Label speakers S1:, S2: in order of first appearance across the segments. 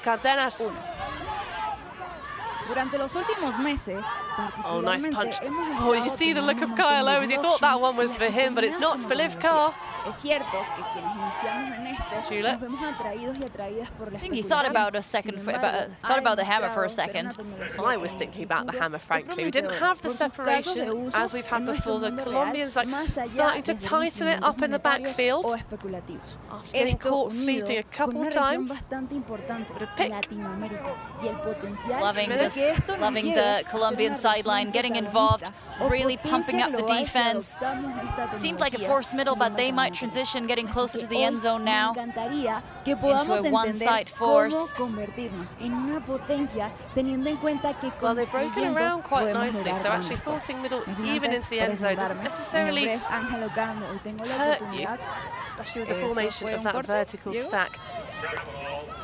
S1: Cárdenas.
S2: 1. Durante los últimos meses,
S1: Oh, nice punch.
S2: hemos
S1: Oh, you see the look of Kyle Owens. He thought that one was for him, but it's not. It's for Liv Carr.
S2: Es cierto que quienes iniciamos en esto
S1: Chula.
S2: nos vemos atraídos y atraídas por la
S3: I think he thought about thought about the hammer for a second.
S1: I was thinking about the hammer, frankly. We didn't have the separation as we've had before. The Colombians starting to tighten it up in the backfield after getting caught sleeping a couple of times. But a pick.
S3: Loving the Colombian sideline, getting involved, really pumping up the defense. Seemed like a forced middle, but they might transition, getting closer to the end zone now into a one-side force.
S1: Well, they've broken around quite nicely, so actually forcing middle even into the end zone doesn't necessarily hurt you, especially with the formation of that vertical stack.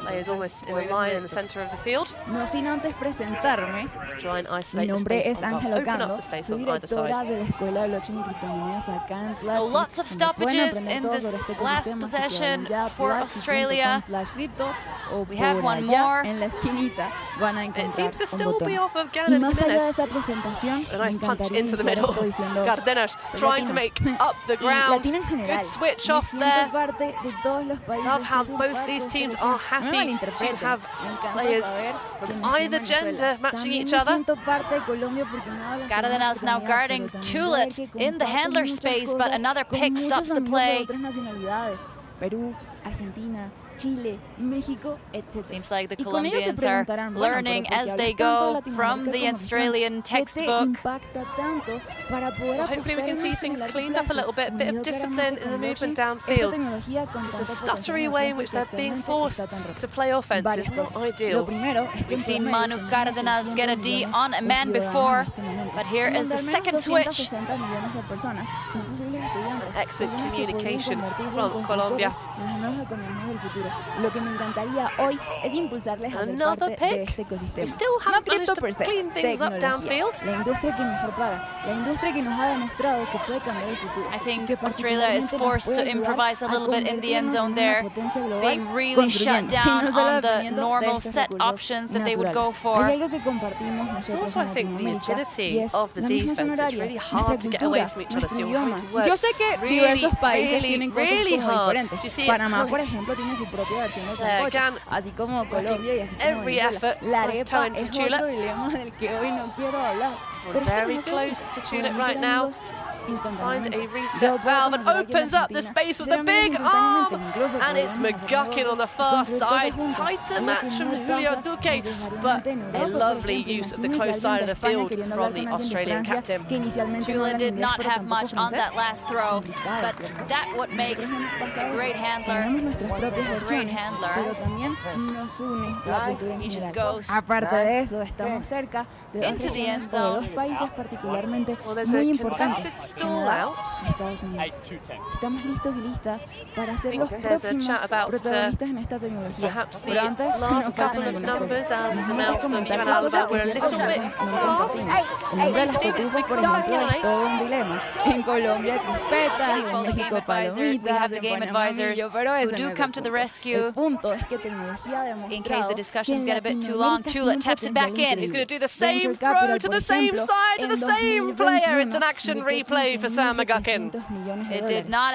S1: Players almost in a line in the center of the field.
S2: No sin antes presentarme.
S1: Try and
S2: Mi
S1: isolate the
S2: nombre
S1: space
S2: es
S1: on,
S2: Ángela
S1: open up
S2: Ocando,
S1: the space
S2: soy
S1: on either
S2: directora
S1: side.
S2: de la Escuela de Blockchain y Criptomonedas acá en
S3: So
S2: Platzi,
S3: lots of
S2: donde pueden
S3: stoppages
S2: aprender
S3: in
S2: todo
S3: this
S2: sobre este
S3: last
S2: ecosistema.
S3: possession
S2: Si quedan ya
S3: for Australia.
S2: platzi.com/crypto o
S3: We have
S2: por
S3: one
S2: allá
S3: more.
S2: en la esquinita van a
S1: It
S2: encontrar
S1: seems to
S2: un
S1: still be
S2: botón.
S1: off of
S2: Y
S1: Gannon
S2: más allá de
S1: Jimenez.
S2: esa presentación,
S1: A
S2: me
S1: nice punch
S2: encantaría
S1: into the
S2: iniciar
S1: middle.
S2: esto diciendo
S1: Cárdenas
S2: soy
S1: trying to
S2: latina.
S1: make up the
S2: Y
S1: ground.
S2: latina en general.
S1: Good switch
S2: Me
S1: off
S2: siento
S1: there.
S2: parte de todos los países
S1: Love
S2: que
S1: how
S2: hacen
S1: both
S2: parte
S1: these
S2: de esta
S1: teams
S2: región.
S1: are
S2: No me
S1: happy to
S2: malinterpreten,
S1: have
S2: me encanta
S1: players
S2: saber
S1: from
S2: que nací en
S1: either gender
S2: Venezuela.
S1: matching
S2: También
S1: each
S2: me
S1: other.
S2: siento parte de Colombia porque me ha dado la
S3: Cárdenas now
S2: segunda
S3: guarding
S2: oportunidad, pero también
S3: Tulet
S2: saber que
S3: in the
S2: comparto
S3: handler
S2: muchas
S3: space, but
S2: cosas
S3: another
S2: con
S3: pick
S2: muchos
S3: stops the
S2: amigos
S3: play.
S2: de otras nacionalidades, Perú, Argentina, Chile, México, etc.
S3: Seems like the
S2: Y con ello se
S3: Colombians are
S2: preguntarán, bueno,
S3: learning
S2: pero ¿por qué
S3: as they
S2: hablas tanto de
S3: go from
S2: Latinoamérica
S3: the
S2: como
S3: Australian
S2: región? ¿Qué te
S3: textbook.
S2: impacta tanto para poder
S1: Hopefully we can see
S2: apostar
S1: things
S2: en el
S1: cleaned up a little bit, bit of discipline in the movement downfield. The stuttery way in which they're being forced to play offense is not ideal.
S3: We've seen Manu Cárdenas get a D on a man before, but here is the second switch.
S1: Excellent communication from Colombia.
S2: Lo que me encantaría hoy es impulsarles a ser parte de este ecosistema.
S1: We still haven't managed to clean things up downfield.
S2: La industria que mejor paga, la industria que nos ha demostrado que puede cambiar el futuro.
S3: I think Australia is forced to improvise a little bit in the end zone there, being really shut down on the normal set options that they would go for.
S2: Hay algo que compartimos
S1: It's
S2: nosotros
S1: also,
S2: en
S1: I think, the
S2: Latinoamérica
S1: agility
S2: y es
S1: of the
S2: la misma
S1: defense.
S2: zona
S1: It's
S2: horaria,
S1: really
S2: nuestra
S1: hard to get away
S2: cultura,
S1: from each other, so
S2: nuestro
S1: you're having
S2: idioma.
S1: to work
S2: Yo sé que diversos países tienen cosas
S1: really
S2: como
S1: hard.
S2: diferentes.
S1: Do you see it?
S2: Panamá, por
S1: Nice.
S2: ejemplo, tiene su propia versión del
S1: There,
S2: sancocho,
S1: Gan,
S2: así como Colombia y así como
S1: every
S2: Venezuela.
S1: effort.
S2: La
S1: Nice
S2: arepa
S1: turn from
S2: es
S1: Chula.
S2: otro dilema del que hoy no quiero hablar.
S1: We're
S2: Pero esto
S1: very
S2: nos hace
S1: close to Tulip
S2: conocer
S1: right now.
S2: amigos
S1: Find a
S2: instantáneamente.
S1: reset valve and opens up the space with a big arm, and it's McGuckin on the far side. Tighter match from Julio Duque, but a lovely use of the close side of the field from the Australian captain.
S3: Chula did not have much on that last throw, but that's what makes a great handler. Great handler. He just goes
S2: Aparte de eso, estamos cerca de
S3: into the end zone.
S2: dos países particularmente
S1: Well, there's
S2: muy
S1: a
S2: importantes.
S1: contested stall out.
S2: Estados Unidos. Estamos listos y listas para ser los
S1: There's a
S2: próximos
S1: chat about,
S2: protagonistas en esta tecnología.
S1: Perhaps the
S2: Pero antes,
S1: last
S2: nos
S1: couple
S2: faltan
S1: of
S2: algunas
S1: numbers
S2: cosas.
S1: and
S2: Nos
S1: the
S2: vamos
S1: mouth
S2: a
S1: from
S2: comentar
S1: Ivan
S2: cosas
S1: Alba
S2: que
S1: were a
S2: siento
S1: little
S2: que
S1: bit
S2: no
S1: fast.
S2: compartimos. El nombre de las cotufas, por ejemplo, es todo un dilema. En Colombia crispetas, en
S3: Call the game
S2: México
S3: advisor. We
S2: palomitas,
S3: have the
S2: en
S3: game
S2: Panamá
S3: advisors
S2: millo, pero
S3: who
S2: ese no
S3: do
S2: es
S3: come
S2: el
S3: to the
S2: punto.
S3: rescue.
S2: El punto es que tecnología ha
S3: In case
S2: demostrado
S3: the
S2: que
S3: discussions
S2: en
S3: get a bit too
S2: Latinoamérica
S3: long,
S2: tiene
S3: Chula
S2: un
S3: taps it
S2: potencial
S3: back in.
S1: He's
S2: increíble.
S1: going to do the same
S2: Venture
S1: throw
S2: capital,
S1: to
S2: por
S1: the same
S2: ejemplo,
S1: side, to the
S2: en
S1: same player. It's an
S2: 2021
S1: action replay for Sam McGuckin.
S3: It did not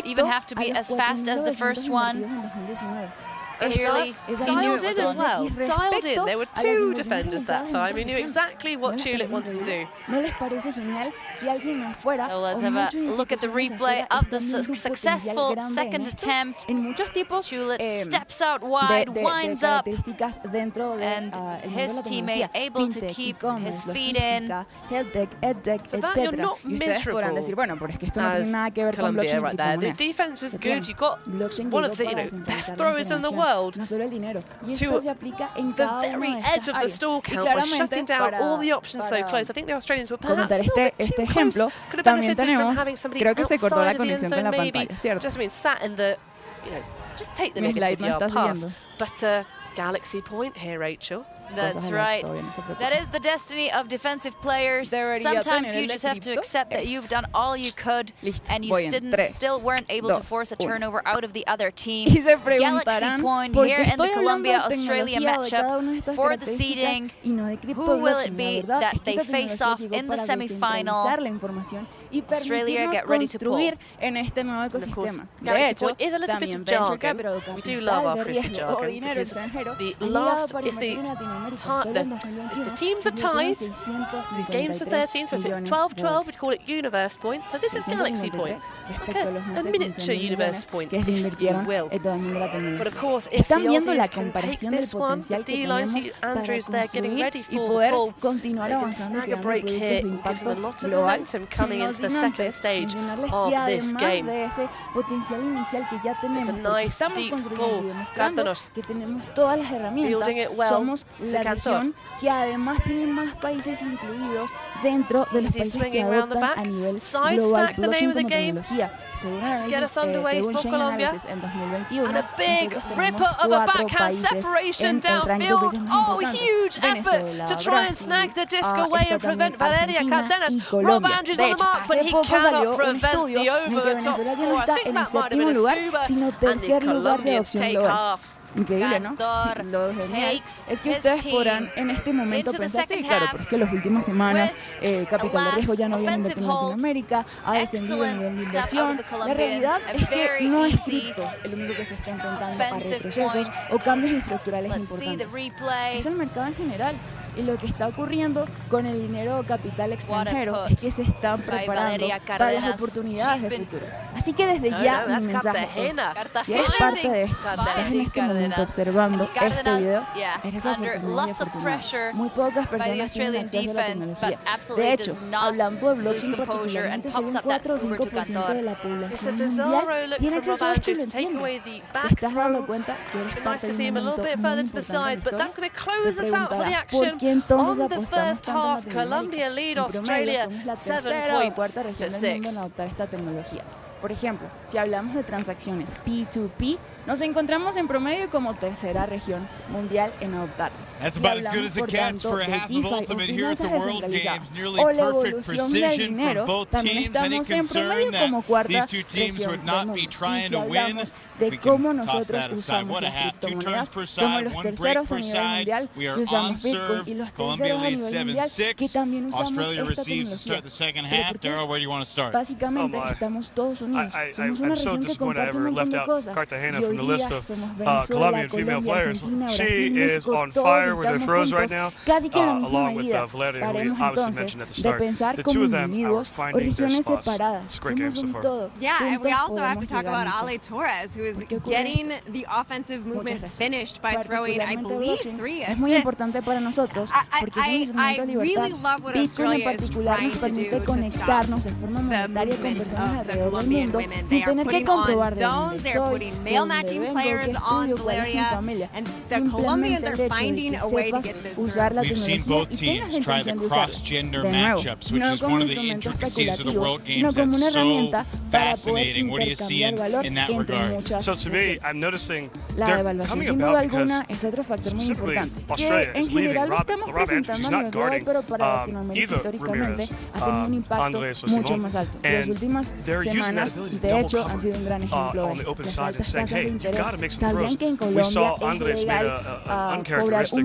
S3: even have to be as fast as the first one. Clearly, he knew
S1: Dialed
S3: it
S1: in
S3: was
S1: as well. Dialed in. There were two
S2: a las
S1: defenders that time. He knew exactly what
S2: ¿No les
S1: Tulip
S2: parece
S1: wanted to do.
S2: genial? ¿No les parece genial que alguien afuera
S3: So let's
S2: o
S3: have a
S2: muchas
S3: look at the
S2: instituciones
S3: replay
S2: afuera
S3: of the
S2: están viendo un
S3: successful
S2: potencial grande
S3: second
S2: en esto?
S3: attempt.
S2: En muchos tipos
S3: Chula steps out wide, winds up,
S2: características dentro de,
S3: and
S2: el mundo de
S3: his
S2: la
S3: teammate
S2: tecnología,
S3: able to
S2: fintech,
S3: keep
S2: e-commerce,
S3: his feet in.
S2: logística, healthtech, edtech,
S1: So that you're
S2: etc.
S1: not
S2: Y ustedes podrán
S1: miserable
S2: decir, bueno, pero es que esto no tiene
S1: as
S2: nada que ver con
S1: Colombia
S2: blockchain y
S1: right there. The
S2: criptomonedas.
S1: defense was
S2: Se
S1: good.
S2: tiene.
S1: You got
S2: Blockchain
S1: one
S2: llegó
S1: of the
S2: para
S1: best
S2: centralizar la
S1: throwers in the
S2: información,
S1: world
S2: no solo el dinero. Y
S1: to
S2: esto se aplica en
S1: the
S2: cada
S1: very
S2: una de
S1: edge
S2: estas
S1: of the
S2: áreas.
S1: stall
S2: Y
S1: count by
S2: claramente,
S1: shutting down all the options so
S2: para
S1: close. I think the Australians were perhaps
S2: comentar
S1: a little bit
S2: este
S1: too
S2: ejemplo,
S1: close. Could have
S2: también
S1: benefited from
S2: tenemos,
S1: having somebody
S2: creo que se cortó la
S1: outside of the end
S2: conexión con
S1: zone
S2: la
S1: maybe.
S2: pantalla, ¿cierto?
S1: Just been sat in the, just take the
S2: Mi
S1: negative
S2: slide no
S1: yard
S2: está
S1: pass.
S2: siguiendo.
S1: But Galaxy point here, Rachel.
S3: That's right. That is the destiny of defensive players. Sometimes you just have to accept that you've done all you could and you still weren't able to force a turnover out of the other team. Galaxy point here in the Colombia-Australia matchup for the seeding. Who will it be that they face off in the semifinal? Australia, get ready to pull.
S2: En este nuevo ecosistema.
S1: De hecho, is a little bit of jargon. We do love our frisbee jargon because the last, if the teams are tied, these games are 13, so if it's 12-12, we'd call it universe points. So this is Galaxy points, like a miniature universe point, if you will. But of course, if the Aussies can take this one, the D-line, see Andrews there getting ready for the pull, they can snag a break here and give them a lot of momentum coming into the second stage of this game. It's a nice deep ball. Cártanos. Fielding it well to Cantor.
S2: Que además tiene más países incluidos dentro de los países que adoptan a nivel global blockchain como tecnología. Según Schengen Analysis en 2021,
S1: and a big ripper of a backhand separation downfield. Oh, huge effort to try and snag the disc away and prevent Valeria Cardenas. Rob Andrews on the mark, but he cannot prevent the over the top score. I think that might have been a scuba. And the Colombians take half.
S2: Increíble, ¿no? Lo genial es que ustedes podrán en este momento pensar, sí, claro, porque las últimas semanas Capital de Riesgo ya no viene en Latinoamérica, ha descendido el nivel de inversión. La realidad es que no es cripto el único que se está intentando para retrocesos o cambios estructurales importantes. Es el mercado en general. Y lo que está ocurriendo con el dinero capital extranjero es que se están preparando para las oportunidades de futuro. Así que desde ya mi mensaje es, si eres parte de esto, estás en este momento observando este video, eres afortunado y afortunado. Muy pocas personas tienen acceso a la tecnología. De hecho, hablando de blockchain particularmente, solo un 4 o 5% de la población mundial tiene acceso a esto y lo entiende. ¿Te estás dando cuenta que eres parte de un momento muy importante de la historia? Te preguntarás, ¿por qué entonces apostamos tanto en la
S1: Colombia lead Australia
S2: somos la tercera o cuarta región del mundo en adoptar esta tecnología. Por ejemplo, si hablamos de transacciones P2P, nos encontramos en promedio como tercera región mundial en adoptarlo.
S4: That's about as good as it gets for a half of Ultimate here at the World Games. Nearly perfect precision from both teams. Any concern that these two teams would not be trying to win?
S2: De cómo nosotros usamos las criptomonedas, somos los terceros a nivel mundial que usamos Bitcoin y los terceros a nivel mundial que también usamos esta tecnología. Básicamente estamos todos unidos, somos una región que comparte un montón de cosas y hoy día somos Venezuela, Colombia, Argentina, Brasil, México, todos estamos juntos, casi que en la misma medida. Paremos entonces de pensar como individuos o regiones separadas, somos un todo.
S5: Yeah, and we also have to talk about Ale Torres, who is getting the offensive movement finished by throwing, I believe, 3 assists.
S2: Es muy importante para nosotros porque es un instrumento de libertad. Bitcoin en particular nos permite conectarnos de forma monetaria con personas alrededor del mundo sin tener que comprobar de dónde soy, dónde vengo, qué estudio, cuál es mi familia. Simplemente el hecho de que sepas usar la tecnología y tengas intención de usarla. De nuevo, no como un instrumento especulativo, sino como una herramienta para poder intercambiar valor entre muchas regiones. La devaluación sin duda alguna es otro factor muy importante, que en general lo estamos presentando a nivel global, pero para Latinoamérica históricamente ha tenido un impacto mucho más alto. Las últimas semanas, de hecho, han sido un gran ejemplo de esto. Las altas tasas de interés. ¿Sabían que en Colombia es legal cobrar hasta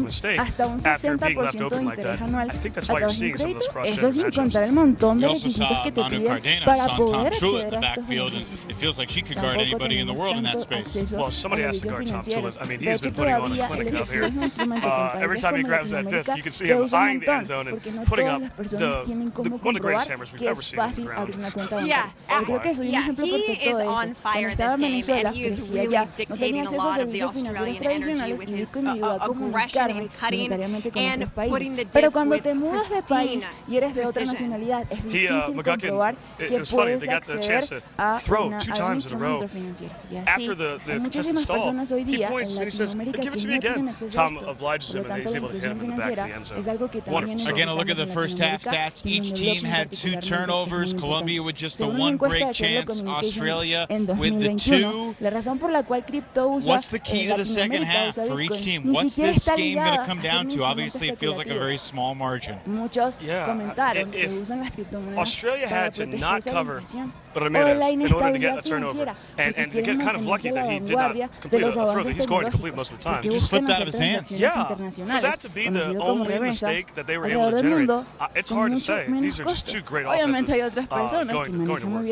S2: un 60% de interés anual a través de un crédito? Eso sin contar el montón de requisitos que te piden para poder acceder a estos beneficios. Tampoco tenemos tanto acceso a servicios financieros. De hecho, todavía el mismo instrumento que en países como Latinoamérica se usa un montón, porque no todas las personas tienen cómo comprobar que es fácil abrir una cuenta bancaria. Yo creo que soy un ejemplo perfecto de eso. Cuando estaba en Venezuela, crecí allá, no tenía acceso a servicios financieros tradicionales y Bitcoin me ayudó a comunicarme monetariamente con otros países. Pero cuando te mudas de país y eres de otra nacionalidad, es difícil comprobar que puedes acceder a un instrumento financiero. Y así, hay muchísimas personas hoy día en Latinoamérica que no tienen acceso a esto. Por lo tanto, la inclusión financiera es algo que también
S4: Again, a look at the first half stats. Each team had 2 turnovers. Colombia with just the 1 break chance. Australia with the 2.
S2: La razón por la cual cripto usa
S4: What's the key to the second half for each team? What's this game going to come down to? Obviously, it feels like a very small margin.
S2: Muchos comentaron que usan las criptomonedas
S6: Australia had to not cover
S2: Ramirez
S6: in order to get a turnover, and to get kind of lucky that he did not complete a throw that he's going to complete most of the time.
S4: It just slipped out of his hands.
S6: Yeah, for that to be the only mistake that they were able to generate, it's hard to say. These are just two great offenses going to work.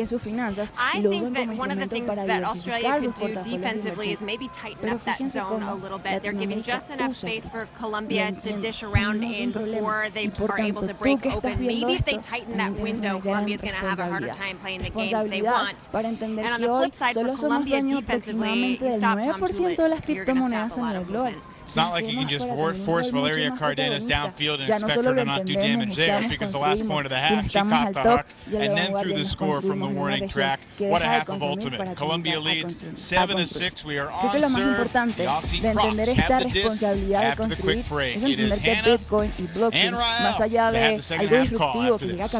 S5: I think that one of the things that Australia could do defensively is maybe tighten up that zone a little bit. They're giving just enough space for Colombia to dish around in before they are able to break open. Maybe if they tighten that window, Colombia's going to have a harder time playing the game they want. And on the flip side, for Colombia defensively, you stop Tom Tulip, you're going to stop a lot of movement.
S4: It's not like you can just force Valeria Cardenas downfield and expect her to not do damage there, because the last point of the half, she caught the huck and then threw the score from the warning track. What a half of ultimate. Colombia leads 7-6. We are on serve. The Aussie props have the disc after the quick break. It is Hannah and Rael to have the second half call after
S2: this.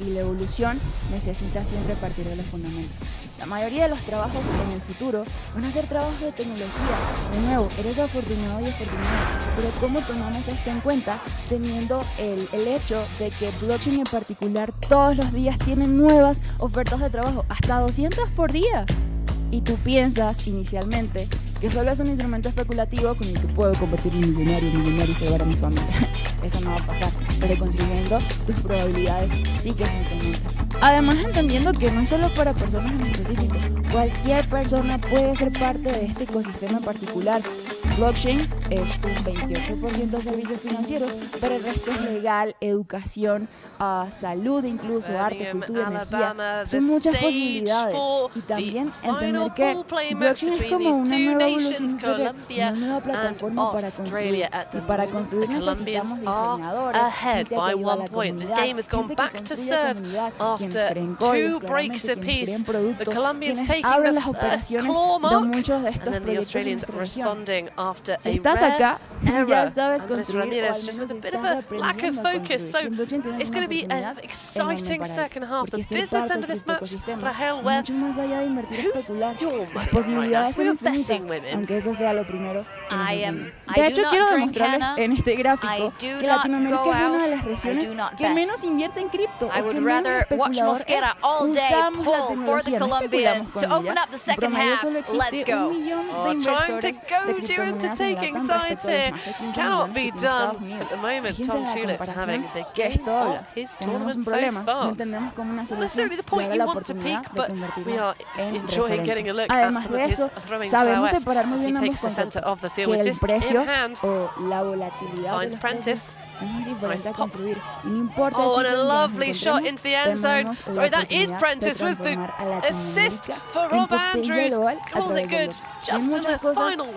S2: Y la evolución necesita siempre partir de los fundamentos. La mayoría de los trabajos en el futuro van a ser trabajos de tecnología. De nuevo, eres afortunado y afortunado. Pero ¿cómo tomamos esto en cuenta teniendo el hecho de que blockchain en particular todos los días tienen nuevas ofertas de trabajo, hasta 200 por día? Y tú piensas inicialmente que solo es un instrumento especulativo con el que puedo convertirme en millonario y salvar a mi familia. Eso no va a pasar, pero construyendo tus probabilidades sí que se incrementan. Además, entendiendo que no es solo para personas en específico, cualquier persona puede ser parte de este ecosistema en particular. Blockchain es un 28% de servicios financieros, pero el resto es legal, educación, salud, incluso arte, cultura, energía. Son muchas posibilidades. Y también entender que blockchain es como una nueva evolución, una nueva plataforma para construir. Y para construir necesitamos diseñadores, gente que ayuda a la comunidad, gente que construye comunidad, quienes creen código, claramente quienes creen productos, quienes abren las operaciones de muchos de estos proyectos de intervención. Si estás acá, ya sabes construir,
S1: Ramirez just with a bit of a lack of focus. So it's going to be an exciting second half. The business end of this match, Rahel, where
S2: las posibilidades son infinitas, aunque eso sea lo primero que necesitamos. De hecho, quiero demostrarles en este gráfico que Latinoamérica es una de las regiones que menos invierte en cripto, o que menos especulador es. Usamos la tecnología, no especulamos con ella. En promedio solo existe 1 millón de inversores de criptomonedas
S1: taking sides here cannot be done at the moment. Tom Tulip's having the game of his tournament so far. Not necessarily the point you want to peak, but we are enjoying getting a look at some of his throwing prowess as he takes the centre of the field with just in hand. Finds Prentice. Nice pop. Oh, and a lovely shot into the end zone. Sorry, that is Prentice with the assist for Rob Andrews. Calls it good just in the final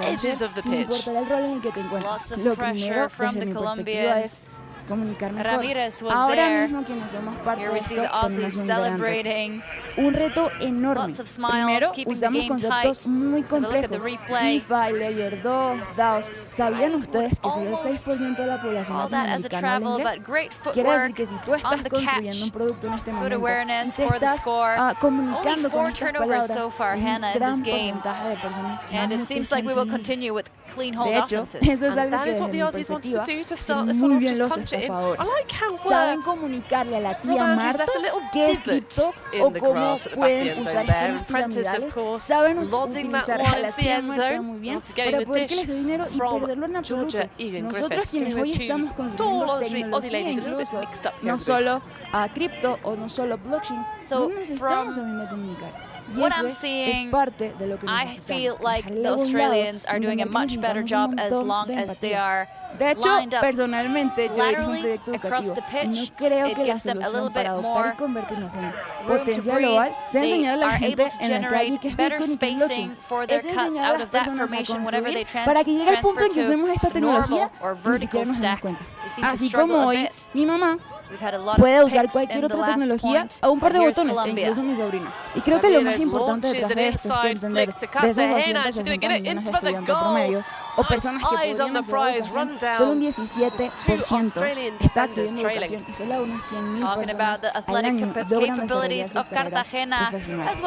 S1: edges of the pitch.
S3: Lots of pressure from the Colombians. Ramirez was
S2: Ahora
S3: there.
S2: mismo quienes somos parte
S3: Here
S2: de
S3: we see
S2: esto
S3: the Aussies
S2: tenemos un gran reto.
S3: celebrating.
S2: Un reto enorme.
S3: Lots of smiles,
S2: Primero,
S3: keeping the
S2: usamos
S3: game
S2: conceptos
S3: tight.
S2: muy
S3: Have a look at the
S2: complejos.
S3: replay.
S2: DeFi, Layer 2, DAOs. ¿Sabían ustedes que solo el
S3: Almost
S2: 6% de la población
S3: all that as a
S2: latinoamericana habla
S3: travel,
S2: inglés?
S3: but great
S2: Quiere decir
S3: footwork
S2: que si tú estás
S3: on the
S2: construyendo
S3: catch.
S2: un producto en este
S3: Good
S2: momento y
S3: awareness
S2: te
S3: for the
S2: estás
S3: score. Only
S2: comunicando
S3: 4
S2: con estas
S3: turnovers
S2: palabras,
S3: so far,
S2: un
S3: Hannah, in
S2: gran
S3: this game.
S2: porcentaje de personas que
S3: And
S2: no
S3: it
S2: te
S3: seems like we will
S2: están
S3: continue with clean hold
S2: De hecho,
S3: offenses.
S2: eso es
S1: And
S2: algo
S1: that
S2: que
S1: is what
S2: desde
S1: the
S2: mi
S1: Aussies wanted to
S2: perspectiva
S1: do to start
S2: hacen
S1: this
S2: muy
S1: one off,
S2: bien
S1: just
S2: los
S1: punch it in. I
S2: estafadores.
S1: like how
S2: Saben comunicarle a la tía
S1: Rob Andrews
S2: Marta
S1: left a little
S2: qué es
S1: divot
S2: cripto
S1: in
S2: o
S1: the
S2: cómo
S1: grass at the back of the
S2: pueden
S1: end
S2: usar
S1: zone there.
S2: esquemas
S1: Prentice, of
S2: piramidales.
S1: course,
S2: Saben
S1: lobbing that
S2: utilizar
S1: one
S2: a la
S1: into the
S2: tía
S1: end
S2: Marta
S1: zone
S2: muy bien
S1: after getting
S2: para
S1: the
S2: poder que
S1: dish
S2: les dé dinero y
S1: from
S2: perderlo en absoluto.
S1: Georgia Egan
S2: Nosotros
S1: Griffiths.
S2: quienes hoy estamos
S1: Tall
S2: construyendo
S1: Aussie
S2: tecnología,
S1: ladies, a little bit
S2: incluso
S1: mixed up here
S2: no
S1: in the
S2: solo a cripto o no solo blockchain,
S3: So
S2: no nos estamos
S3: from
S2: sabiendo comunicar. Y
S3: what
S2: eso
S3: I'm
S2: es
S3: seeing,
S2: parte de lo que
S3: I
S2: necesitamos.
S3: feel like
S2: Dejarle
S3: the
S2: a un lado,
S3: Australians are doing a
S2: entender que
S3: much better
S2: necesitamos un
S3: job as
S2: montón
S3: long
S2: de
S3: as they
S2: empatía.
S3: are
S2: De hecho,
S3: lined up
S2: personalmente yo dirijo un
S3: laterally
S2: proyecto
S3: across
S2: educativo
S3: the
S2: y no
S3: pitch.
S2: creo
S3: It
S2: que la
S3: gives them a little
S2: solución
S3: bit
S2: para adoptar
S3: more
S2: y convertirnos en
S3: room to
S2: potencia
S3: breathe.
S2: global sea
S3: They
S2: enseñar a la
S3: are
S2: gente
S3: able to
S2: en la calle
S3: generate
S2: que es
S3: better
S2: Bitcoin y que es
S3: spacing
S2: blockchain.
S3: for their
S2: Es
S3: cuts
S2: enseñar a
S3: out
S2: las
S3: of that
S2: personas a
S3: formation whenever they
S2: construir para que llegue el punto
S3: transfer
S2: en que usemos esta
S3: to
S2: tecnología
S3: normal or
S2: y ni siquiera
S3: vertical
S2: nos damos
S3: stack.
S2: cuenta.
S3: They seem to
S2: Así
S3: struggle
S2: como
S3: a
S2: hoy
S3: bit.
S2: mi mamá
S3: We've had a lot
S2: puede
S3: of
S2: usar
S3: picks
S2: cualquier
S3: in the
S2: otra
S3: last
S2: tecnología
S3: point.
S2: a un par de
S3: But here's
S2: botones, e
S3: Colombia.
S2: incluso mi sobrina. Y creo que lo más
S1: Ramirez
S2: importante
S1: launches
S2: detrás
S1: an
S2: de esto es que
S1: inside
S2: entender
S1: flick to
S2: de
S1: cut
S2: esos
S1: to Hannah.
S2: 260
S1: She's going to get it
S2: millones de
S1: into the
S2: estudiantes
S1: goal.
S2: promedio, o personas que podrían acceder a educación, solo un 17% está accediendo a educación y solo unas 100.000 personas al año logran desarrollar sus carreras profesionales.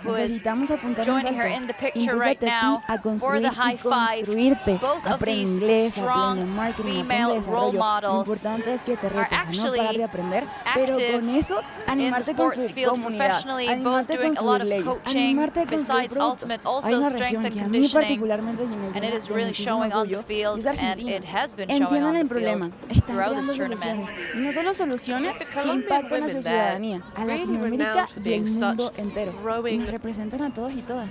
S2: Necesitamos apuntarnos alto. Impúlsate a ti a construir y construirte. Aprende inglés, aprende marketing, aprende desarrollo. Lo importante es que te retes a no parar de aprender, pero con eso animarte a construir comunidad, animarte a construir leyes, animarte a construir productos. Hay una región que a mí particularmente me llena de muchísimo orgullo y es Argentina. Entiendan el problema, están creando soluciones. Y no solo soluciones que impactan a su ciudadanía, a Latinoamérica y el mundo entero. Y nos representan a todos y todas.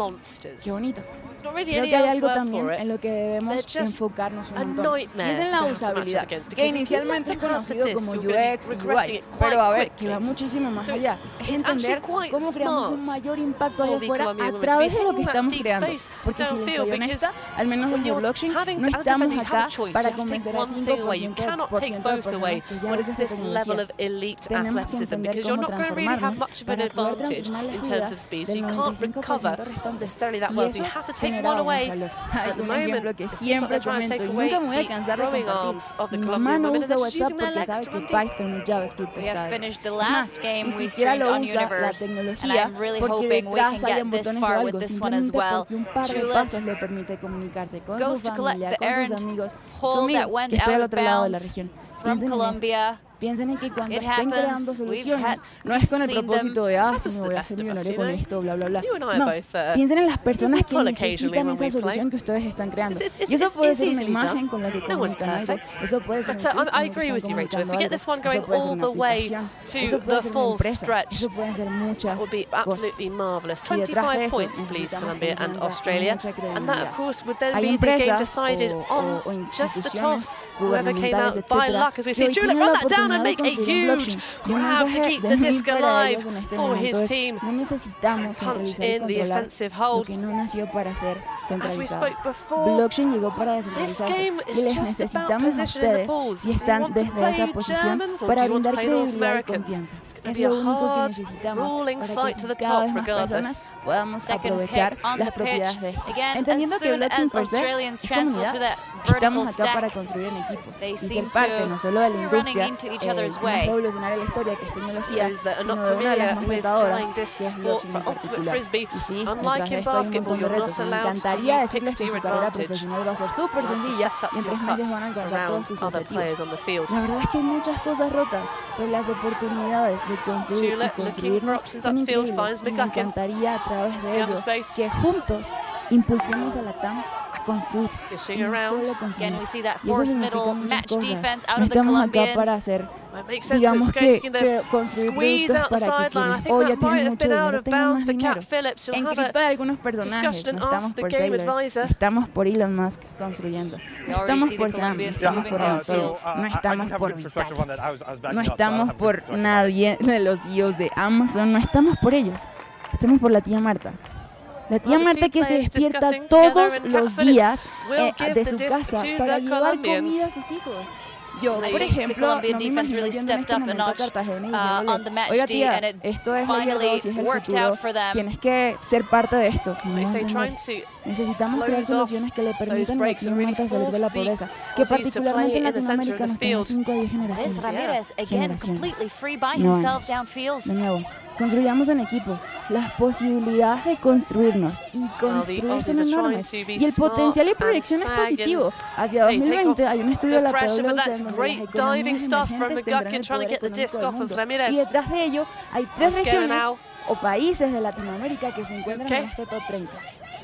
S2: Qué bonito. Creo que hay algo también en lo que debemos enfocarnos un montón. Y es en la usabilidad, que inicialmente es conocido como UX y UI, pero a ver, que va muchísimo más allá. Es entender cómo creamos un mayor impacto allá afuera a través de lo que estamos creando. Porque si les soy honesta, al menos desde blockchain, no estamos acá para convencer al 5% de personas que ya usan esta tecnología. Tenemos que entender cómo transformarnos para poder transformar las vidas del 95% restante. Y eso generaba un valor. Hay un ejemplo que siempre comento y nunca me voy a cansar de compartir. Mi mamá no usa WhatsApp porque sabe que Python o JavaScript está detrás. Ni siquiera lo usa la tecnología porque detrás hayan botones o algo, simplemente porque un par de pasos le permite comunicarse con su familia, con sus amigos, conmigo, que estoy al otro lado de la región. Piensen en eso. Piensen en que cuando estén creando soluciones, no es con el propósito de, si me voy a hacer millonario con esto, bla, bla, bla. No, piensen en las personas que necesitan esa solución que ustedes están creando. Y eso puede ser una imagen con la que comunican algo, eso puede ser un tweet con el que están comunicando algo, eso puede ser una aplicación, eso puede ser una empresa, eso pueden ser muchas cosas. Y detrás de eso necesitamos mucha credibilidad. Hay empresas o instituciones gubernamentales, etcétera, que hoy tienen la oportunidad de construir un blockchain. Y un mensaje de mí para ellos en este momento es: no necesitamos centralizar y controlar lo que no nació para ser centralizado. Blockchain llegó para descentralizarse y les necesitamos a ustedes, si están desde esa posición, para brindar credibilidad y confianza. Es lo único que necesitamos para que cada vez más personas podamos aprovechar las propiedades de esto. Entendiendo que blockchain per se es comunidad, estamos acá para construir en equipo y ser parte no solo de la industria más revolucionaria de la historia, que es tecnología, sino de una de las más retadoras, que es blockchain en particular. Y sí, detrás de esto hay un montón de retos. Me encantaría decirles que su carrera profesional va a ser súper sencilla y en 3 meses van a alcanzar todos sus objetivos. La verdad es que hay muchas cosas rotas, pero las oportunidades de construir y construirnos son increíbles. Me encantaría a través de ello que juntos impulsemos a la TAM a construir, y no solo consumir. Y eso significa muchas cosas. No estamos acá para hacer, digamos que construir productos para que quienes hoy ya tienen mucho dinero tengan más dinero. Encriptar a algunos personajes. No estamos por Sailor, estamos por Elon Musk construyendo. No estamos por Sam, estamos por Antonio. No estamos por Vitalik. No estamos por nadie de los CEOs de Amazon. No estamos por ellos. Estamos por la tía Marta. La tía Marta que se despierta todos los días de su casa para llevar comida a sus hijos. Yo, por ejemplo, no me imagino viendo en este momento a Cartagena y diciéndole: oiga tía, esto es hoy el 2 y es el futuro, tienes que ser parte de esto. No, necesitamos crear soluciones que le permitan a la tía Marta salir de la pobreza, que particularmente en Latinoamérica nos tiene 5 a 10 generaciones. De nuevo, construyamos en equipo. Las posibilidades de construirnos y construir son enormes. Y el potencial y proyección es positivo. Hacia 2020 hay un estudio de la PwC donde las economías emergentes tendrán el poder económico del mundo. Y detrás de ello hay 3 regiones o países de Latinoamérica que se encuentran en este top 30.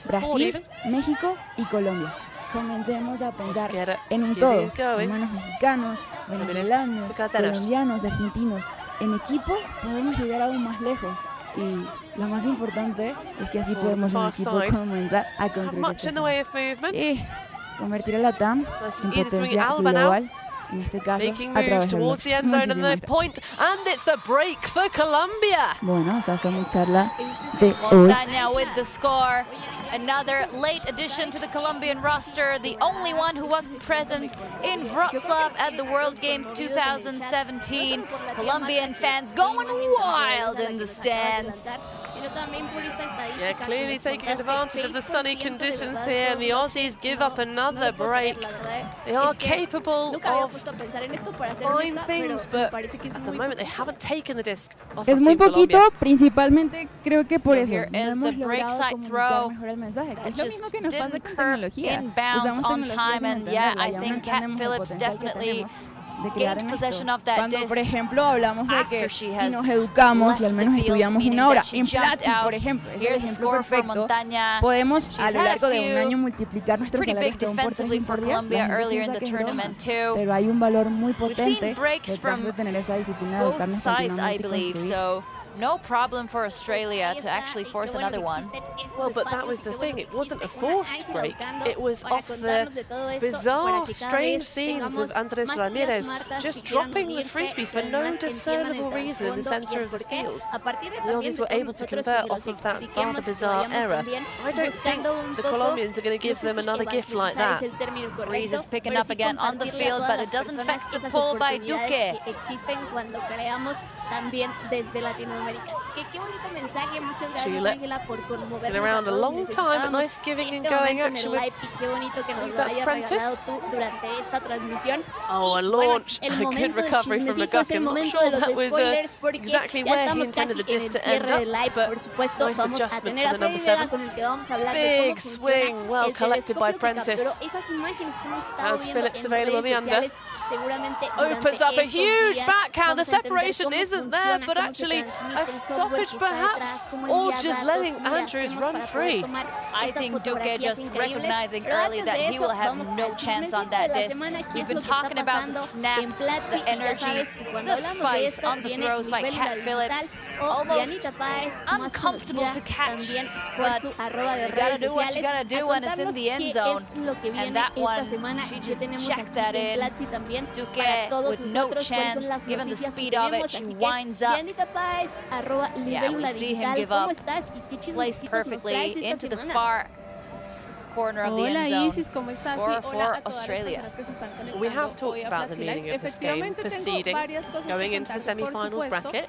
S2: Brasil, México y Colombia. Comencemos a pensar en un todo. Hermanos mexicanos, venezolanos, colombianos, argentinos. En equipo podemos llegar aún más lejos. Y lo más importante es que así podemos en equipo comenzar a construir esto. Sí, convertir a la TAM en potencia global. En este caso, a través del Bueno, esa fue mi charla de hoy.
S3: Another late addition to the Colombian roster, the only one who wasn't present in Wrocław at the World Games 2017. Colombian fans going wild in the stands.
S1: Yeah, clearly taking advantage of the sunny conditions here, and the Aussies give up another break. They are capable of fine things, but at the moment they haven't taken the disc off
S2: Es
S1: of
S2: muy
S1: Team
S2: poquito,
S1: Colombia.
S2: principalmente creo que por
S3: So
S2: eso
S3: here
S2: no
S3: is
S2: hemos
S3: the break
S2: logrado
S3: side
S2: comunicar
S3: throw
S2: mejor el mensaje, que
S3: that
S2: es lo mismo
S3: just
S2: que nos pasa
S3: didn't
S2: con
S3: curve
S2: tecnología.
S3: inbounds
S2: Usamos
S3: on
S2: tecnología
S3: time,
S2: sin
S3: and yeah,
S2: entenderla,
S3: I
S2: y aún no
S3: think Kat
S2: entendemos el
S3: Phillips
S2: potencial que
S3: definitely
S2: tenemos de crear
S3: gained
S2: en
S3: possession
S2: esto.
S3: of that
S2: Cuando,
S3: disc
S2: por ejemplo, hablamos de
S3: after
S2: que
S3: she
S2: si
S3: has
S2: nos educamos y al
S3: left
S2: menos
S3: the field,
S2: estudiamos
S3: meaning
S2: una hora
S3: that she
S2: en
S3: jumped
S2: Platzi, por
S3: out.
S2: ejemplo, es el
S3: Here's the
S2: ejemplo
S3: score for
S2: perfecto,
S3: Montaña.
S2: podemos
S3: She's
S2: a lo
S3: had a
S2: largo de un
S3: few.
S2: año multiplicar nuestros
S3: Pretty
S2: salarios
S3: big
S2: de un por tres
S3: defensively
S2: y un
S3: for
S2: por 10.
S3: Colombia
S2: La gente
S3: earlier in
S2: piensa
S3: the
S2: que es broma,
S3: tournament too.
S2: pero hay un valor muy
S3: We've
S2: potente
S3: seen breaks
S2: detrás
S3: from
S2: de tener esa disciplina de
S3: both
S2: educarnos
S3: sides, I
S2: continuamente y
S3: believe,
S2: construir.
S3: so no problem for Australia to actually force another one.
S1: Well, but that was the thing. It wasn't a forced break. It was off the bizarre, strange scenes of Andrés Ramírez just dropping the frisbee for no discernible reason in the centre of the field. The Aussies were able to convert off of that rather bizarre error. I don't think the Colombians are going to give them another gift like that.
S3: Breeze is picking up again on the field, but it doesn't affect the pull by Duque.
S1: Been around a long time, but nice giving and going action with that's Prentice. Oh, a launch, a good recovery from McGuckin. I'm not sure that was exactly where he intended the disc to end up, but nice adjustment for the number 7. Big swing, well collected by Prentice. As Phillips available on the under. Opens up a huge backhand. The separation isn't there, but actually a stoppage perhaps, or just letting Andrews run free.
S3: I think Duque just recognizing early that he will have no chance on that disc. We've been talking about the snap, the energy, the spice on the throws by Kat Phillips. Almost uncomfortable to catch, but you gotta do what you gotta do when it's in the end zone. And that one, she just checked that in. Duque with no chance, given the speed of it, she winds up. Yeah, we see him give up. Placed perfectly into the far corner of the end zone. Score for Australia.
S1: We have talked about the meaning of this game, proceeding, going into the semi-finals bracket.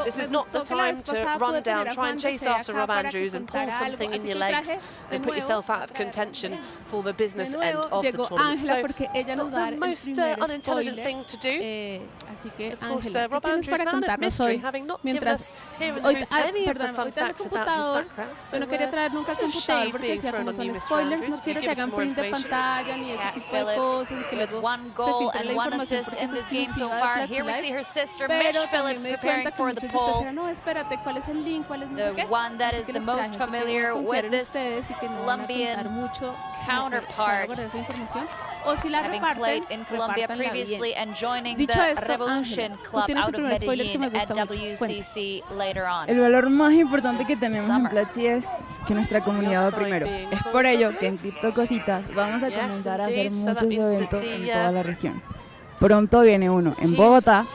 S1: This is not the time to run down, try and chase after Rob Andrews and pull something in your legs and put yourself out of contention for the business end of the tournament. So, not the most unintelligent thing to do. Of course, Rob Andrews, man of mystery, having not given us here at the booth any of the fun facts about his background. So,
S7: no quería traer nunca al computador porque decía como son spoilers, no quiero que hagan print de pantalla ni ese tipo de cosas y que luego
S3: one goal and one assist in this game so far. Here we see her sister Mitch Phillips preparing for the poll.
S7: No, espérate, ¿cuál es el link? ¿Cuál es no sé qué?
S3: The one that is the most familiar with this Colombian counterpart, having played in Colombia previously and joining the Revolution Club out of Medellin at WCC later on.
S2: El valor más importante que tenemos en Platzi es que nuestra comunidad va primero. Es por ello que en Crypto Cositas vamos a comenzar a hacer muchos eventos en toda la región. Pronto viene uno en Bogotá.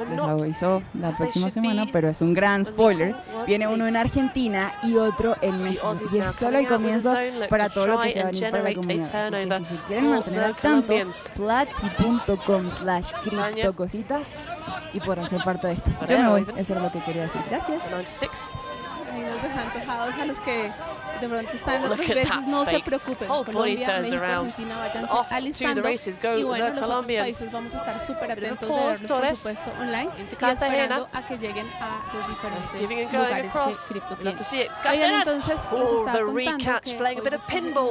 S2: Les aviso la próxima semana, pero es un gran spoiler. Viene uno en Argentina y otro en México. Y es solo el comienzo para todo lo que se va a venir para la comunidad. Así que si se quieren mantener al tanto, platzi.com/criptocositas y podrán ser parte de esto. Yo me voy, eso es lo que quería decir. Gracias.
S7: Ahí nos dejan antojados a los que de pronto están otras veces, no se preocupen. Colombia, México, Argentina, váyanse alistando. Y bueno, los otros países vamos a estar súper atentos de verlos, por supuesto, online y esperando a que lleguen a los diferentes lugares que Crypto tiene. Oigan, entonces, les estaba contando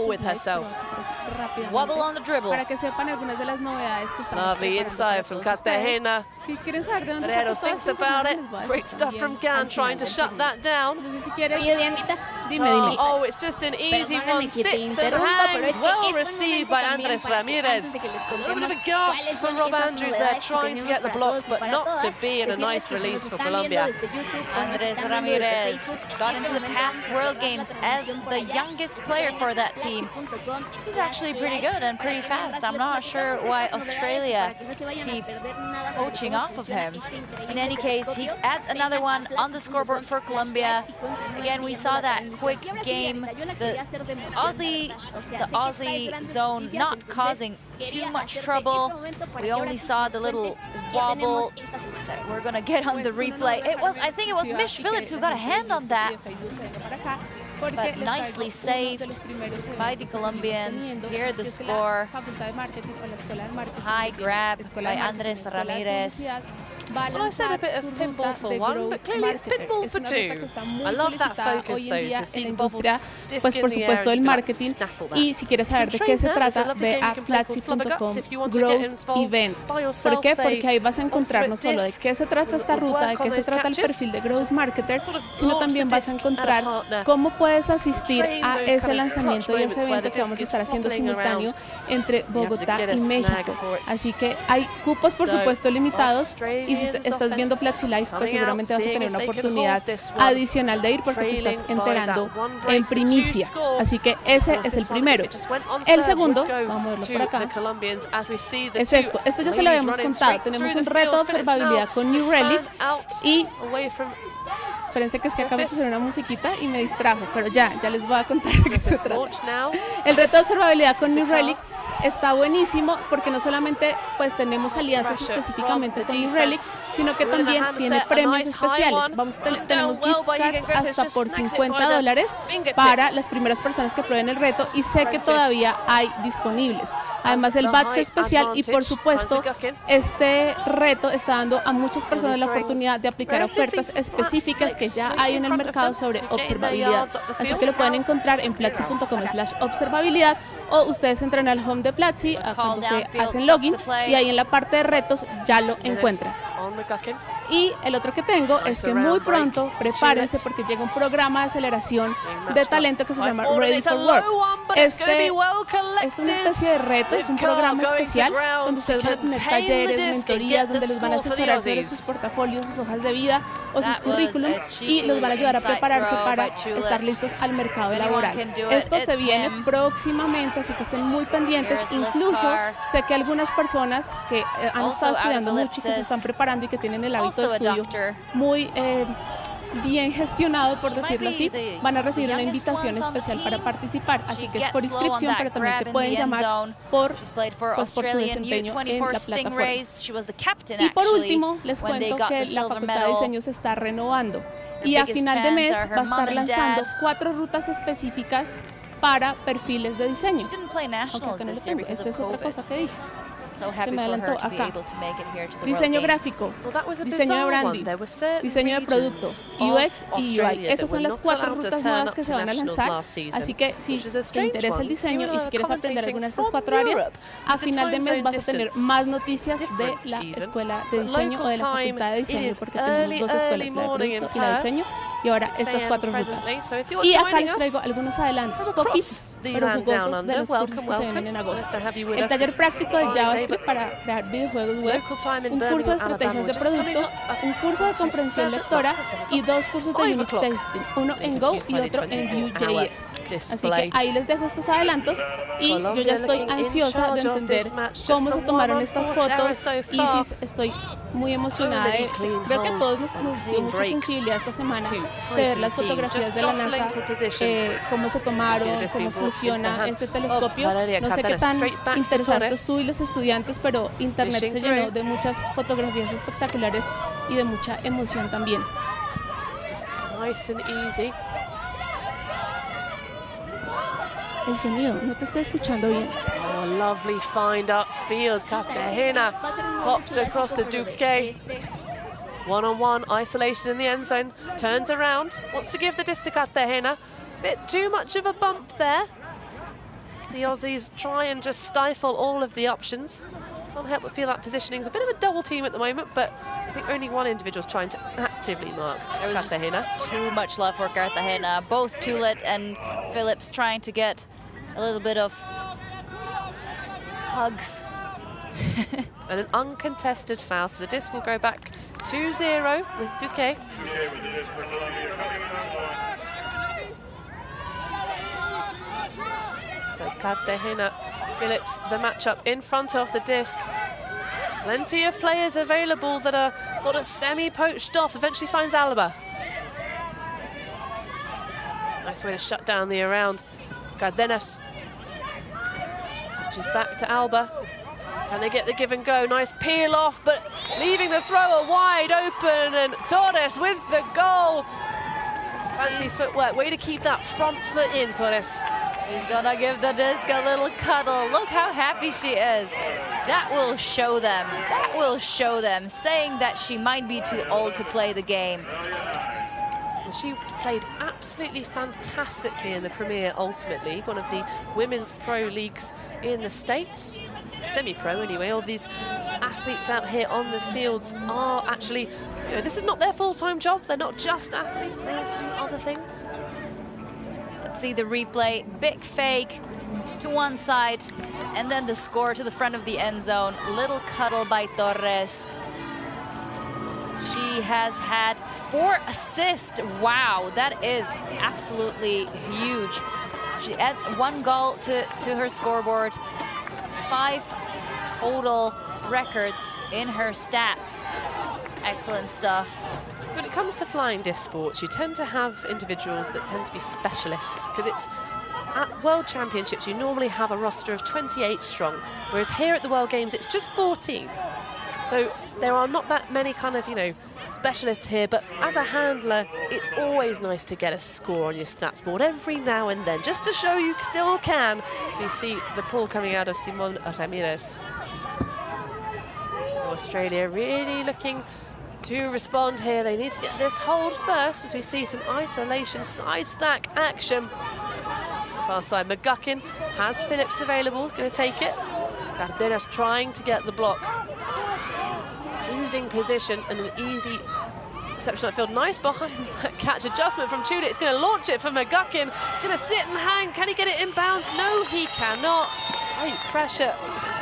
S3: Wobble on the dribble.
S7: para que sepan algunas de las novedades que estamos
S1: Lovely inside from Cartagena.
S7: Si quieren saber de dónde
S1: Barrero
S7: saco
S1: thinks
S7: toda esta
S1: about it.
S7: información, les voy a
S1: Great
S7: decir
S1: stuff from Gan trying to shut that down.
S7: Entonces, si quieres,
S5: Oye, Dianita,
S7: dime.
S1: Oh, it's just an easy
S5: Perdóname
S1: one.
S5: que te
S1: Sits and
S5: interrumpa, pero es
S1: hangs.
S5: que
S1: Well
S5: es un
S1: received
S5: momento
S1: by
S5: también
S1: Andrés
S5: para que
S1: Ramírez.
S5: antes de que les
S1: A little bit of a
S5: contemos
S1: gasp
S5: cuáles
S1: from
S5: son
S1: Rob
S5: esas
S1: Andrews there,
S5: novedades que
S1: trying to
S5: tenemos
S1: get the
S5: para
S1: block,
S5: todos y
S1: but
S5: para
S1: not
S5: todas.
S1: to be in a
S5: Decirles
S1: nice
S5: que si nos
S1: release for
S5: están viendo
S1: Colombia.
S5: desde YouTube, o nos
S3: Andrés
S5: están viendo desde
S3: Ramirez
S5: Facebook,
S3: got
S5: en
S3: into
S5: este
S3: the
S5: momento
S3: past
S5: estamos
S3: World
S5: haciendo
S3: Games
S5: una
S3: as
S5: transmisión por
S3: the
S5: allá,
S3: youngest player for that team. He's actually pretty good and pretty fast. I'm not sure why Australia keep poaching off of him. In any case, he adds another one on the scoreboard for Colombia. Again, we saw that quick game. The Aussie zone not causing too much trouble. We only saw the little wobble that we're gonna get on the replay. I think it was Mish Phillips who got a hand on that, but nicely saved by the Colombians. Here the score. High grab by Andres Ramirez.
S1: Well, I said a bit of pinball for one, but clearly it's pinball for two. I love that focus, though, to see the bobbled disc
S7: pues por
S1: in the air
S7: supuesto
S1: and
S7: el
S1: just be like,
S7: marketing.
S1: snaffle that.
S7: Y si quieres saber de qué se trata, ve a platzi.com Growth Event. ¿Por qué? Porque ahí vas a encontrar no solo de qué se trata esta ruta, de qué se trata el perfil de Growth Marketer, sino también vas a encontrar cómo puedes asistir a ese lanzamiento y ese evento que vamos a estar haciendo simultáneo entre Bogotá y México. Así que hay cupos, por supuesto, limitados. Y si estás viendo Platzi Live, pues seguramente vas a tener una oportunidad adicional de ir porque te estás enterando en primicia. Así que ese es el primero. El segundo, vamos a verlo por acá, es esto. Esto ya se lo habíamos contado. Tenemos un reto de observabilidad con New Relic y... Espérense que es que acabo de hacer una musiquita y me distrajo, pero ya les voy a contar de qué se trata. El reto de observabilidad con New Relic está buenísimo porque no solamente pues tenemos alianzas específicamente con New Relic, sino que también tiene premios especiales. Tenemos gift cards hasta por $50 para las primeras personas que prueben el reto y sé que todavía hay disponibles. Además el badge especial y por supuesto este reto está dando a muchas personas la oportunidad de aplicar ofertas específicas que ya hay en el mercado sobre observabilidad. Así que lo pueden encontrar en platzi.com/observabilidad o ustedes entran al home de Platzi cuando se hacen login y ahí en la parte de retos ya lo encuentran. Y el otro que tengo es que muy pronto prepárense porque llega un programa de aceleración de talento que se llama Ready for Work. Este es una especie de reto, es un programa especial donde ustedes van a tener talleres, mentorías, donde les van a asesorar sobre sus portafolios, sus hojas de vida o sus currículum y los van a ayudar a prepararse para estar listos al mercado laboral. Esto se viene próximamente, así que estén muy pendientes. Incluso sé que algunas personas que han estado estudiando mucho y que se están preparando y que tienen el hábito de estudio muy bien gestionado, por decirlo así, van a recibir una invitación especial para participar, así que es por inscripción, pero también te pueden llamar por tu desempeño en la plataforma. Y por último, les cuento que la Facultad de Diseño se está renovando y a final de mes va a estar lanzando 4 rutas específicas para perfiles de diseño. Aunque no lo tengo, esta es otra cosa que dije. Que me adelantó acá. Diseño gráfico, diseño de branding, diseño de producto, UX y UI. Esas son las 4 rutas nuevas que se van a lanzar. Así que si te interesa el diseño y si quieres aprender alguna de estas 4 áreas, a final de mes vas a tener más noticias de la Escuela de Diseño o de la Facultad de Diseño, porque tenemos 2 escuelas, la de producto y la de diseño. Y ahora estas 4 rutas. Y acá les traigo algunos adelantos, poquitos, pero jugosos de los cursos que se vienen en agosto. El taller práctico de JavaScript para crear videojuegos web, un curso de estrategias de producto, un curso de comprensión lectora y 2 cursos de unit testing, uno en Go y otro en Vue.js. Así que ahí les dejo estos adelantos y yo ya estoy ansiosa de entender cómo se tomaron estas fotos y sí, estoy muy emocionada. Creo que a todos nos dio mucha sensibilidad esta semana de ver las fotografías de la NASA, cómo se tomaron, cómo funciona este telescopio. No sé qué tan interesados tú y los estudiantes, pero internet se llenó de muchas fotografías espectaculares y de mucha emoción también. El sonido, no te estoy escuchando bien.
S1: Oh, lovely find upfield. Cartagena pops across to Duque. One-on-one, isolation in the end zone. Turns around, wants to give the disc to Cartagena. Bit too much of a bump there. As the Aussies try and just stifle all of the options. Can't help but feel that positioning is a bit of a double team at the moment, but I think only one individual is trying to actively mark Cartagena.
S3: Too much love for Cartagena. Both Tulet and Phillips trying to get a little bit of hugs.
S1: And an uncontested foul, so the disc will go back 2-0 with Duque. So Cartagena, Phillips, the matchup in front of the disc. Plenty of players available that are sort of semi-poached off. Eventually finds Alaba. Nice way to shut down the around. Cardenas. She's back to Alba. And they get the give and go. Nice peel off, but leaving the thrower wide open. And Torres with the goal. Fancy footwork. Way to keep that front foot in, Torres.
S3: He's gonna give the disc a little cuddle. Look how happy she is. That will show them. That will show them. Saying that she might be too old to play the game.
S1: She played absolutely fantastically in the Premier Ultimate League, one of the women's pro leagues in the States. Semi-pro anyway. All these athletes out here on the fields are actually, you know, this is not their full-time job. They're not just athletes, they also do other things.
S3: Let's see the replay. Big fake to one side, and then the score to the front of the end zone. Little cuddle by Torres. She has had 4 assists. Wow, that is absolutely huge. She adds 1 goal to her scoreboard. 5 total records in her stats. Excellent stuff.
S1: So when it comes to flying disc sports, you tend to have individuals that tend to be specialists, because it's at World Championships you normally have a roster of 28 strong, whereas here at the World Games it's just 14. So there are not that many kind of, you know, specialists here, but as a handler, it's always nice to get a score on your stats board every now and then, just to show you still can. So you see the pull coming out of Simon Ramirez. So Australia really looking to respond here. They need to get this hold first, as we see some isolation side stack action. Far side, McGuckin has Phillips available, going to take it. Cardenas trying to get the block. Losing position and an easy reception upfield. Nice behind that catch adjustment from Tudor. It's going to launch it for McGuckin. It's going to sit and hang. Can he get it inbounds? No, he cannot. Great pressure.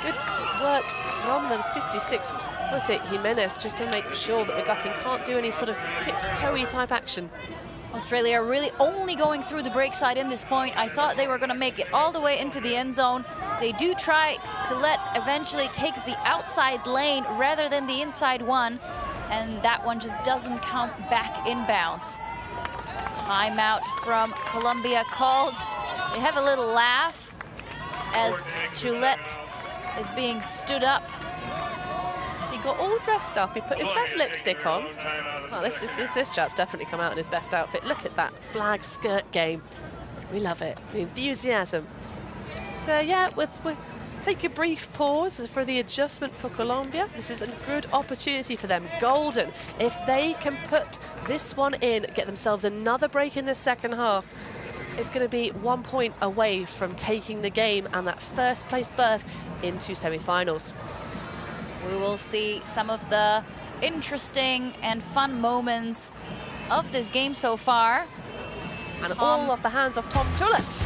S1: Good work from the 56. Jose Jimenez, just to make sure that McGuckin can't do any sort of tip-toe-y type action.
S3: Australia really only going through the break side in this point. I thought they were going to make it all the way into the end zone. They do try to let eventually takes the outside lane rather than the inside one, and that one just doesn't count back inbounds. Timeout from Colombia called. They have a little laugh as Chulette is being stood up.
S1: He got all dressed up. He put his best lipstick on. Well, this chap's definitely come out in his best outfit. Look at that flag skirt game. We love it. The enthusiasm. But, yeah, we'll take a brief pause for the adjustment for Colombia. This is a good opportunity for them. Golden. If they can put this one in, get themselves another break in the second half, it's going to be 1 point away from taking the game and that first place berth into semi-finals.
S3: We will see some of the interesting and fun moments of this game so far.
S1: And all off the hands of Tom Chulette.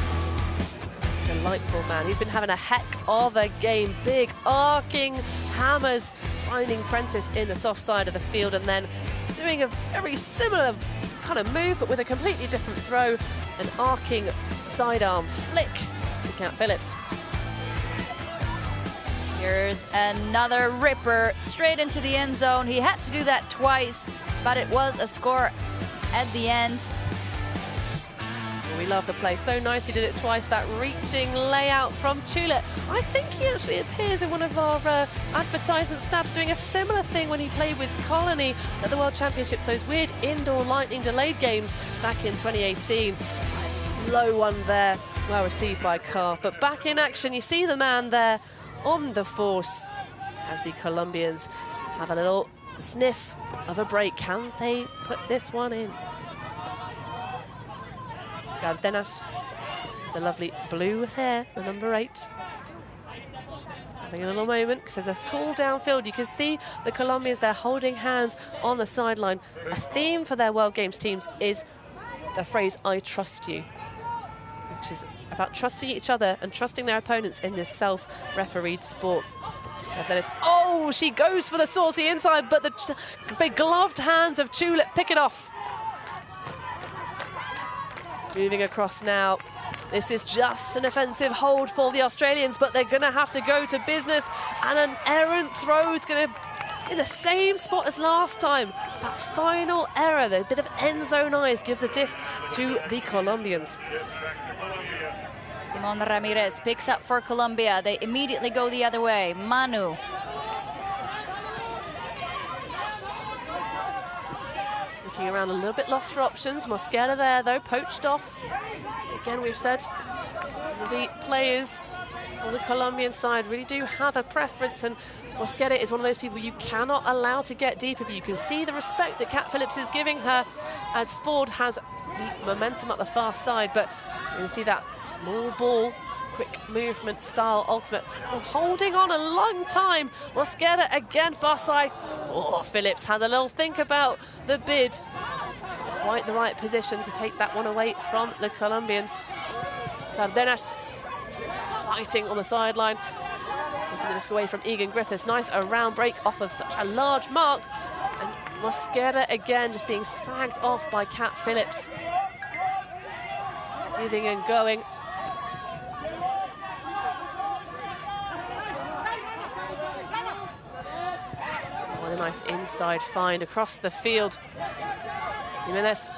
S1: Delightful man. He's been having a heck of a game. Big arcing hammers, finding Prentice in the soft side of the field and then doing a very similar kind of move, but with a completely different throw. An arcing sidearm flick to Count Phillips.
S3: Here's another ripper straight into the end zone. He had to do that twice, but it was a score at the end.
S1: We love the play. So nice he did it twice. That reaching layout from Chulette. I think he actually appears in one of our advertisement stabs doing a similar thing when he played with Colony at the World Championships, those weird indoor lightning delayed games back in 2018. Nice low one there. Well received by Carr. But back in action, you see the man there on the force as the Colombians have a little sniff of a break. Can they put this one in? Cardenas, the lovely blue hair, the number 8. Having a little moment because there's a cool downfield. You can see the Colombians, they're holding hands on the sideline. A theme for their World Games teams is the phrase, I trust you, which is about trusting each other and trusting their opponents in this self-refereed sport. Cardenas, oh, she goes for the saucy inside, but the big gloved hands of Chulette pick it off. Moving across now. This is just an offensive hold for the Australians, but they're going to have to go to business. And an errant throw is going to in the same spot as last time. That final error, the bit of end zone eyes, give the disc to the Colombians.
S3: Simon Ramirez picks up for Colombia. They immediately go the other way. Manu.
S1: Looking around a little bit lost for options. Mosquera there, though, poached off. Again, we've said some of the players for the Colombian side really do have a preference, and Mosquera is one of those people you cannot allow to get deep. If you can see the respect that Kat Phillips is giving her as Ford has the momentum at the far side, but you can see that small ball, quick movement style ultimate, and holding on a long time. Mosquera again far side. Oh, Phillips has a little think about the bid. Quite the right position to take that one away from the Colombians. Cardenas fighting on the sideline, taking the disc away from Egan Griffiths. Nice around break off of such a large mark. And Mosquera again just being sagged off by Kat Phillips. Giving and going. What a nice inside find across the field. Jimenez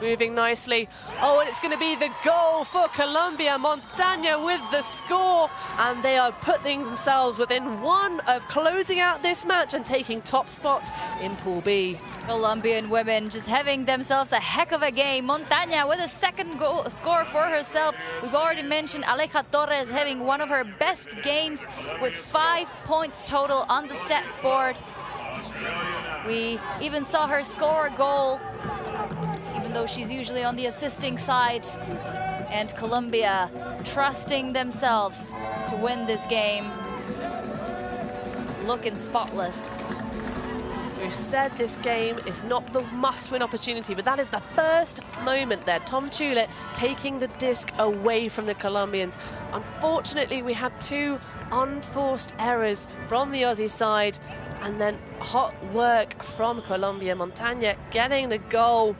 S1: moving nicely. Oh, and it's going to be the goal for Colombia. Montaña with the score, and they are putting themselves within one of closing out this match and taking top spot in Pool B.
S3: Colombian women just having themselves a heck of a game. Montaña with a second goal score for herself. We've already mentioned Aleja Torres having one of her best games with 5 points total on the stats board. We even saw her score a goal, even though she's usually on the assisting side. And Colombia trusting themselves to win this game, looking spotless.
S1: We've said this game is not the must-win opportunity, but that is the first moment there. Tom Chulet taking the disc away from the Colombians. Unfortunately, we had two unforced errors from the Aussie side, and then hot work from Colombia. Montaña getting the goal.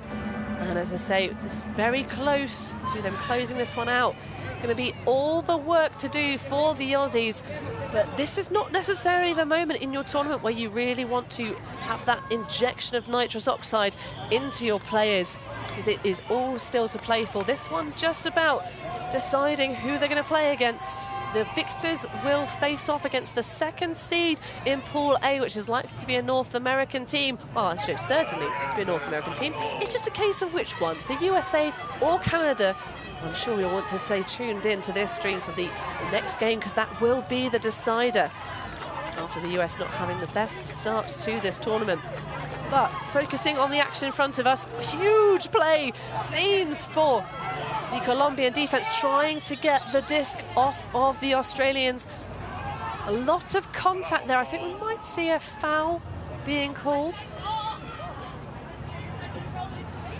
S1: And as I say, it's very close to them closing this one out. It's going to be all the work to do for the Aussies. But this is not necessarily the moment in your tournament where you really want to have that injection of nitrous oxide into your players, because it is all still to play for. This one just about deciding who they're going to play against. The victors will face off against the second seed in Pool A, which is likely to be a North American team. Well, actually, certainly to be a North American team. It's just a case of which one, the USA or Canada. I'm sure you'll want to stay tuned in to this stream for the next game, because that will be the decider after the US not having the best start to this tournament. But focusing on the action in front of us, huge play seems for the Colombian defense, trying to get the disc off of the Australians. A lot of contact there. I think we might see a foul being called.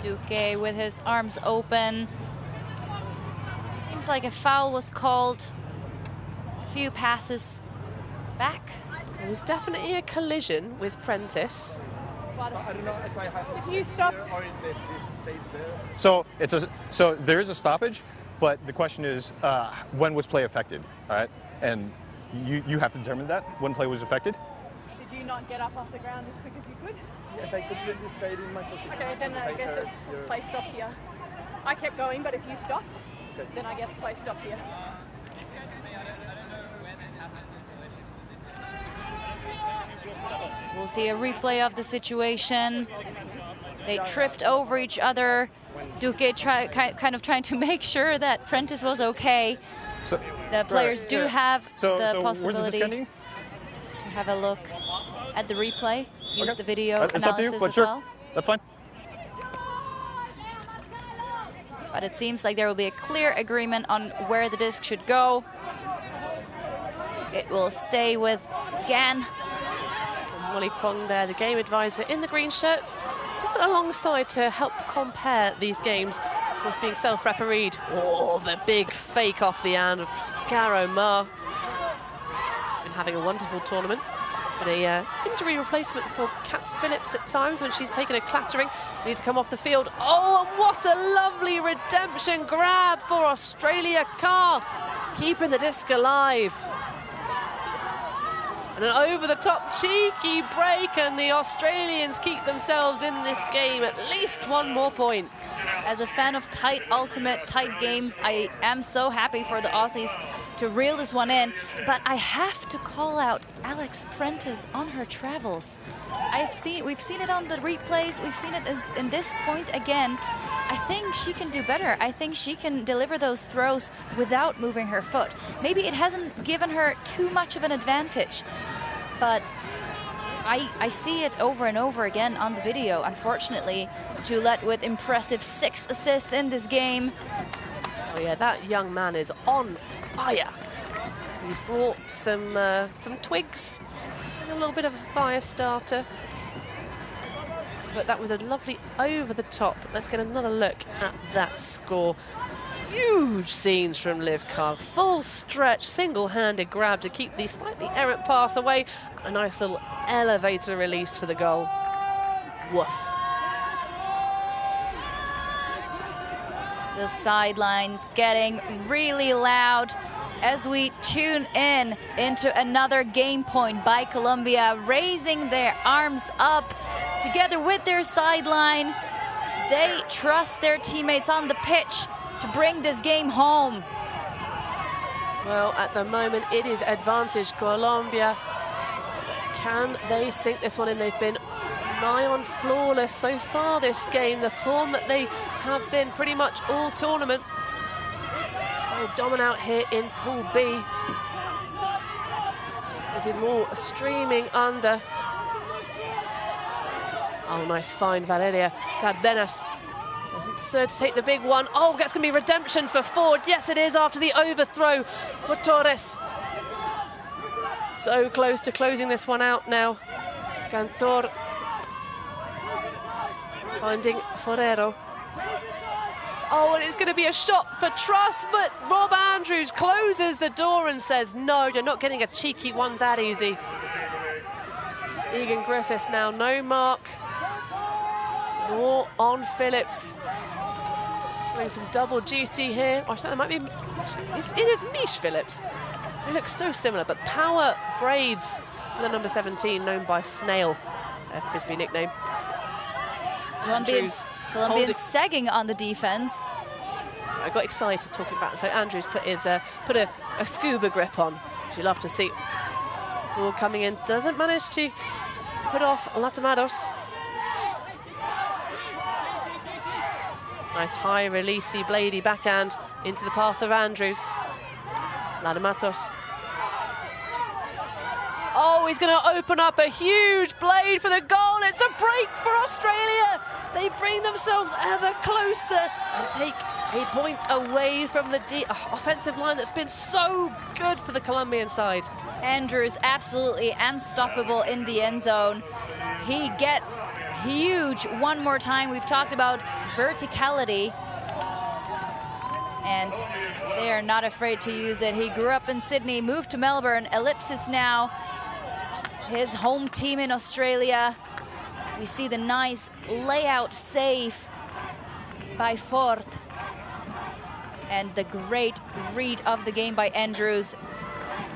S3: Duque with his arms open. Seems like a foul was called a few passes back.
S1: It was definitely a collision with Prentice.
S7: If you stop.
S8: So so there is a stoppage, but the question is when was play affected, all right? And you have to determine that when play was affected.
S7: Did you not get up off the ground as quick as you could?
S9: Yes, I completely stayed in my position.
S7: Okay, then I guess play stops here. I kept going, but if you stopped, okay, then I guess play stops here.
S3: We'll see a replay of the situation. They tripped over each other. Duque kind of trying to make sure that Prentice was okay.
S8: So,
S3: the players do have the possibility
S8: to
S3: have a look at the replay. Use the video
S8: it's up to you,
S3: analysis
S8: but
S3: as
S8: sure.
S3: well.
S8: That's fine.
S3: But it seems like there will be a clear agreement on where the disc should go. It will stay with Gan.
S1: Molly Kwong there, the game advisor in the green shirt, just alongside to help compare these games. Of course, being self-refereed. Oh, the big fake off the hand of Garo Ma. Been having a wonderful tournament. But a injury replacement for Kat Phillips at times when she's taken a clattering. Need to come off the field. Oh, and what a lovely redemption grab for Australia. Carr keeping the disc alive. And an over-the-top cheeky break, and the Australians keep themselves in this game at least one more point.
S3: As a fan of tight ultimate, tight games, I am so happy for the Aussies to reel this one in. But I have to call out Alex Prentice on her travels. We've seen it on the replays. We've seen it in this point again. I think she can do better. I think she can deliver those throws without moving her foot. Maybe it hasn't given her too much of an advantage, but I see it over and over again on the video, unfortunately. Juliette with impressive 6 assists in this game.
S1: Oh yeah, that young man is on fire. He's brought some twigs, and a little bit of a fire starter. But that was a lovely over the top. Let's get another look at that score. Huge scenes from Liv Carr. Full stretch, single-handed grab to keep the slightly errant pass away. A nice little elevator release for the goal. Woof.
S3: The sidelines getting really loud as we tune in into another game point by Colombia, raising their arms up together with their sideline. They trust their teammates on the pitch to bring this game home.
S1: Well, at the moment, it is advantage Colombia. Can they sink this one in? They've been nigh on flawless so far this game, the form that they have been pretty much all tournament. So dominant here in Pool B. Is it more streaming under? Oh, nice find, Valeria Cardenas. Doesn't deserve to take the big one. Oh, that's going to be redemption for Ford. Yes, it is, after the overthrow for Torres. So close to closing this one out now. Cantor finding Forero. Oh, and it's going to be a shot for Truss, but Rob Andrews closes the door and says, no, you're not getting a cheeky one that easy. Egan Griffiths now, no mark. More on Phillips. Doing some double duty here. Oh, I think that might be, it is Mish Phillips. They look so similar, but power braids for the number 17, known by Snail, their Frisbee nickname.
S3: Colombians sagging on the defense.
S1: I got excited talking about it. So Andrews put a scuba grip on, which you love to see. Ford coming in, doesn't manage to put off Latamados. Nice high releasey, bladey backhand into the path of Andrews. Latamados. Oh, he's going to open up a huge blade for the goal. It's a break for Australia. They bring themselves ever closer and take a point away from the offensive line that's been so good for the Colombian side.
S3: Andrews absolutely unstoppable in the end zone. He gets huge one more time. We've talked about verticality, and they are not afraid to use it. He grew up in Sydney, moved to Melbourne, Ellipsis now, his home team in Australia. We see the nice layout save by Ford, and the great read of the game by Andrews.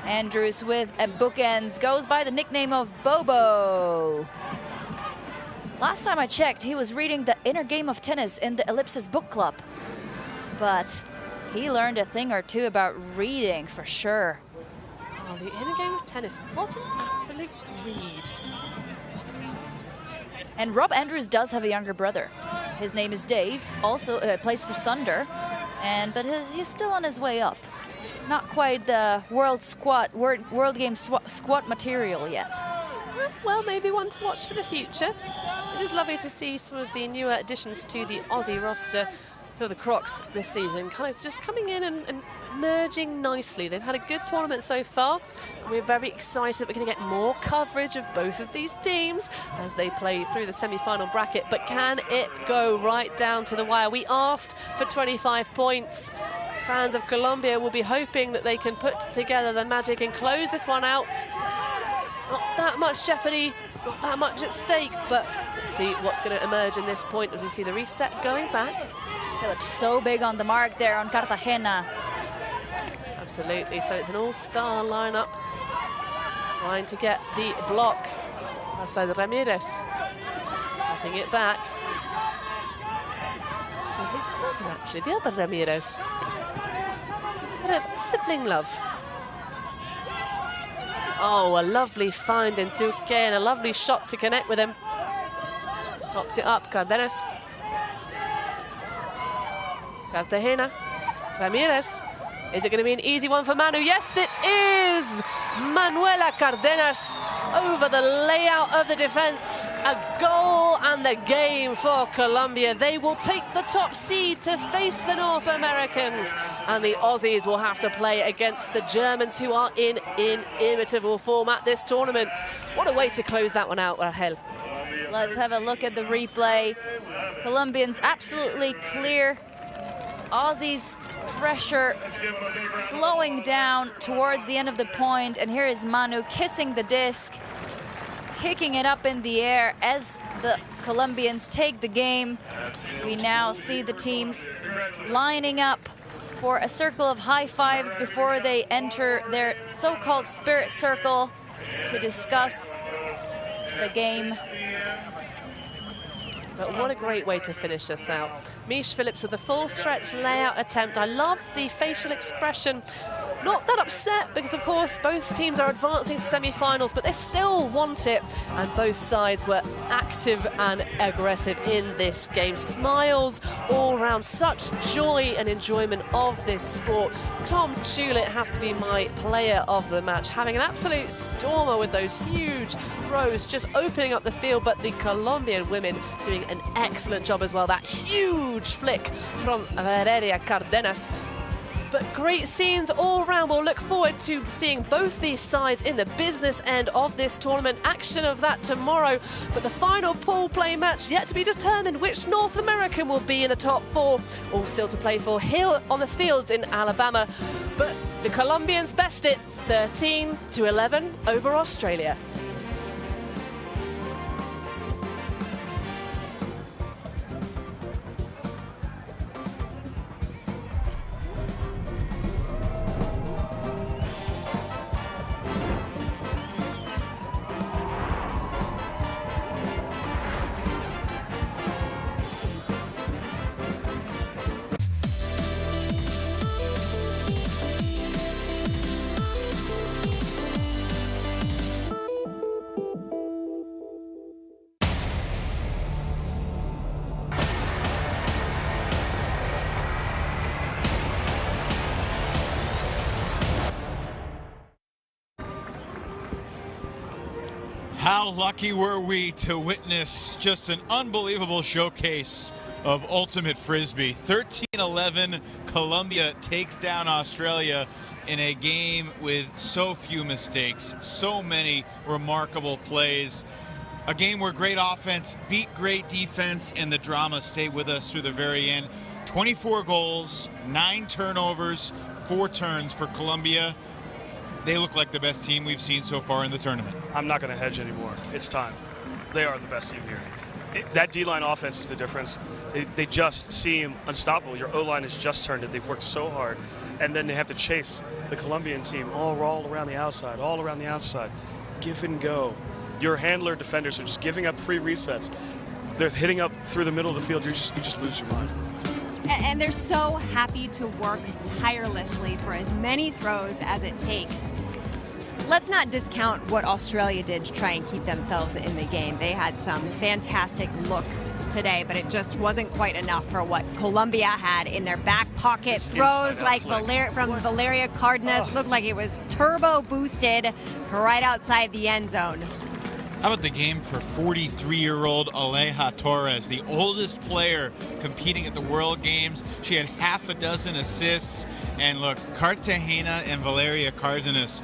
S3: Andrews with a bookends, goes by the nickname of Bobo. Last time I checked, he was reading The Inner Game of Tennis in the Ellipsis book club. But he learned a thing or two about reading for sure.
S1: Oh, The Inner Game of Tennis, what an absolute read.
S3: And Rob Andrews does have a younger brother. His name is Dave, also plays for Sunder, but he's still on his way up. Not quite the world game squat material yet.
S1: Well, maybe one to watch for the future. It is lovely to see some of the newer additions to the Aussie roster for the Crocs this season, kind of just coming in and merging nicely. They've had a good tournament so far. We're very excited that we're going to get more coverage of both of these teams as they play through the semi-final bracket. But can it go right down to the wire? We asked for 25 points. Fans of Colombia will be hoping that they can put together the magic and close this one out. Not that much jeopardy, not that much at stake, but let's see what's going to emerge in this point as we see the reset going back.
S3: Phillips so big on the mark there on Cartagena.
S1: Absolutely, so it's an all-star lineup trying to get the block. Outside Ramirez, popping it back to his brother, actually, the other Ramirez. Bit of sibling love. Oh, a lovely find in Duque and a lovely shot to connect with him. Pops it up, Cardenas. Cartagena, Ramirez. Is it going to be an easy one for Manu? Yes, it is! Manuela Cardenas over the layout of the defense. A goal and the game for Colombia. They will take the top seed to face the North Americans. And the Aussies will have to play against the Germans, who are in inimitable form at this tournament. What a way to close that one out, Rahel.
S3: Let's have a look at the replay. Colombians absolutely clear. Aussies pressure slowing down towards the end of the point, and here is Manu kissing the disc, kicking it up in the air as the Colombians take the game. We now see the teams lining up for a circle of high fives before they enter their so-called spirit circle to discuss the game.
S1: But what a great way to finish us out. Mish Phillips with a full stretch layout attempt. I love the facial expression. Not that upset, because of course both teams are advancing to semi-finals, but they still want it. And both sides were active and aggressive in this game. Smiles all around, such joy and enjoyment of this sport. Tom Tulip has to be my player of the match, having an absolute stormer with those huge throws, just opening up the field, but the Colombian women doing an excellent job as well. That huge flick from Valeria Cardenas. But great scenes all round. We'll look forward to seeing both these sides in the business end of this tournament. Action of that tomorrow. But the final pool play match yet to be determined. Which North American will be in the top four? All still to play for. Hill on the fields in Alabama. But the Colombians best it 13-11 over Australia.
S4: How lucky were we to witness just an unbelievable showcase of ultimate frisbee. 13-11, Colombia takes down Australia in a game with so few mistakes, so many remarkable plays. A game where great offense beat great defense, and the drama stayed with us through the very end. 24 goals, 9 turnovers, 4 turns for Colombia. They look like the best team we've seen so far in the tournament.
S6: I'm not going to hedge anymore. It's time. They are the best team here. That D-line offense is the difference. They just seem unstoppable. Your O-line has just turned it. They've worked so hard. And then they have to chase the Colombian team all around the outside, all around the outside. Give and go. Your handler defenders are just giving up free resets. They're hitting up through the middle of the field. You just lose your mind.
S5: And they're so happy to work tirelessly for as many throws as it takes. Let's not discount what Australia did to try and keep themselves in the game. They had some fantastic looks today, but it just wasn't quite enough for what Colombia had in their back pocket. Throws like from Valeria Cardenas looked like it was turbo boosted right outside the end zone.
S4: How about the game for 43-year-old Aleja Torres, the oldest player competing at the World Games? She had half a dozen assists. And look, Cartagena and Valeria Cardenas,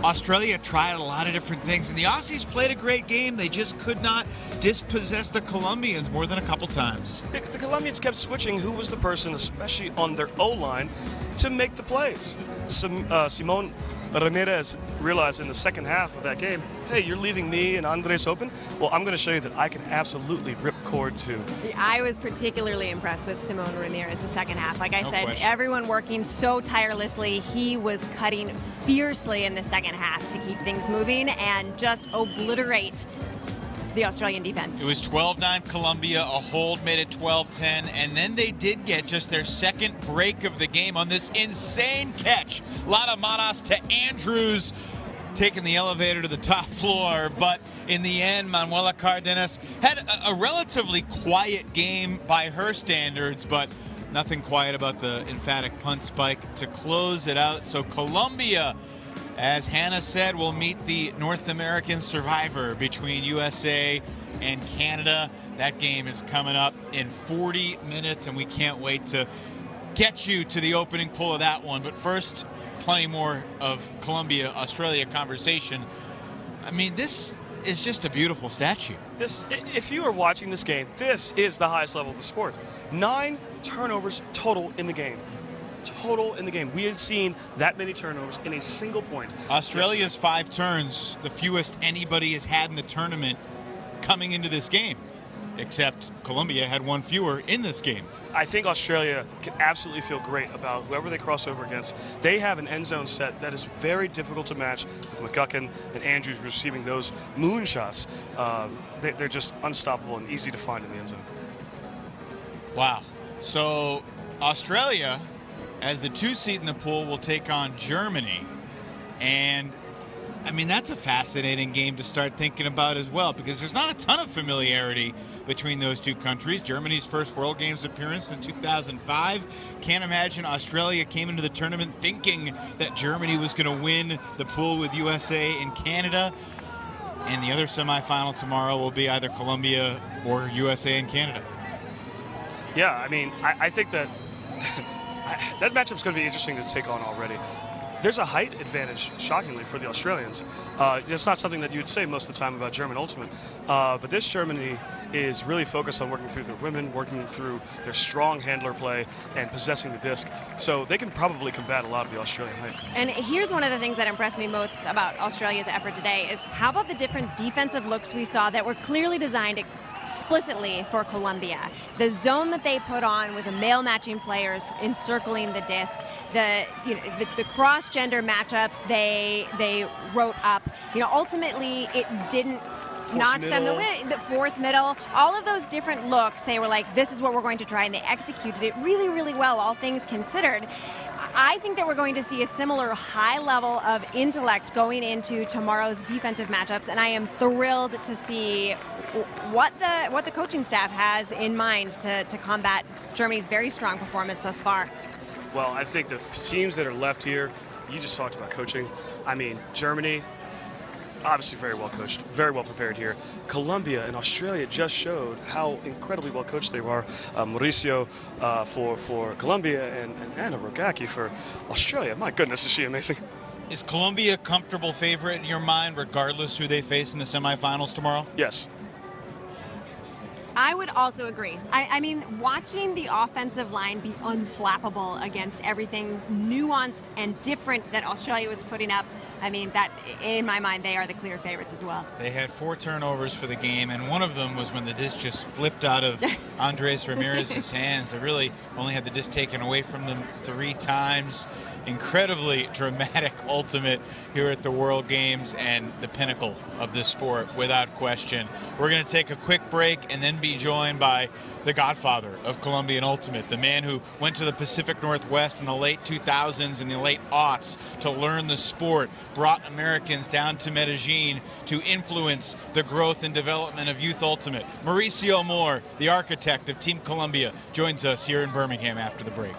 S4: Australia tried a lot of different things, and the Aussies played a great game. They just could not dispossess the Colombians more than a couple times.
S6: The Colombians kept switching who was the person, especially on their O-line, to make the plays. Simón Ramirez realized in the second half of that game, hey, you're leaving me and Andres open? Well, I'm going to show you that I can absolutely rip court too.
S5: I was particularly impressed with Simón Ramirez the second half. Like I said, everyone working so tirelessly. He was cutting fiercely in the second half to keep things moving and just obliterate the Australian defense.
S4: It was 12-9 Colombia, a hold made it 12-10, and then they did get just their second break of the game on this insane catch. A lot of Manas to Andrews, taking the elevator to the top floor, but in the end, Manuela Cardenas had a relatively quiet game by her standards, but nothing quiet about the emphatic punt spike to close it out. So Colombia, as Hannah said, will meet the North American survivor between USA and Canada. That game is coming up in 40 minutes, and we can't wait to get you to the opening pull of that one. But first, plenty more of Colombia-Australia conversation. I mean, this is just a beautiful statue.
S6: If you are watching this game, this is the highest level of the sport. 9 turnovers total in the game. Total in the game. We had seen that many turnovers in a single point.
S4: Australia's 5 turns, the fewest anybody has had in the tournament coming into this game, except Colombia had 1 fewer in this game.
S6: I think Australia can absolutely feel great about whoever they cross over against. They have an end zone set that is very difficult to match with McGuckin and Andrews receiving those moon shots. They're just unstoppable and easy to find in the end zone.
S4: Wow. So Australia, as the 2 seed in the pool, will take on Germany. And, I mean, that's a fascinating game to start thinking about as well, because there's not a ton of familiarity between those 2 countries. Germany's first World Games appearance in 2005. Can't imagine Australia came into the tournament thinking that Germany was going to win the pool with USA and Canada. And the other semifinal tomorrow will be either Colombia or USA and Canada.
S6: Yeah, I mean, I think that that matchup's going to be interesting to take on already. There's a height advantage, shockingly, for the Australians. It's not something that you'd say most of the time about German Ultimate. But this Germany is really focused on working through their women, working through their strong handler play, and possessing the disc. So they can probably combat a lot of the Australian height.
S5: And here's one of the things that impressed me most about Australia's effort today is how about the different defensive looks we saw that were clearly designed explicitly for Colombia. The zone that they put on with the male matching players encircling the disc, the cross-gender matchups they wrote up. Ultimately it didn't notch them the force middle, all of those different looks. They were like, this is what we're going to try, and they executed it really, really well, all things considered. I think that we're going to see a similar high level of intellect going into tomorrow's defensive matchups, and I am thrilled to see what the coaching staff has in mind to combat Germany's very strong performance thus far.
S6: Well, I think the teams that are left here, you just talked about coaching. I mean, Germany, obviously very well coached, very well prepared here. Colombia and Australia just showed how incredibly well coached they are. Mauricio for Colombia and Anna Rogacki for Australia. My goodness, is she amazing.
S4: Is Colombia a comfortable favorite in your mind, regardless who they face in the semifinals tomorrow?
S6: Yes.
S5: I would also agree. I mean, watching the offensive line be unflappable against everything nuanced and different that Australia was putting up, I mean, that, in my mind, they are the clear favorites as well.
S4: They had 4 turnovers for the game, and one of them was when the disc just flipped out of Andres Ramirez's hands. They really only had the disc taken away from them 3 times. Incredibly dramatic ultimate here at the World Games and the pinnacle of this sport, without question. We're going to take a quick break and then be joined by the godfather of Colombian Ultimate, the man who went to the Pacific Northwest in the late 2000s and the late aughts to learn the sport, brought Americans down to Medellin to influence the growth and development of Youth Ultimate. Mauricio Moore, the architect of Team Colombia, joins us here in Birmingham after the break.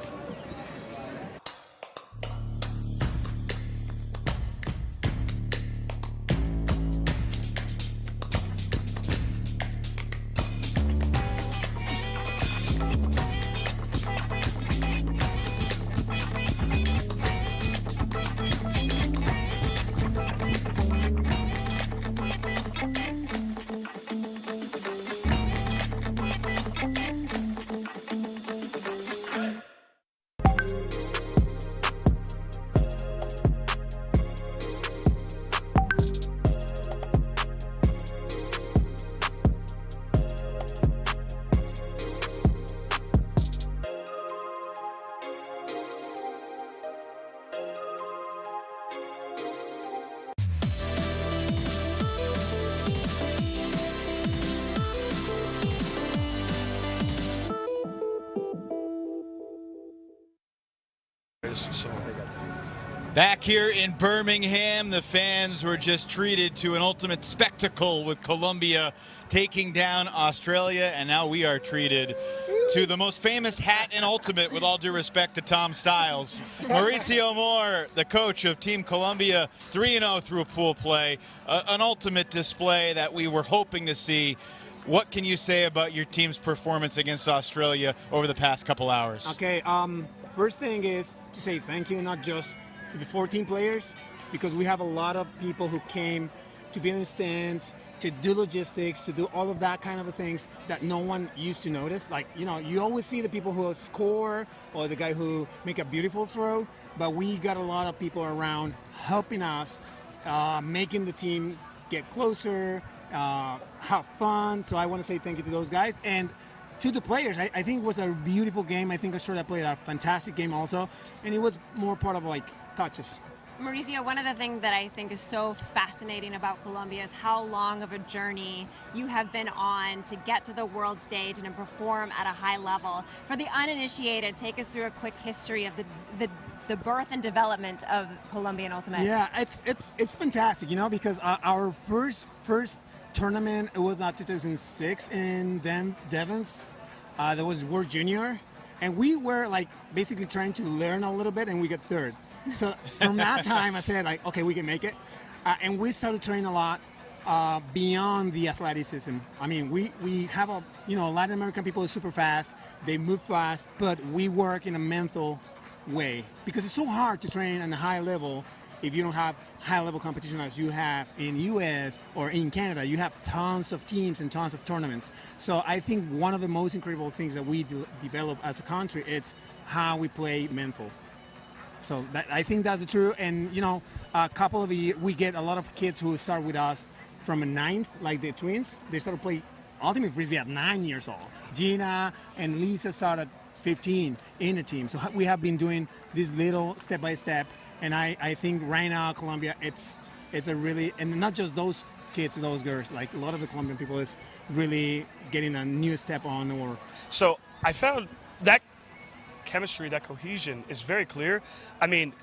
S6: is so.
S4: Back here in Birmingham, the fans were just treated to an ultimate spectacle with Colombia taking down Australia, and now we are treated to the most famous hat in Ultimate, with all due respect to Tom Styles. Mauricio Moore, the coach of Team Colombia, 3-0 through a pool play, an Ultimate display that we were hoping to see. What can you say about your team's performance against Australia over the past couple hours?
S10: Okay, first thing is to say thank you, not just to the 14 players, because we have a lot of people who came to be in the stands, to do logistics, to do all of that kind of things that no one used to notice. Like, you know, you always see the people who score or the guy who make a beautiful throw, but we got a lot of people around helping us, making the team get closer, have fun. So I want to say thank you to those guys. And to the players, I think it was a beautiful game. I think Australia played a fantastic game also, and it was more part of like touches.
S5: Mauricio, one of the things that I think is so fascinating about Colombia is how long of a journey you have been on to get to the world stage and to perform at a high level. For the uninitiated, take us through a quick history of the birth and development of Colombian Ultimate.
S10: Yeah, it's fantastic, you know, because our first tournament, it was 2006 in Devons. There was World Junior, and we were like basically trying to learn a little bit, and we got third. So from that time, I said like, okay, we can make it, and we started training a lot beyond the athleticism. I mean, we have Latin American people are super fast, they move fast, but we work in a mental way because it's so hard to train at a high level. If you don't have high-level competition as you have in U.S. or in Canada, you have tons of teams and tons of tournaments. So I think one of the most incredible things that we develop as a country is how we play mental. So I think that's true. And, you know, we get a lot of kids who start with us from a 9th, like the twins. They start to play Ultimate Frisbee at 9 years old. Gina and Lisa started at 15 in the team. So we have been doing this little step-by-step. And I think right now, Colombia, it's a really, and not just those kids, those girls, like a lot of the Colombian people is really getting a new step on.
S6: So I found that chemistry, that cohesion is very clear. I mean,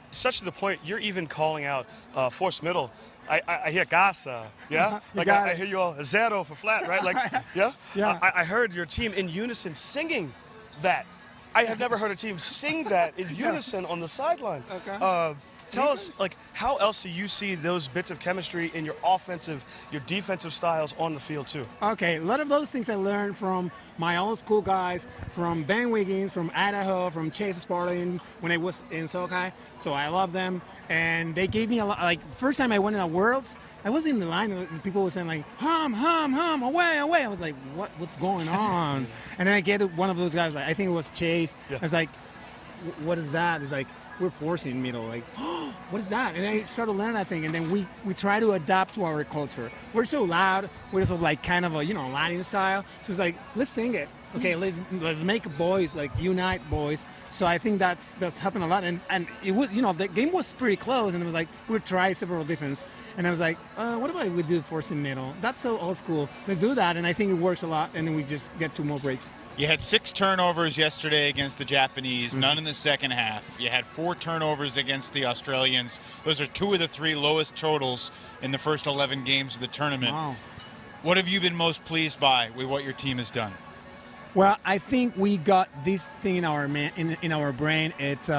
S6: such to the point, you're even calling out force middle. I hear casa, yeah? Like I hear you all, zero for flat, right? Like, yeah?
S10: Yeah.
S6: I heard your team in unison singing that. I have never heard a team sing that in unison on the sideline.
S10: Okay.
S6: Tell us, like, how else do you see those bits of chemistry in your offensive, your defensive styles on the field, too?
S10: Okay, a lot of those things I learned from my old school guys, from Ben Wiggins, from Idaho, from Chase Sparling when I was in SoCal. So I love them. And they gave me a lot, like, first time I went in the Worlds, I was in the line and people were saying, like, hum, hum, hum, away, away. I was like, what's going on? And then I get one of those guys, like, I think it was Chase. Yeah. I was like, what is that? It's like, we're forcing middle, like, oh, what is that? And I started learning that thing, and then we try to adapt to our culture. We're so loud, we're so like kind of a Latin style. So it's like, let's sing it. Okay, let's make boys, like unite boys. So I think that's happened a lot, and it was the game was pretty close, and it was like we tried several different, and I was like, what about we do forcing middle? That's so old school. Let's do that, and I think it works a lot, and then we just get 2 more breaks.
S4: You had 6 turnovers yesterday against the Japanese, none in the second half. You had 4 turnovers against the Australians. Those are 2 of the 3 lowest totals in the first 11 games of the tournament.
S10: Wow.
S4: What have you been most pleased by with what your team has done?
S10: Well, I think we got this thing in our in our brain. It's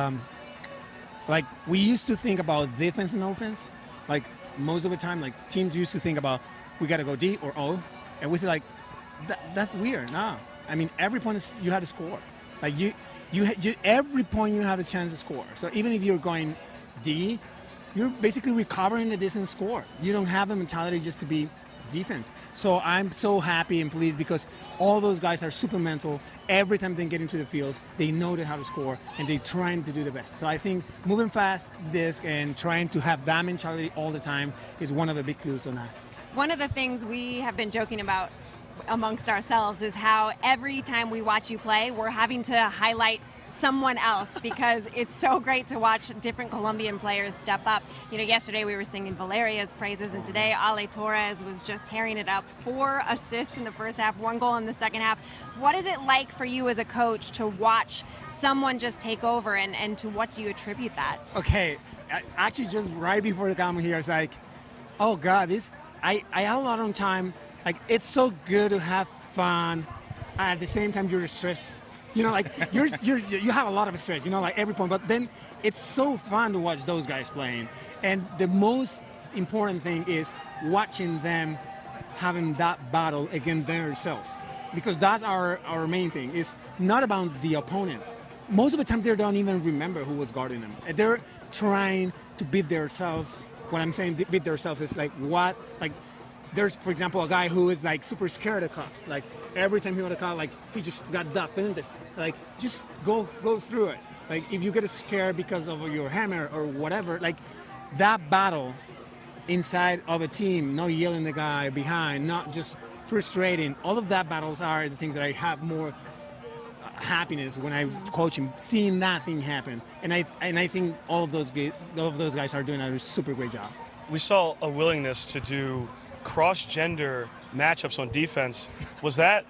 S10: like we used to think about defense and offense. Like most of the time, like teams used to think about we got to go D or O, and we said like that's weird. No. I mean, every point you had to score. Like you every point you had a chance to score. So even if you're going D, you're basically recovering the distance score. You don't have the mentality just to be defense. So I'm so happy and pleased because all those guys are super mental. Every time they get into the fields, they know how to score and they're trying to do the best. So I think moving fast this and trying to have that mentality all the time is one of the big clues on that.
S5: One of the things we have been joking about amongst ourselves is how every time we watch you play, we're having to highlight someone else because it's so great to watch different Colombian players step up. Yesterday we were singing Valeria's praises, and today Ale Torres was just tearing it up. 4 assists in the first half, 1 goal in the second half. What is it like for you as a coach to watch someone just take over, and to what do you attribute that?
S10: Okay, actually just right before the comment here, it's like, oh God, I have a lot of time. Like, it's so good to have fun. At the same time, you're stressed. You know, like you have a lot of stress. You know, like every point. But then it's so fun to watch those guys playing. And the most important thing is watching them having that battle against themselves, because that's our main thing. It's not about the opponent. Most of the time, they don't even remember who was guarding them. They're trying to beat themselves. When I'm saying beat themselves, is like what, like. There's, for example, a guy who is like super scared of cut. Like every time he want to cut, like he just got that in this. Like just go through it. Like if you get scared because of your hammer or whatever, like that battle inside of a team, not yelling the guy behind, not just frustrating. All of that battles are the things that I have more happiness when I coach him, seeing that thing happen. And I think all of those guys are doing a super great job.
S6: We saw a willingness to do cross-gender matchups on defense. Was that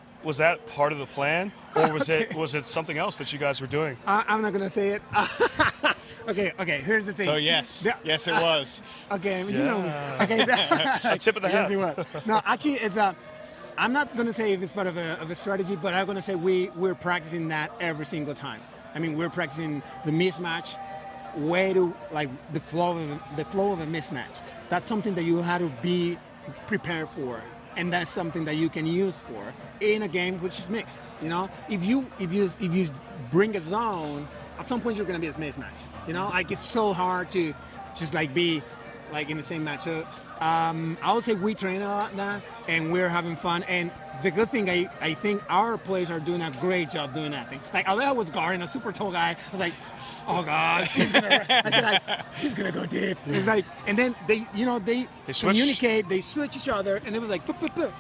S6: part of the plan, or was it something else that you guys were doing?
S10: I'm not gonna say it. Okay. Here's the thing.
S4: So yes, yes, it was.
S10: Okay, you know. Okay.
S6: A tip of the hat.
S10: Yes, it was. No, actually, it's I'm not gonna say if it's part of a strategy, but I'm gonna say we're practicing that every single time. I mean, we're practicing the mismatch, way to like the flow of a mismatch. That's something that you have to be prepared for, and that's something that you can use for in a game which is mixed. You know, if you bring a zone, at some point you're gonna be a mismatch. You know, like it's so hard to just like be like in the same match. So I would say we train a lot now, and we're having fun. And the good thing, I think our players are doing a great job doing that thing. Like Alejo was guarding a super tall guy. I was like, oh God, he's gonna go deep. It's like, and then they communicate, they switch each other, and it was like,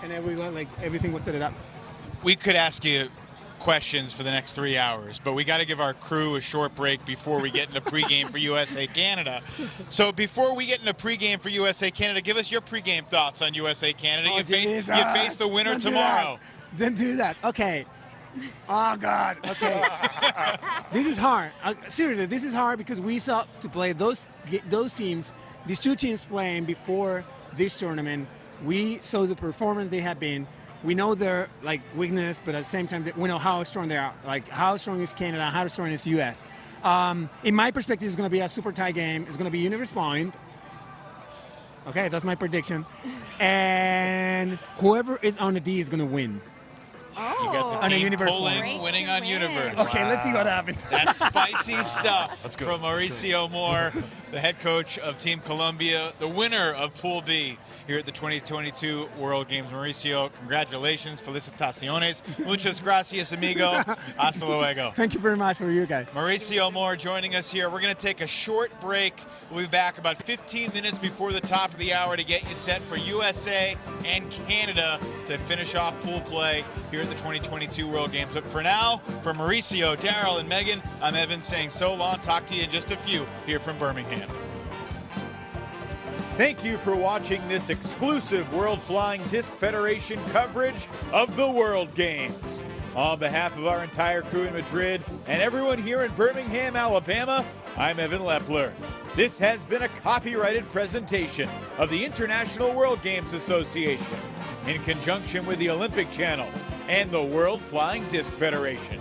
S10: and everyone, like everything was set it up.
S4: We could ask you questions for the next 3 hours, but we got to give our crew a short break before we get into pregame for USA Canada. So before we get into pregame for USA Canada, give us your pregame thoughts on USA Canada. You face the winner tomorrow.
S10: Don't do that. Okay. Oh God. Okay. This is hard. Seriously, this is hard because we saw to play those teams, these two teams playing before this tournament. We saw the performance they have been. We know their like weakness, but at the same time, we know how strong they are. Like how strong is Canada, how strong is US. In my perspective, it's going to be a super tight game. It's going to be universe point. Okay, that's my prediction. And whoever is on the D is going to win.
S4: You got the team Poland winning on Universe.
S10: Okay, let's see what happens.
S4: That's spicy stuff
S6: That's good.
S4: From Mauricio Moore, the head coach of Team Colombia, the winner of Pool B here at the 2022 World Games. Mauricio, congratulations, felicitaciones, muchas gracias, amigo, hasta luego.
S10: Thank you very much for you guys.
S4: Mauricio Moore joining us here. We're going to take a short break. We'll be back about 15 minutes before the top of the hour to get you set for USA and Canada to finish off pool play here at the 2022 World Games. But for now, for Mauricio, Daryl, and Megan, I'm Evan saying so long. Talk to you in just a few here from Birmingham. Thank you for watching this exclusive World Flying Disc Federation coverage of the World Games. On behalf of our entire crew in Madrid and everyone here in Birmingham, Alabama, I'm Evan Lepler. This has been a copyrighted presentation of the International World Games Association in conjunction with the Olympic Channel and the World Flying Disc Federation.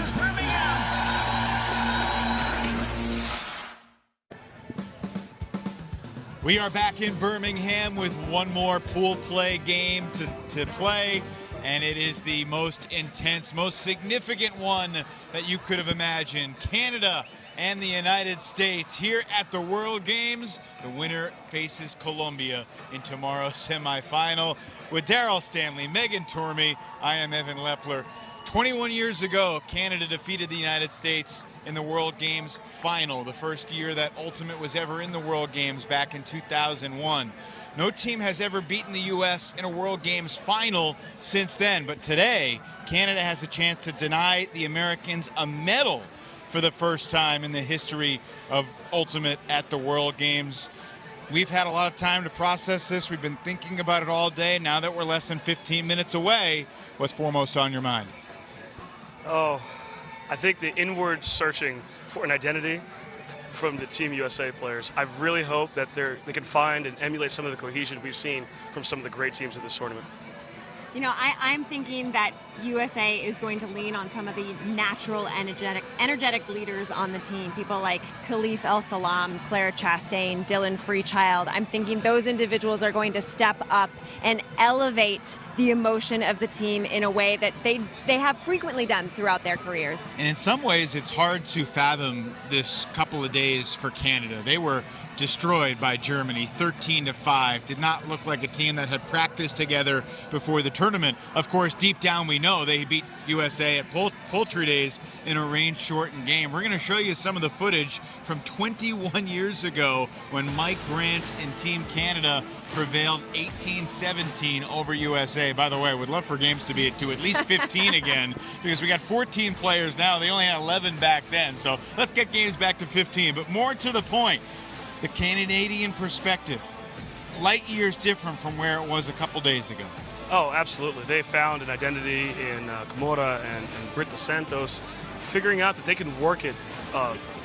S11: is Birmingham.
S4: We are back in Birmingham with one more pool play game to play, and it is the most intense, most significant one that you could have imagined. Canada and the United States here at the World Games. The winner faces Colombia in tomorrow's semifinal. With Daryl Stanley, Megan Tormey, I am Evan Lepler. 21 years ago, Canada defeated the United States in the World Games final, the first year that Ultimate was ever in the World Games back in 2001. No team has ever beaten the U.S. in a World Games final since then, but today, Canada has a chance to deny the Americans a medal for the first time in the history of Ultimate at the World Games. We've had a lot of time to process this. We've been thinking about it all day. Now that we're less than 15 minutes away, what's foremost on your mind?
S6: Oh, I think the inward searching for an identity from the Team USA players. I really hope that they can find and emulate some of the cohesion we've seen from some of the great teams of this tournament.
S5: You know, I'm thinking that USA is going to lean on some of the natural, energetic leaders on the team. People like Khalif El-Salam, Claire Chastain, Dylan Freechild. I'm thinking those individuals are going to step up and elevate the emotion of the team in a way that they have frequently done throughout their careers.
S4: And in some ways, it's hard to fathom this couple of days for Canada. They were destroyed by Germany 13-5. Did not look like a team that had practiced together before the tournament. Of course, deep down we know they beat USA at Poultry Days in a rain-shortened game. We're going to show you some of the footage from 21 years ago when Mike Grant and Team Canada prevailed 18-17 over USA. By the way, we'd love for games to be at least 15 again, because we got 14 players now. They only had 11 back then. So let's get games back to 15. But more to the point, the Canadian perspective, light years different from where it was a couple days ago.
S6: Oh, absolutely. They found an identity in Kimura and Britt dos Santos, figuring out that they can work it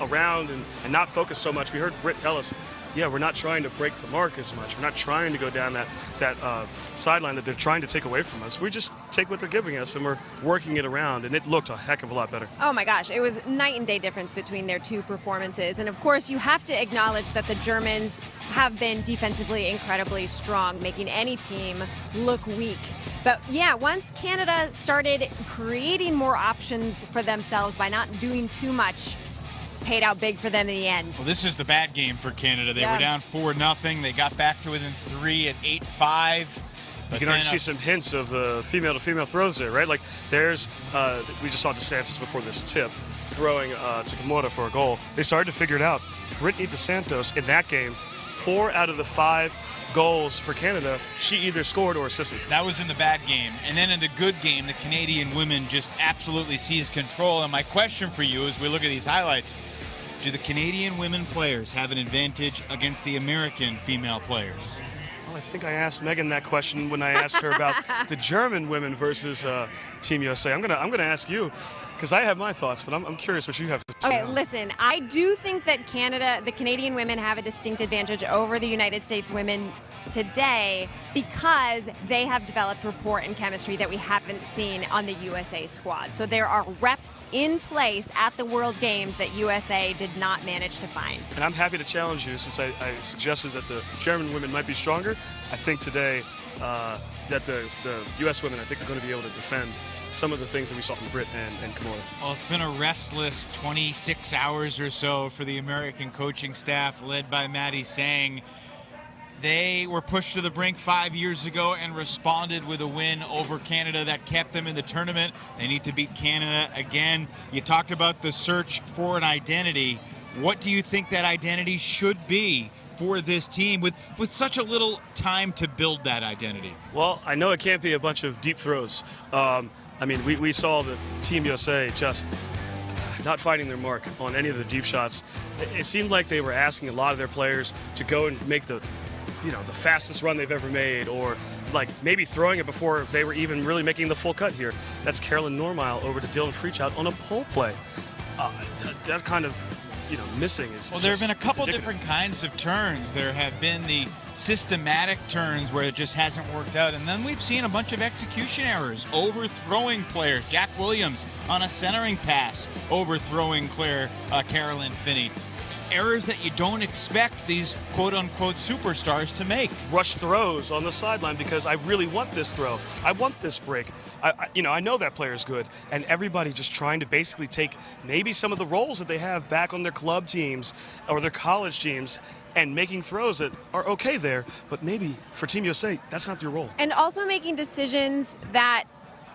S6: around and not focus so much. We heard Britt tell us, yeah, we're not trying to break the mark as much. We're not trying to go down that sideline that they're trying to take away from us. We just take what they're giving us and we're working it around, and it looked a heck of a lot better.
S5: Oh my gosh, it was night and day difference between their two performances. And of course, you have to acknowledge that the Germans have been defensively incredibly strong, making any team look weak. But yeah, once Canada started creating more options for themselves by not doing too much, paid out big for them in the end.
S4: Well, this is the bad game for Canada. They were down 4-0. They got back to within 3 at 8-5.
S6: You can already see some hints of the female-to-female throws there, right? Like there's, we just saw DeSantis before this tip, throwing to Kimura for a goal. They started to figure it out. Brittany DeSantos in that game, 4 out of the 5 goals for Canada, she either scored or assisted.
S4: That was in the bad game. And then in the good game, the Canadian women just absolutely seized control. And my question for you as we look at these highlights, do the Canadian women players have an advantage against the American female players?
S6: Well, I think I asked Megan that question when I asked her about the German women versus Team USA. I'm gonna ask you, because I have my thoughts, but I'm curious what you have to say.
S5: Okay, listen, I do think that the Canadian women have a distinct advantage over the United States women today because they have developed rapport and chemistry that we haven't seen on the USA squad. So there are reps in place at the World Games that USA did not manage to find.
S6: And I'm happy to challenge you, since I suggested that the German women might be stronger. I think today that the US women, I think, are going to be able to defend some of the things that we saw from Britt and Kimura.
S4: Well, it's been a restless 26 hours or so for the American coaching staff led by Maddie Sang. They were pushed to the brink 5 years ago and responded with a win over Canada that kept them in the tournament. They need to beat Canada again. You talked about the search for an identity. What do you think that identity should be for this team with such a little time to build that identity?
S6: Well, I know it can't be a bunch of deep throws. I mean, we saw the Team USA just not finding their mark on any of the deep shots. It seemed like they were asking a lot of their players to go and make the fastest run they've ever made, or like maybe throwing it before they were even really making the full cut here. That's Carolyn Normile over to Dylan Freechild on a pole play. That kind of missing is.
S4: Well, there have been a couple different kinds of turns. There have been the systematic turns where it just hasn't worked out, and then we've seen a bunch of execution errors, overthrowing players. Jack Williams on a centering pass, overthrowing Carolyn Finney. Errors that you don't expect these quote-unquote superstars to make.
S6: Rush throws on the sideline because I really want this throw. I want this break. I know that player is good, and everybody just trying to basically take maybe some of the roles that they have back on their club teams or their college teams and making throws that are okay there, but maybe for Team USA, that's not their role.
S5: And also making decisions that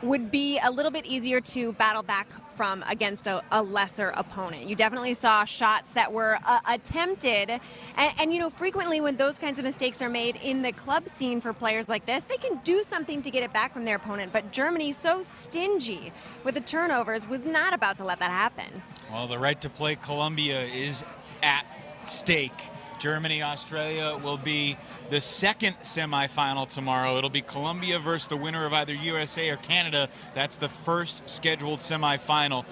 S5: would be a little bit easier to battle back from against a lesser opponent. You definitely saw shots that were attempted, and frequently when those kinds of mistakes are made in the club scene for players like this, they can do something to get it back from their opponent, but Germany, so stingy with the turnovers, was not about to let that happen.
S4: Well, the right to play Colombia is at stake. Germany, Australia will be the second semifinal tomorrow. It'll be Colombia versus the winner of either USA or Canada. That's the first scheduled semifinal.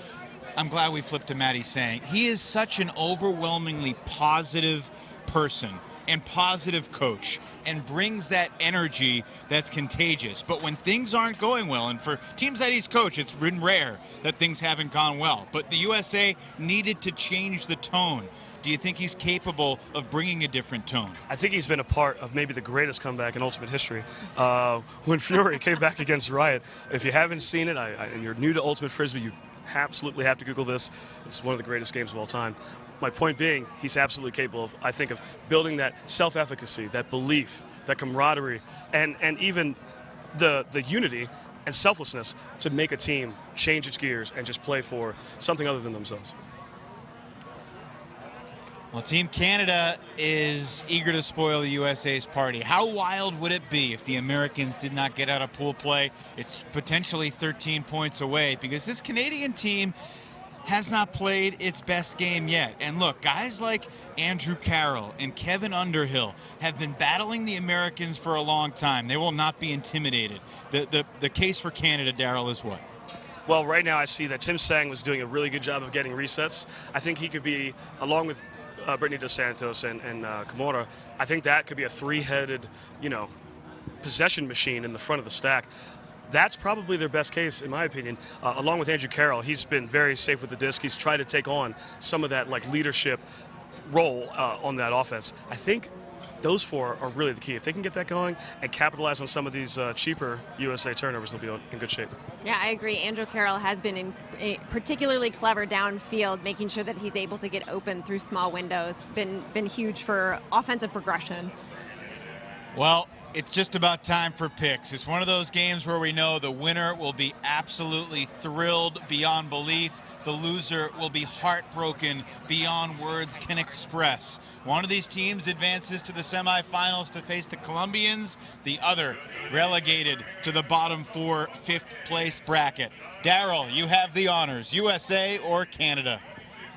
S4: I'm glad we flipped to Maddie saying he is such an overwhelmingly positive person and positive coach and brings that energy that's contagious. But when things aren't going well, and for teams that he's coached, it's been rare that things haven't gone well. But the USA needed to change the tone. Do you think he's capable of bringing a different tone?
S6: I think he's been a part of maybe the greatest comeback in Ultimate history. When Fury came back against Riot, if you haven't seen it and you're new to Ultimate Frisbee, you absolutely have to Google this. It's one of the greatest games of all time. My point being, he's absolutely capable of, I think, of building that self-efficacy, that belief, that camaraderie, and even the unity and selflessness to make a team change its gears and just play for something other than themselves.
S4: Well, Team Canada is eager to spoil the USA's party. How wild would it be if the Americans did not get out of pool play? It's potentially 13 points away because this Canadian team has not played its best game yet. And look, guys like Andrew Carroll and Kevin Underhill have been battling the Americans for a long time. They will not be intimidated. The case for Canada, Darryl, is what?
S6: Well, right now I see that Tim Sang was doing a really good job of getting resets. I think he could be, along with Brittany Dos Santos and Kimura, I think that could be a three-headed, possession machine in the front of the stack. That's probably their best case, in my opinion. Along with Andrew Carroll, he's been very safe with the disc. He's tried to take on some of that leadership role on that offense. I think those four are really the key. If they can get that going and capitalize on some of these cheaper USA turnovers, they'll be in good shape.
S5: Yeah, I agree. Andrew Carroll has been particularly clever downfield, making sure that he's able to get open through small windows. Been huge for offensive progression.
S4: Well, it's just about time for picks. It's one of those games where we know the winner will be absolutely thrilled beyond belief. The loser will be heartbroken beyond words can express. One of these teams advances to the semifinals to face the Colombians. The other relegated to the bottom four, fifth place bracket. Darryl, you have the honors. USA or Canada?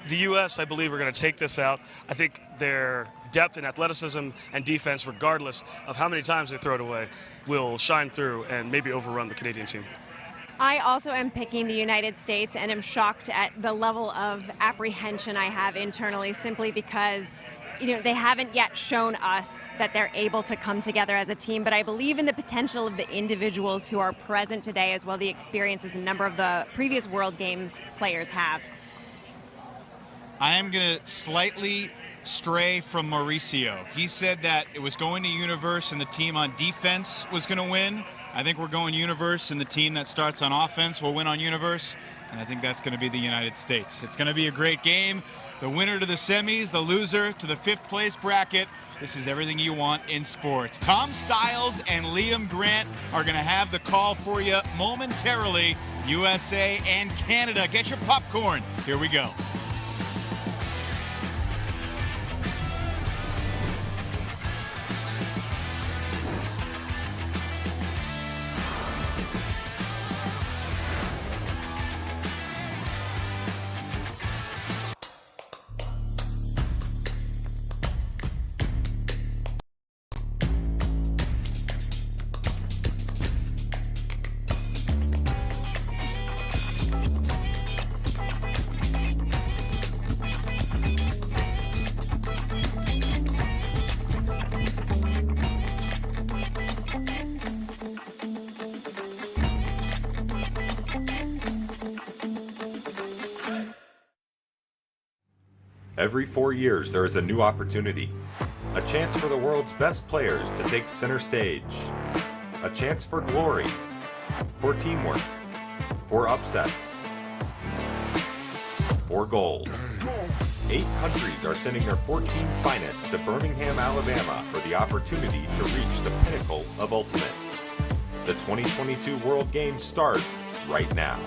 S6: The U.S., I believe, are going to take this out. I think their depth and athleticism and defense, regardless of how many times they throw it away, will shine through and maybe overrun the Canadian team.
S5: I also am picking the United States and am shocked at the level of apprehension I have internally, simply because they haven't yet shown us that they're able to come together as a team, but I believe in the potential of the individuals who are present today, as well the experiences a number of the previous World Games players have.
S4: I am going to slightly stray from Mauricio. He said that it was going to Universe and the team on defense was going to win. I think we're going Universe, and the team that starts on offense will win on Universe, and I think that's going to be the United States. It's going to be a great game. The winner to the semis, the loser to the fifth place bracket. This is everything you want in sports. Tom Stiles and Liam Grant are going to have the call for you momentarily. USA and Canada. Get your popcorn. Here we go.
S11: Every 4 years, there is a new opportunity. A chance for the world's best players to take center stage. A chance for glory, for teamwork, for upsets, for gold. 8 countries are sending their 14 finest to Birmingham, Alabama for the opportunity to reach the pinnacle of ultimate. The 2022 World Games start right now.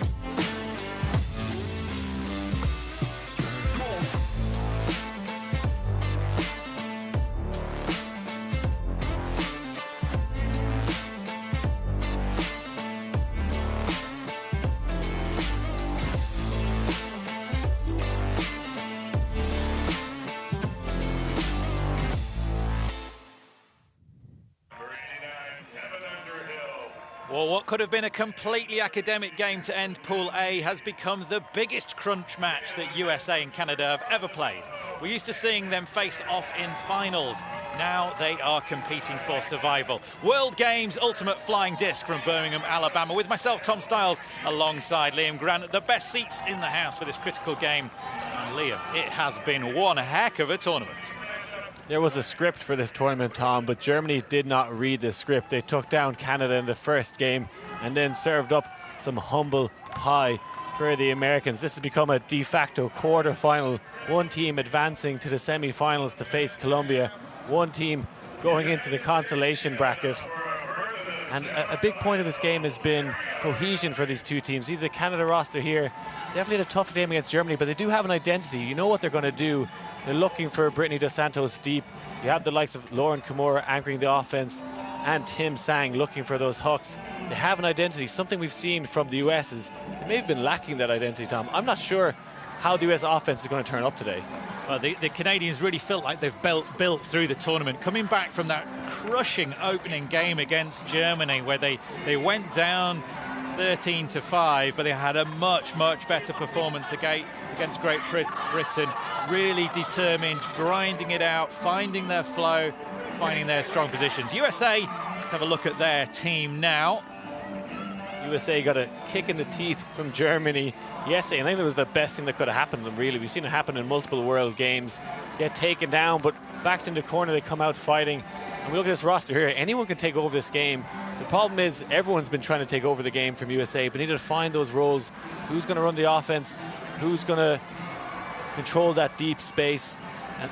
S12: Well, what could have been a completely academic game to end Pool A has become the biggest crunch match that USA and Canada have ever played. We're used to seeing them face off in finals. Now they are competing for survival. World Games Ultimate Flying Disc from Birmingham, Alabama, with myself, Tom Stiles, alongside Liam Grant, the best seats in the house for this critical game. And Liam, it has been one heck of a tournament.
S13: There was a script for this tournament, Tom, but Germany did not read the script. They took down Canada in the first game and then served up some humble pie for the Americans. This has become a de facto quarter-final. One team advancing to the semi-finals to face Colombia. One team going into the consolation bracket. And a big point of this game has been cohesion for these two teams. Either the Canada roster here definitely had a tough game against Germany, but they do have an identity. You know what they're going to do. They're looking for Brittany Dos Santos deep. You have the likes of Lauren Kimura anchoring the offense and Tim Sang looking for those hooks. They have an identity. Something we've seen from the US is they may have been lacking that identity, Tom. I'm not sure how the US offense is going to turn up today.
S12: Well, the Canadians really felt like they've built through the tournament, coming back from that crushing opening game against Germany where they went down 13-5, but they had a much better performance against Great Britain. Really determined, grinding it out, finding their flow, finding their strong positions. USA, let's have a look at their team now.
S13: USA got a kick in the teeth from Germany yesterday. I think that was the best thing that could have happened to them, really. We've seen it happen in multiple World Games. Get taken down, but backed into the corner, they come out fighting. And we look at this roster here. Anyone can take over this game. The problem is everyone's been trying to take over the game from USA, but need to find those roles. Who's going to run the offense? Who's going to control that deep space?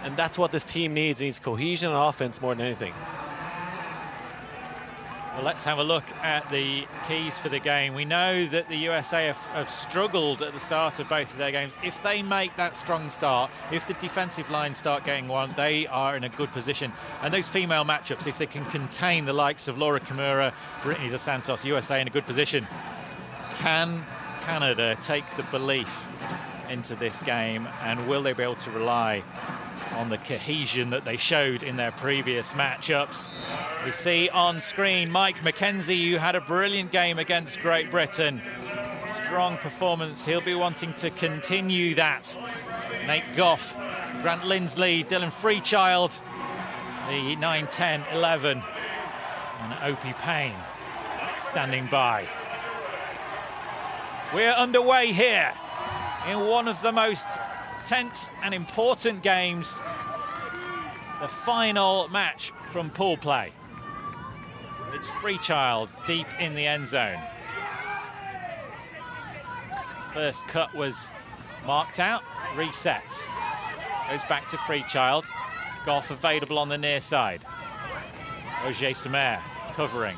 S13: And that's what this team needs. It needs cohesion and offense more than anything.
S12: Well, let's have a look at the keys for the game. We know that the USA have struggled at the start of both of their games. If they make that strong start, if the defensive line start getting one, they are in a good position. And those female matchups, if they can contain the likes of Laura Kimura, Brittany Dos Santos, USA in a good position. Can Canada take the belief into this game, and will they be able to rely on the cohesion that they showed in their previous matchups? We see on screen Mike McKenzie, who had a brilliant game against Great Britain. Strong performance. He'll be wanting to continue that. Nate Goff, Grant Lindsley, Dylan Freechild, the 9, 10, 11, and Opie Payne standing by. We're underway here in one of the most tense and important games, the final match from pool play. It's Freechild deep in the end zone. First cut was marked out, resets. Goes back to Freechild. Goff available on the near side. Roger Sumer covering.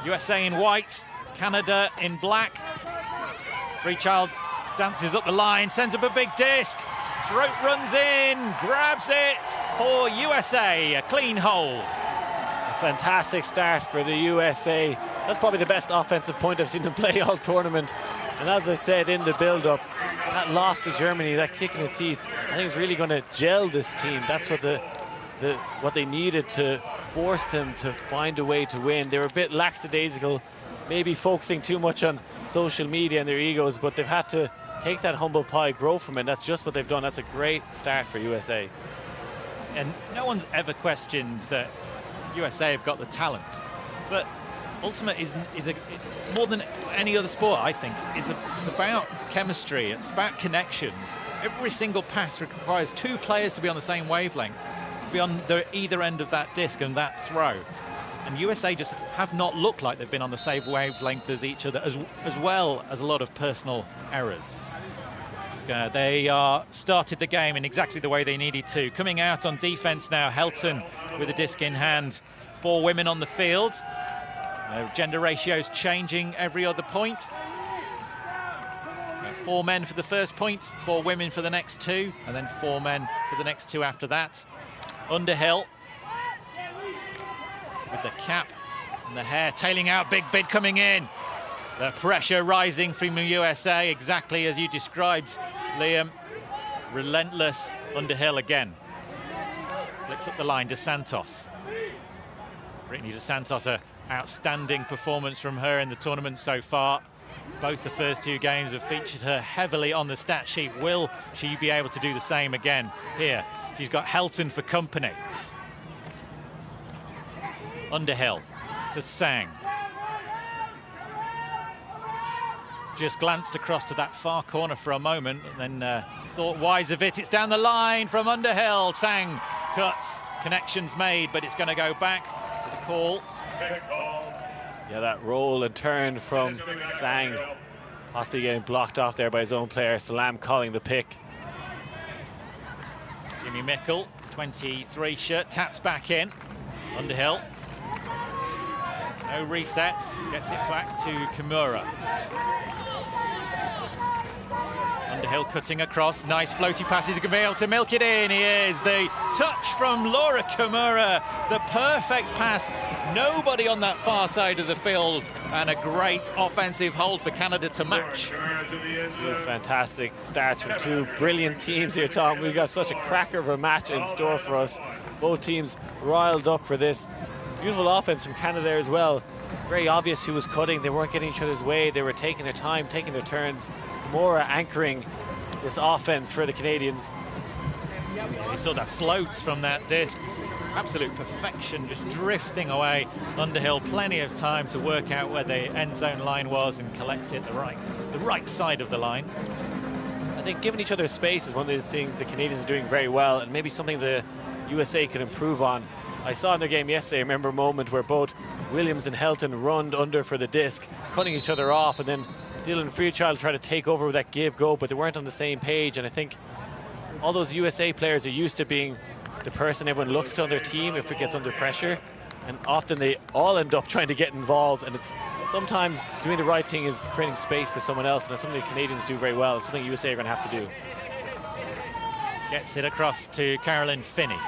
S12: USA in white, Canada in black. Freechild dances up the line, sends up a big disc. Throat runs in, grabs it for USA, a clean hold.
S13: A fantastic start for the USA. That's probably the best offensive point I've seen them play all tournament. And as I said in the build-up, that loss to Germany, that kick in the teeth, I think it's really going to gel this team. That's what what they needed to force them to find a way to win. They were a bit lackadaisical, maybe focusing too much on social media and their egos, but they've had to take that humble pie, grow from it, and that's just what they've done. That's a great start for USA.
S12: And no one's ever questioned that USA have got the talent, but Ultimate is more than any other sport, I think. It's about chemistry. It's about connections. Every single pass requires two players to be on the same wavelength, to be on either end of that disc and that throw. And USA just have not looked like they've been on the same wavelength as each other, as well as a lot of personal errors. They started the game in exactly the way they needed to. Coming out on defense now, Helton with a disc in hand. 4 women on the field. Gender ratios changing every other point. 4 men for the first point, 4 women for the next 2, and then 4 men for the next 2 after that. Underhill with the cap and the hair tailing out, big bid coming in. The pressure rising from the USA, exactly as you described, Liam. Relentless Underhill again. Flicks up the line, Dos Santos. Brittany Dos Santos, an outstanding performance from her in the tournament so far. Both the first 2 games have featured her heavily on the stat sheet. Will she be able to do the same again here? She's got Helton for company. Underhill to Sang. Just glanced across to that far corner for a moment and then thought wise of it. It's down the line from Underhill. Sang cuts, connections made, but it's going to go back to the call.
S13: Yeah, that roll and turn from Sang, possibly getting blocked off there by his own player. Salam calling the pick.
S12: Jimmy Mickle, 23 shirt, taps back in. Underhill. No reset, gets it back to Kimura. Underhill cutting across, nice floaty passes, he's going to be able to milk it in, he is. The touch from Laura Kimura, the perfect pass, nobody on that far side of the field, and a great offensive hold for Canada to match.
S13: 2 fantastic starts from 2 brilliant teams here, Tom. We've got such a cracker of a match in store for us. Both teams riled up for this. Beautiful offense from Canada there as well. Very obvious who was cutting. They weren't getting each other's way. They were taking their time, taking their turns. More anchoring this offense for the Canadians.
S12: You saw that floats from that disc. Absolute perfection, just drifting away. Underhill, plenty of time to work out where the end zone line was and collect it the right side of the line.
S13: I think giving each other space is one of the things the Canadians are doing very well, and maybe something the USA can improve on. I saw in their game yesterday, I remember a moment where both Williams and Helton runned under for the disc, cutting each other off, and then Dylan and Freechild tried to take over with that give-go, but they weren't on the same page. And I think all those USA players are used to being the person everyone looks to on their team if it gets under pressure, and often they all end up trying to get involved, and it's sometimes doing the right thing is creating space for someone else, and that's something the Canadians do very well. It's something USA are going to have to do.
S12: Gets it across to Carolyn Finney.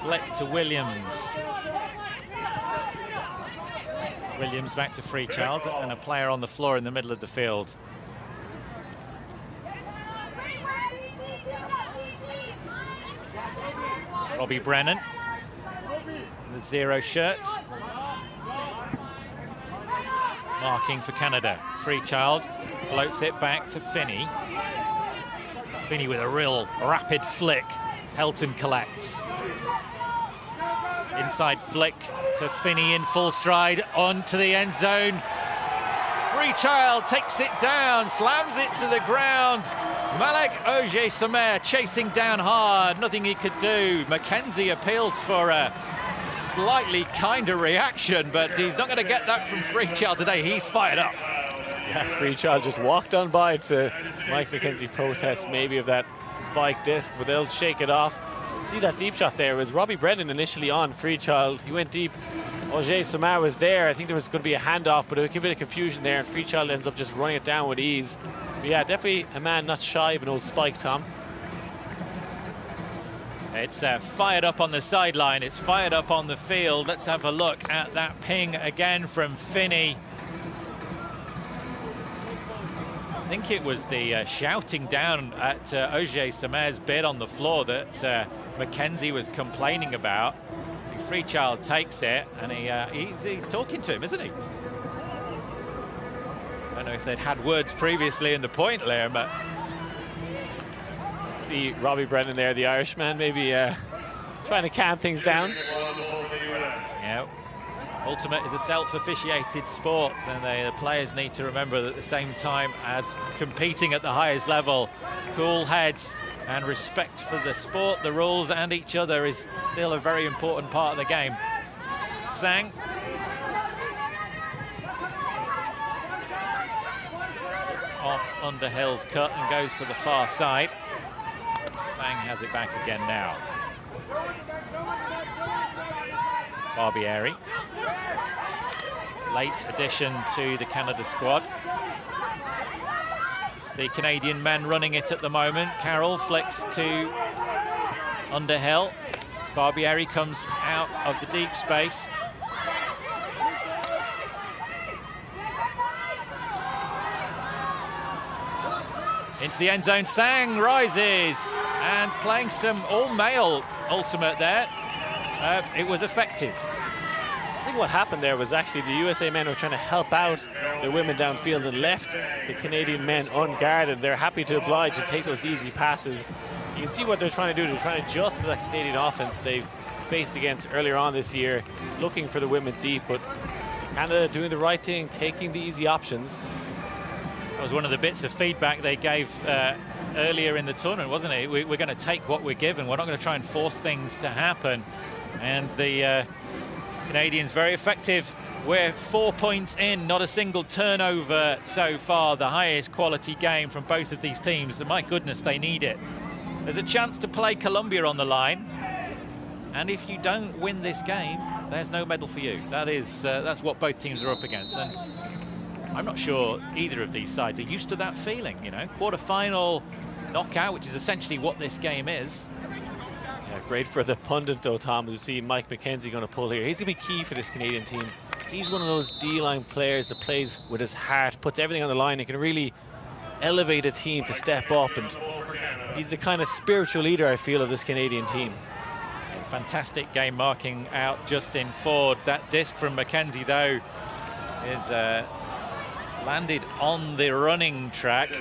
S12: Flick to Williams. Williams back to Freechild, and a player on the floor in the middle of the field. Robbie Brennan, the 0 shirt. Marking for Canada. Freechild floats it back to Finney. Finney with a real rapid flick. Helton collects. Inside flick to Finney in full stride onto the end zone. Freechild takes it down, slams it to the ground. Malek Auger-Samer chasing down hard, nothing he could do. Mackenzie appeals for a slightly kinder reaction, but he's not going to get that from Freechild today. He's fired up.
S13: Yeah, Freechild just walked on by to Mike Mackenzie protests maybe of that spike disc, but they'll shake it off. See that deep shot there was Robbie Brennan initially on Freechild. He went deep. Auger-Samer was there. I think there was going to be a handoff, but a bit of confusion there, and Freechild ends up just running it down with ease. But yeah, definitely a man not shy of an old spike, Tom.
S12: It's fired up on the sideline. It's fired up on the field. Let's have a look at that ping again from Finney. I think it was the shouting down at Auger-Samer's bid on the floor that Mackenzie was complaining about. See, Freechild takes it, and he's talking to him, isn't he? I don't know if they'd had words previously in the point, Liam, but...
S13: See Robbie Brennan there, the Irishman, maybe trying to calm things down.
S12: Yeah, Ultimate is a self-officiated sport, and the players need to remember that at the same time as competing at the highest level, cool heads and respect for the sport, the rules and each other is still a very important part of the game. Sang. It's off Underhill's cut and goes to the far side. Sang has it back again now. Barbieri. Late addition to the Canada squad. It's the Canadian men running it at the moment. Carroll flicks to Underhill. Barbieri comes out of the deep space. Into the end zone, Sang rises and playing some all-male ultimate there. It was effective.
S13: I think what happened there was actually the USA men were trying to help out the women downfield and left the Canadian men unguarded. They're happy to oblige and take those easy passes. You can see what they're trying to do. They're trying to adjust to the Canadian offense they've faced against earlier on this year, looking for the women deep, but Canada doing the right thing, taking the easy options.
S12: That was one of the bits of feedback they gave earlier in the tournament, wasn't it? We're going to take what we're given. We're not going to try and force things to happen. And the Canadians very effective. We're 4 points in, not a single turnover so far. The highest quality game from both of these teams. And my goodness, they need it. There's a chance to play Colombia on the line. And if you don't win this game, there's no medal for you. That's what both teams are up against. And I'm not sure either of these sides are used to that feeling, you know. Quarter-final knockout, which is essentially what this game is.
S13: Yeah, great for the pundit, though, Tom, to see Mike McKenzie going to pull here. He's going to be key for this Canadian team. He's one of those D-line players that plays with his heart, puts everything on the line, and can really elevate a team to step up. And he's the kind of spiritual leader, I feel, of this Canadian team.
S12: Fantastic game marking out Justin Ford. That disc from McKenzie, though, is landed on the running track.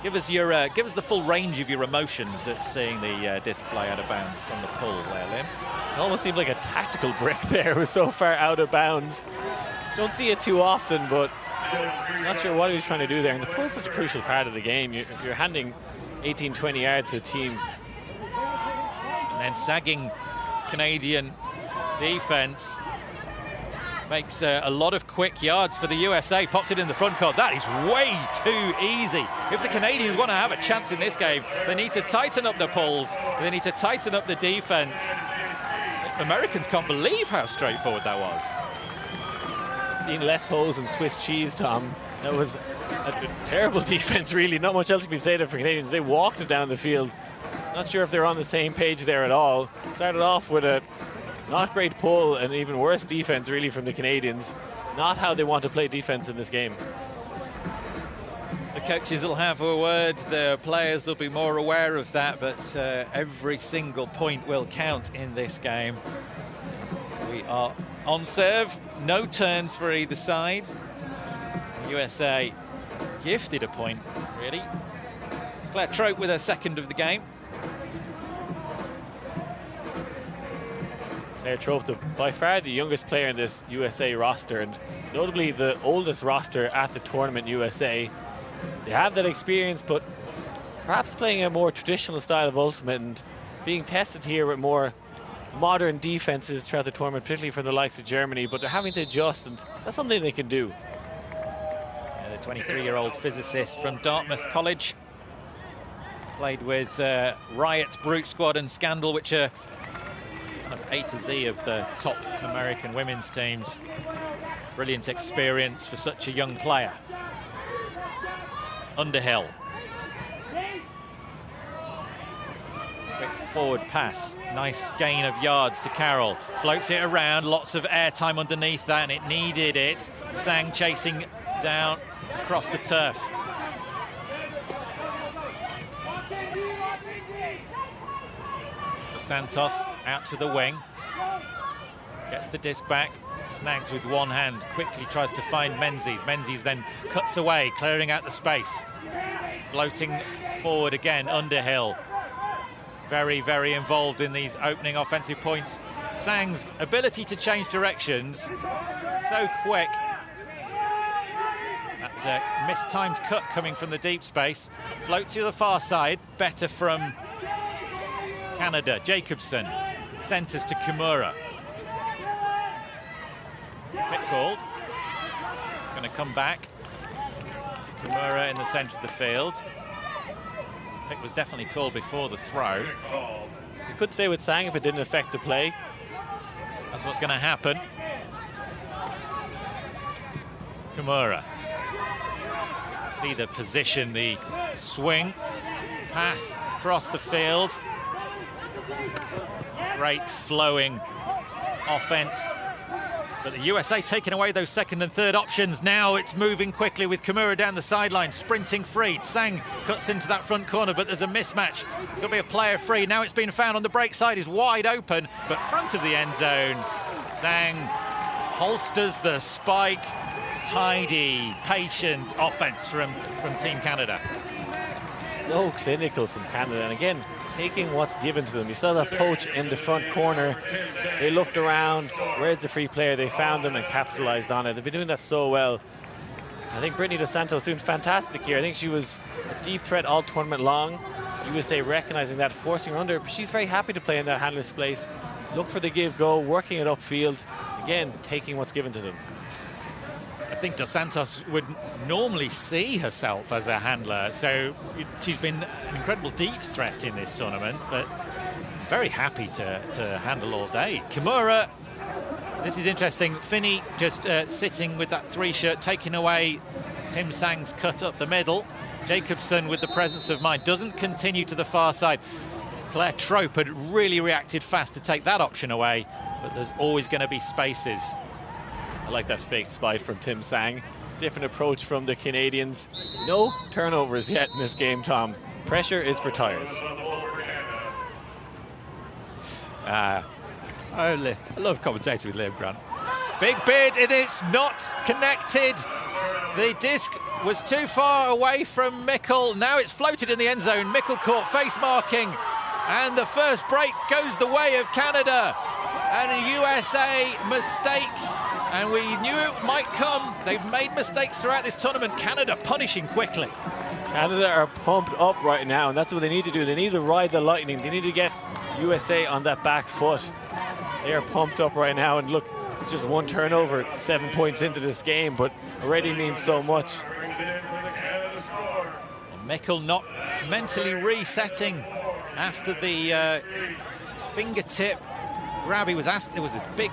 S12: Give us the full range of your emotions at seeing the disc fly out of bounds from the pull there, Lim.
S13: It almost seemed like a tactical break there. It was so far out of bounds. Don't see it too often, but not sure what he was trying to do there. And the pull is such a crucial part of the game. You're handing 18, 20 yards to a team.
S12: And then sagging Canadian defense makes a lot of quick yards for the USA. Popped it in the front court. That is way too easy. If the Canadians want to have a chance in this game, they need to tighten up the pulls. They need to tighten up the defense. Americans can't believe how straightforward that was.
S13: Seen less holes in Swiss cheese, Tom. That was a terrible defense, really. Not much else can be said for Canadians. They walked it down the field. Not sure if they're on the same page there at all. Started off with a not great pull and even worse defense, really, from the Canadians. Not how they want to play defense in this game.
S12: The coaches will have a word. The players will be more aware of that, but every single point will count in this game. We are on serve. No turns for either side. USA gifted a point, really. Claire Trope with her second of the game.
S13: Claire Trope, by far the youngest player in this USA roster, and notably the oldest roster at the tournament USA. They have that experience, but perhaps playing a more traditional style of ultimate and being tested here with more modern defenses throughout the tournament, particularly from the likes of Germany, but they're having to adjust, and that's something they can do.
S12: Yeah, the 23-year-old physicist from Dartmouth College. Played with Riot, Brute Squad and Scandal, which are kind of A to Z of the top American women's teams. Brilliant experience for such a young player. Underhill. Quick forward pass. Nice gain of yards to Carroll. Floats it around. Lots of airtime underneath that, and it needed it. Sang chasing down across the turf. Santos out to the wing. Gets the disc back. Snags with one hand. Quickly tries to find Menzies. Menzies then cuts away, clearing out the space. Floating forward again, Underhill. Very, very involved in these opening offensive points Tsang's ability to change directions so quick. That's a mistimed cut coming from the deep space. Float to the far side, better from Canada. Jacobson centres to Kimura. Pick called. Going to come back to Kimura in the centre of the field. Pick was definitely called before the throw.
S13: You could say with Tsang if it didn't affect the play.
S12: That's what's going to happen. Kimura. See the position, the swing, pass across the field. Great flowing offense. But the USA taking away those second and third options. Now it's moving quickly with Kimura down the sideline, sprinting free. Tsang cuts into that front corner, but there's a mismatch. It's got to be a player free. Now it's been found on the break side, is wide open, but front of the end zone. Tsang holsters the spike. Tidy, patient offense from Team Canada.
S13: So clinical from Canada, and again, taking what's given to them. You saw that poach in the front corner. They looked around, where's the free player? They found them and capitalized on it. They've been doing that so well. I think Brittany Dos Santos doing fantastic here. I think she was a deep threat all tournament long. USA recognizing that, forcing her under, but she's very happy to play in that handler's space. Look for the give, go, working it upfield. Again, taking what's given to them.
S12: I think Dos Santos would normally see herself as a handler, so she's been an incredible deep threat in this tournament, but very happy to handle all day. Kimura, this is interesting. Finney just sitting with that three shirt, taking away Tim Tsang's cut up the middle. Jacobson, with the presence of mind, doesn't continue to the far side. Claire Trope had really reacted fast to take that option away, but there's always going to be spaces.
S13: I like that fake spike from Tim Tsang. Different approach from the Canadians. No turnovers yet in this game, Tom. Pressure is for tires.
S12: I love commentating with Liam Grant. Big bid, and it's not connected. The disc was too far away from Mickle. Now it's floated in the end zone. Mickle caught face marking, and the first break goes the way of Canada. And a USA mistake, and we knew it might come. They've made mistakes throughout this tournament. Canada punishing quickly.
S13: Canada are pumped up right now, and that's what they need to do. They need to ride the lightning. They need to get USA on that back foot. They are pumped up right now, and look, it's just one turnover, 7 points into this game, but already means so much.
S12: Mickle not mentally resetting after the fingertip grab. He was asked, there was a big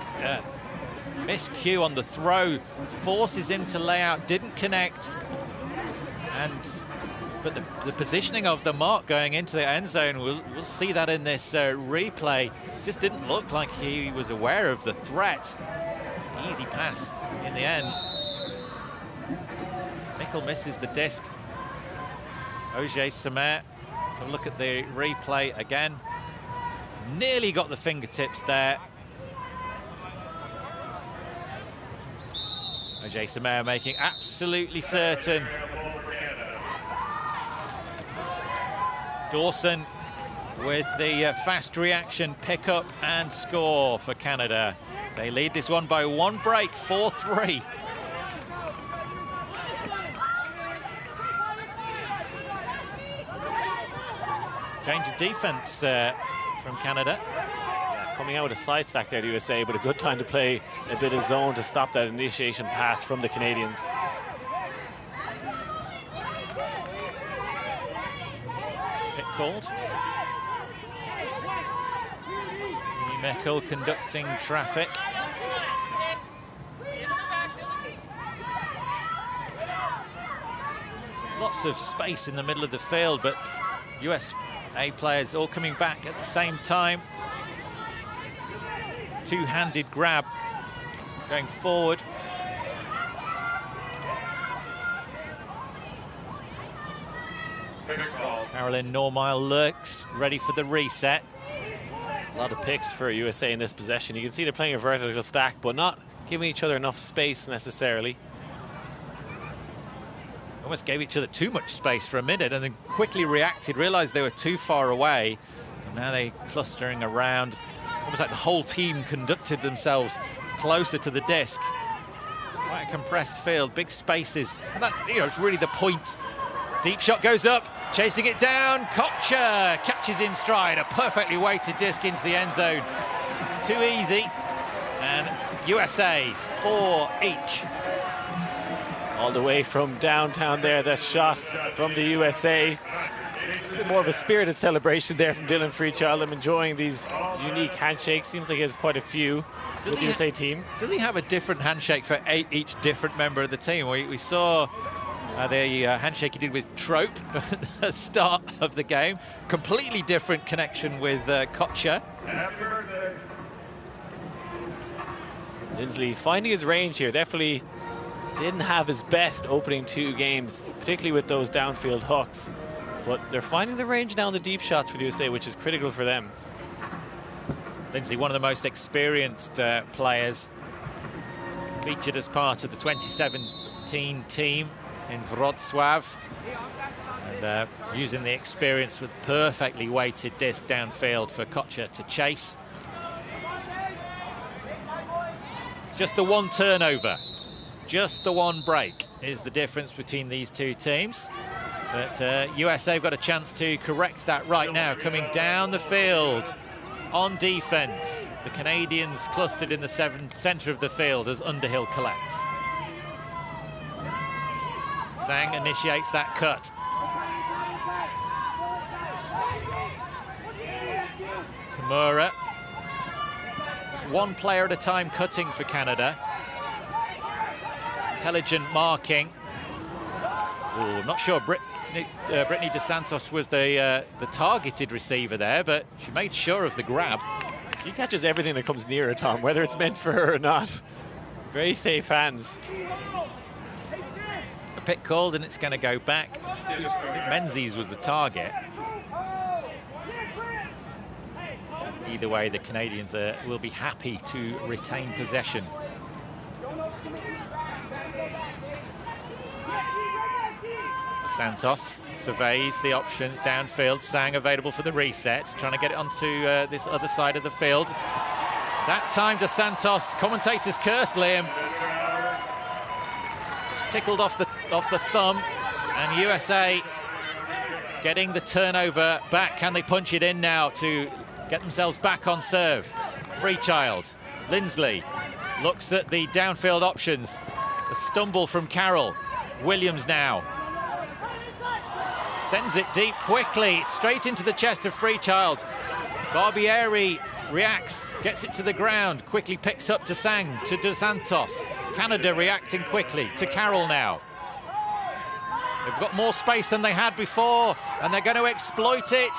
S12: miscue on the throw, forces him to lay out, didn't connect, but the positioning of the mark going into the end zone, we'll see that in this replay, just didn't look like he was aware of the threat. Easy pass in the end. Mickle misses the disc. Oje Samer, so look at the replay again. Nearly got the fingertips there. Oje Samer making absolutely certain. Dawson with the fast reaction, pick up and score for Canada. They lead this one by one break, 4-3. Change of defense from Canada.
S13: Yeah, coming out with a side stack there to USA, but a good time to play a bit of zone to stop that initiation pass from the Canadians.
S12: Hit called. Jimmy Mickle conducting traffic. Lots of space in the middle of the field, but USA players all coming back at the same time. Two-handed grab going forward. Carolyn Normile lurks, ready for the reset.
S13: A lot of picks for USA in this possession. You can see they're playing a vertical stack, but not giving each other enough space necessarily.
S12: Almost gave each other too much space for a minute and then quickly reacted, realized they were too far away. And now they're clustering around almost like the whole team conducted themselves closer to the disc. Quite a compressed field, big spaces. And that, you know, it's really the point. Deep shot goes up, chasing it down. Kocher catches in stride, a perfectly weighted disc into the end zone. Too easy. And USA 4 each.
S13: All the way from downtown there, that shot from the USA. A bit more of a spirited celebration there from Dylan Freechild. I'm enjoying these unique handshakes. Seems like he has quite a few with the USA team.
S12: Does he have a different handshake for each different member of the team? We saw the handshake he did with Trope at the start of the game. Completely different connection with Kocher.
S13: Lindsley finding his range here. Definitely didn't have his best opening 2 games, particularly with those downfield hooks. But they're finding the range now in the deep shots for the USA, which is critical for them.
S12: Lindsley, one of the most experienced players, featured as part of the 2017 team in Wrocław. And using the experience with perfectly weighted disc downfield for Kocher to chase. Just the one turnover, just the one break is the difference between these two teams. But USA have got a chance to correct that right now, coming down the field on defense. The Canadians clustered in the center of the field as Underhill collects. Sang initiates that cut. Kimura. Just one player at a time cutting for Canada. Intelligent marking. Ooh, I'm not sure Brittany DeSantos was the targeted receiver there, but she made sure of the grab.
S13: She catches everything that comes near her, Tom, whether it's meant for her or not. Very safe hands.
S12: A pick called and it's going to go back. I think Menzies was the target. Either way, the Canadians will be happy to retain possession. Santos surveys the options downfield. Sang available for the reset, trying to get it onto this other side of the field. That time to Santos. Commentators curse Liam. Tickled off the thumb, and USA getting the turnover back. Can they punch it in now to get themselves back on serve? Freechild, Lindsley looks at the downfield options. A stumble from Carroll. Williams now. Sends it deep quickly, straight into the chest of Freechild. Barbieri reacts, gets it to the ground, quickly picks up to Sang, to DeSantos. Canada reacting quickly to Carroll now. They've got more space than they had before, and they're going to exploit it.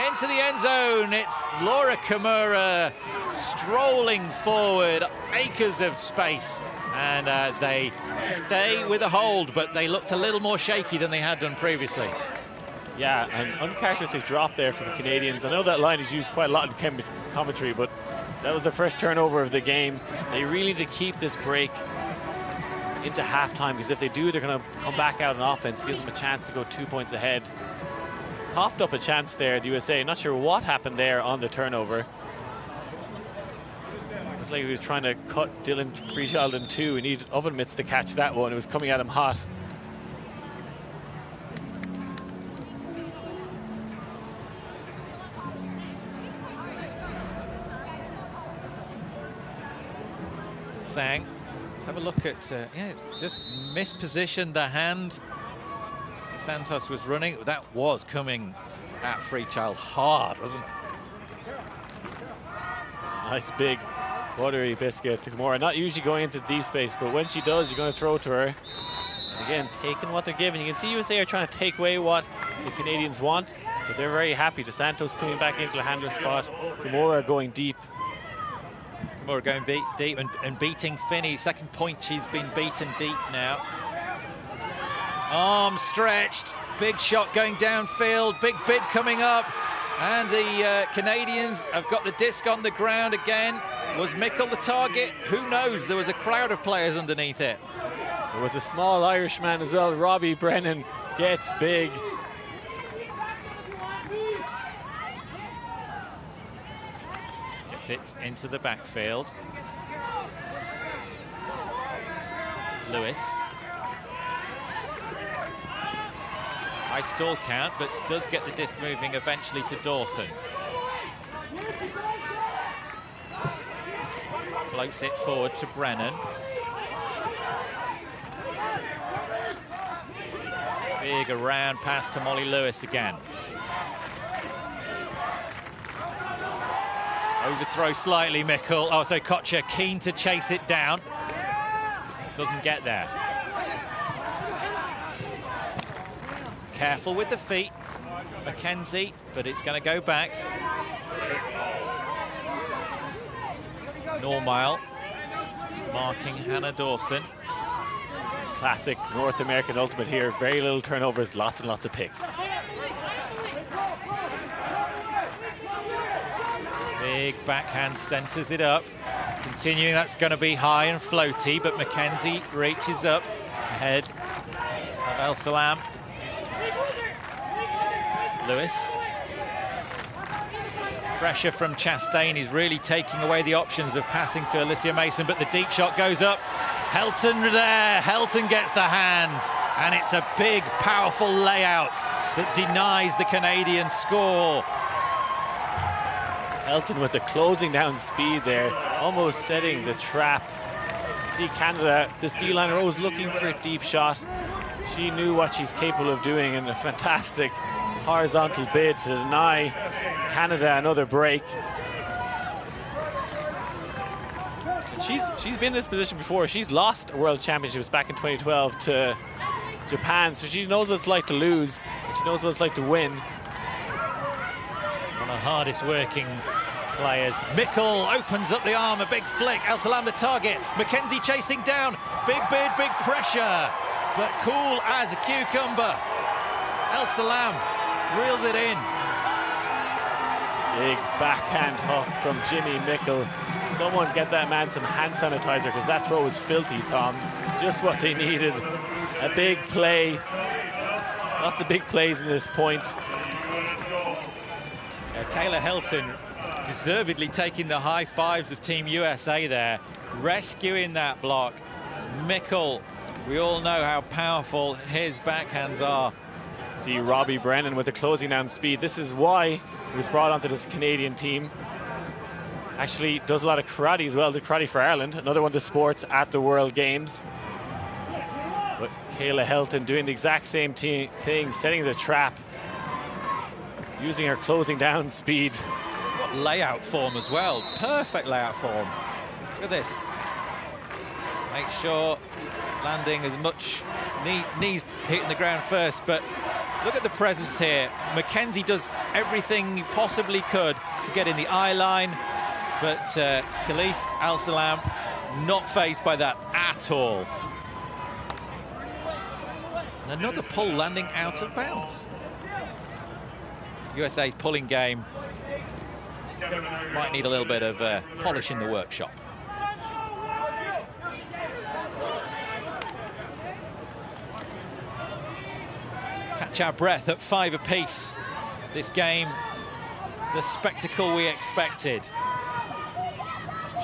S12: Into the end zone, it's Laura Kimura strolling forward, acres of space. And they stay with a hold, but they looked a little more shaky than they had done previously.
S13: Yeah, an uncharacteristic drop there for the Canadians. I know that line is used quite a lot in commentary, but that was the first turnover of the game. They really need to keep this break into halftime, because if they do, they're going to come back out on offense, gives them a chance to go 2 points ahead. Coughed up a chance there, the USA. Not sure what happened there on the turnover. Looked like he was trying to cut Dylan Freechild in 2. He needed oven mitts to catch that one. It was coming at him hot.
S12: Sang. Let's have a look at, yeah, just mispositioned the hand. Santos was running. That was coming at Freechild hard, wasn't it?
S13: Nice big buttery biscuit to Kimura. Not usually going into deep space, but when she does, you're going to throw it to her. And again, taking what they're giving. You can see USA are trying to take away what the Canadians want, but they're very happy. DeSantos coming back into the handler spot. Kimura going deep.
S12: Kimura going deep and beating Finney. Second point, she's been beaten deep now. Arm stretched. Big shot going downfield. Big bid coming up. And the Canadians have got the disc on the ground again. Was Mickle the target? Who knows? There was a crowd of players underneath it.
S13: There was a small Irishman as well. Robbie Brennan gets big.
S12: Gets it into the backfield. Lewis. High stall count, but does get the disc moving eventually to Dawson. Floats it forward to Brennan. Big around pass to Molly Lewis again. Overthrow slightly, Mickle. Oh, so Kocher keen to chase it down. Doesn't get there. Careful with the feet, Mackenzie, but it's going to go back. Normile marking Hannah Dawson.
S13: Classic North American ultimate here. Very little turnovers, lots and lots of picks.
S12: Big backhand centers it up. Continuing, that's going to be high and floaty, but Mackenzie reaches up ahead of El Salam. Lewis. Pressure from Chastain is really taking away the options of passing to Alicia Mason, but the deep shot goes up. Helton there, Helton gets the hand, and it's a big, powerful layout that denies the Canadian score.
S13: Helton with the closing down speed there, almost setting the trap. See Canada, this D-liner was looking for a deep shot. She knew what she's capable of doing, and a fantastic horizontal bid to deny Canada another break. She's been in this position before. She's lost a World Championships back in 2012 to Japan, so she knows what it's like to lose. She knows what it's like to win.
S12: One of the hardest working players. Mickle opens up the arm, a big flick. El Salam the target. Mackenzie chasing down. Big bid, big pressure, but cool as a cucumber. El Salam reels it in.
S13: Big backhand hook from Jimmy Mickle. Someone get that man some hand sanitizer, because that throw was filthy, Tom. Just what they needed. A big play. Lots of big plays in this point.
S12: Kayla Helton deservedly taking the high fives of Team USA there, rescuing that block. Mickle, we all know how powerful his backhands are.
S13: See Robbie Brennan with the closing down speed. This is why he was brought onto this Canadian team. Actually does a lot of karate as well, the karate for Ireland, another one of the sports at the World Games. But Kayla Helton doing the exact same thing, setting the trap, using her closing down speed.
S12: What layout form as well, perfect layout form. Look at this. Make sure landing as much, knees hitting the ground first, but look at the presence here. Mackenzie does everything he possibly could to get in the eye line, but Khalif Al Salam not faced by that at all. And another pull landing out of bounds. USA's pulling game might need a little bit of polish in the workshop. Catch our breath at 5 apiece. This game, the spectacle we expected.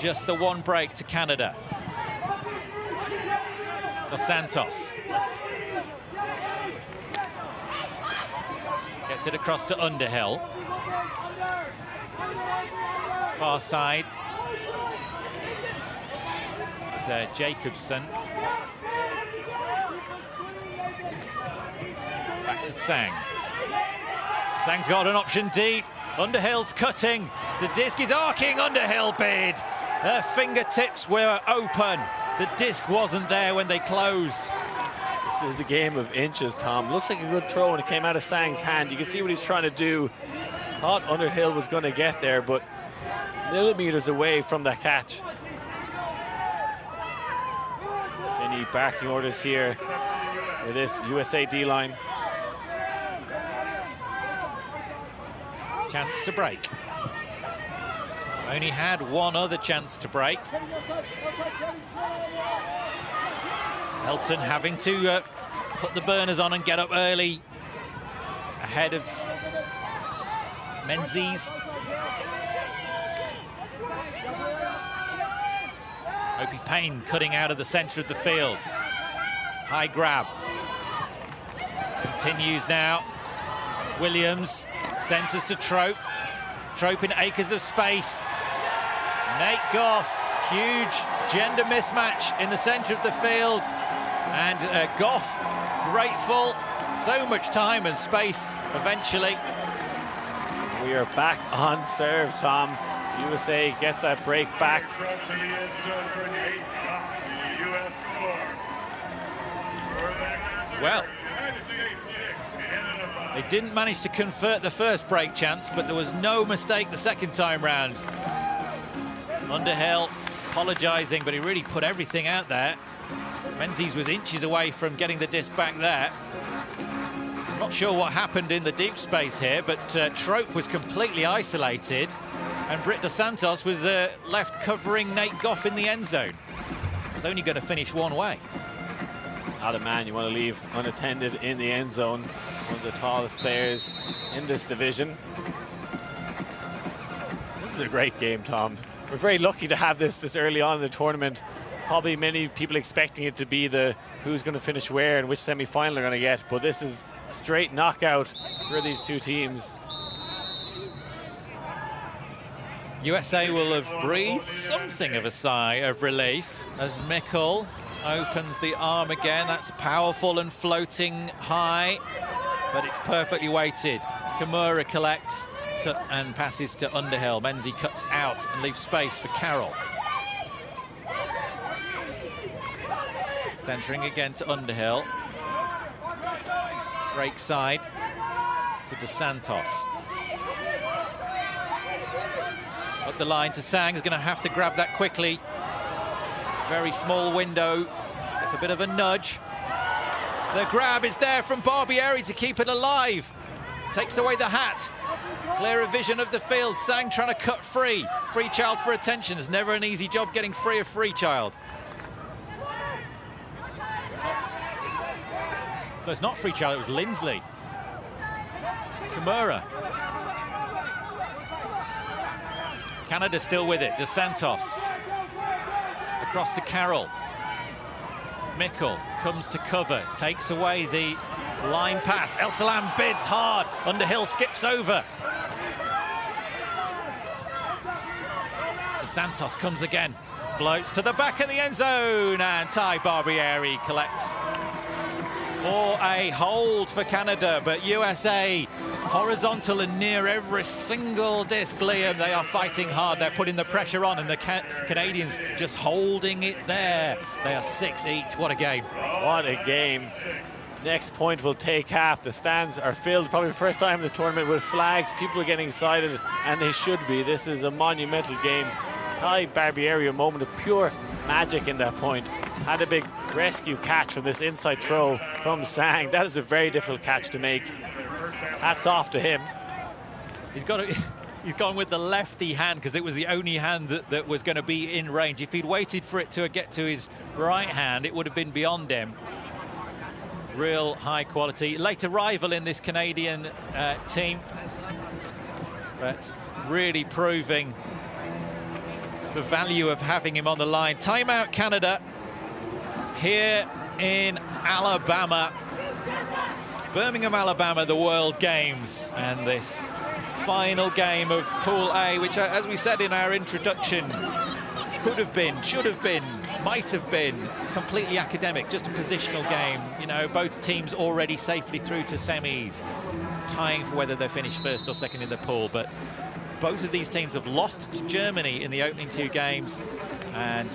S12: Just the one break to Canada. Dos Santos. Gets it across to Underhill. Far side. It's Jacobson. Back to Sang. Sang's got an option deep. Underhill's cutting. The disc is arcing. Underhill bid. Their fingertips were open. The disc wasn't there when they closed.
S13: This is a game of inches, Tom. Looked like a good throw when it came out of Sang's hand. You can see what he's trying to do. Thought Underhill was going to get there, but millimeters away from that catch. Any barking orders here for this USA D-line.
S12: Chance to break. Only had one other chance to break. Helton having to put the burners on and get up early ahead of Menzies. Opie Payne cutting out of the center of the field. High grab. Continues now. Williams centers to Trope. Trope in acres of space. Nate Goff, huge gender mismatch in the center of the field. And Goff, grateful. So much time and space eventually.
S13: We are back on serve, Tom. USA get that break back.
S12: Well, they didn't manage to convert the first break chance, but there was no mistake the second time round. Underhill apologising, but he really put everything out there. Menzies was inches away from getting the disc back there. Not sure what happened in the deep space here, but Trope was completely isolated, and Britt Dos Santos was left covering Nate Goff in the end zone. It was only going to finish one way.
S13: Not a man you want to leave unattended in the end zone. One of the tallest players in this division. This is a great game, Tom. We're very lucky to have this early on in the tournament. Probably many people expecting it to be the who's going to finish where and which semi-final they're going to get, but this is straight knockout for these two teams.
S12: USA will have breathed something of a sigh of relief as Mickle opens the arm again. That's powerful and floating high, but it's perfectly weighted. Kimura collects and passes to Underhill. Menzie cuts out and leaves space for Carroll. Centering again to Underhill. Break side to Dos Santos. Up the line to Sang, is going to have to grab that quickly. Very small window. It's a bit of a nudge. The grab is there from Barbieri to keep it alive. Takes away the hat. Clearer vision of the field. Sang trying to cut free. Freechild for attention. It's never an easy job getting free of Freechild. So it's not Freechild, it was Lindsley. Kimura. Canada still with it. Dos Santos. Across to Carroll. Mickle comes to cover, takes away the line pass. El Salam bids hard. Underhill skips over. Dos Santos comes again. Floats to the back of the end zone, and Ty Barbieri collects for a hold for Canada, but USA horizontal and near every single disc. Liam, they are fighting hard. They're putting the pressure on, and the Canadians just holding it there. They are 6 each. What a game.
S13: What a game. Next point will take half. The stands are filled, probably the first time in this tournament, with flags. People are getting excited, and they should be. This is a monumental game. Ty Barbieri, a moment of pure magic in that point. Had a big rescue catch from this inside throw from Sang. That is a very difficult catch to make. Hats off to him.
S12: He's gone with the lefty hand because it was the only hand that was going to be in range. If he'd waited for it to get to his right hand, it would have been beyond him. Real high quality. Late arrival in this Canadian team, but really proving the value of having him on the line. Timeout Canada here in Alabama. Birmingham, Alabama, the World Games, and this final game of Pool A, which, as we said in our introduction, could have been, should have been, might have been completely academic, just a positional game. You know, both teams already safely through to semis, tying for whether they finish first or second in the pool. But both of these teams have lost to Germany in the opening two games, and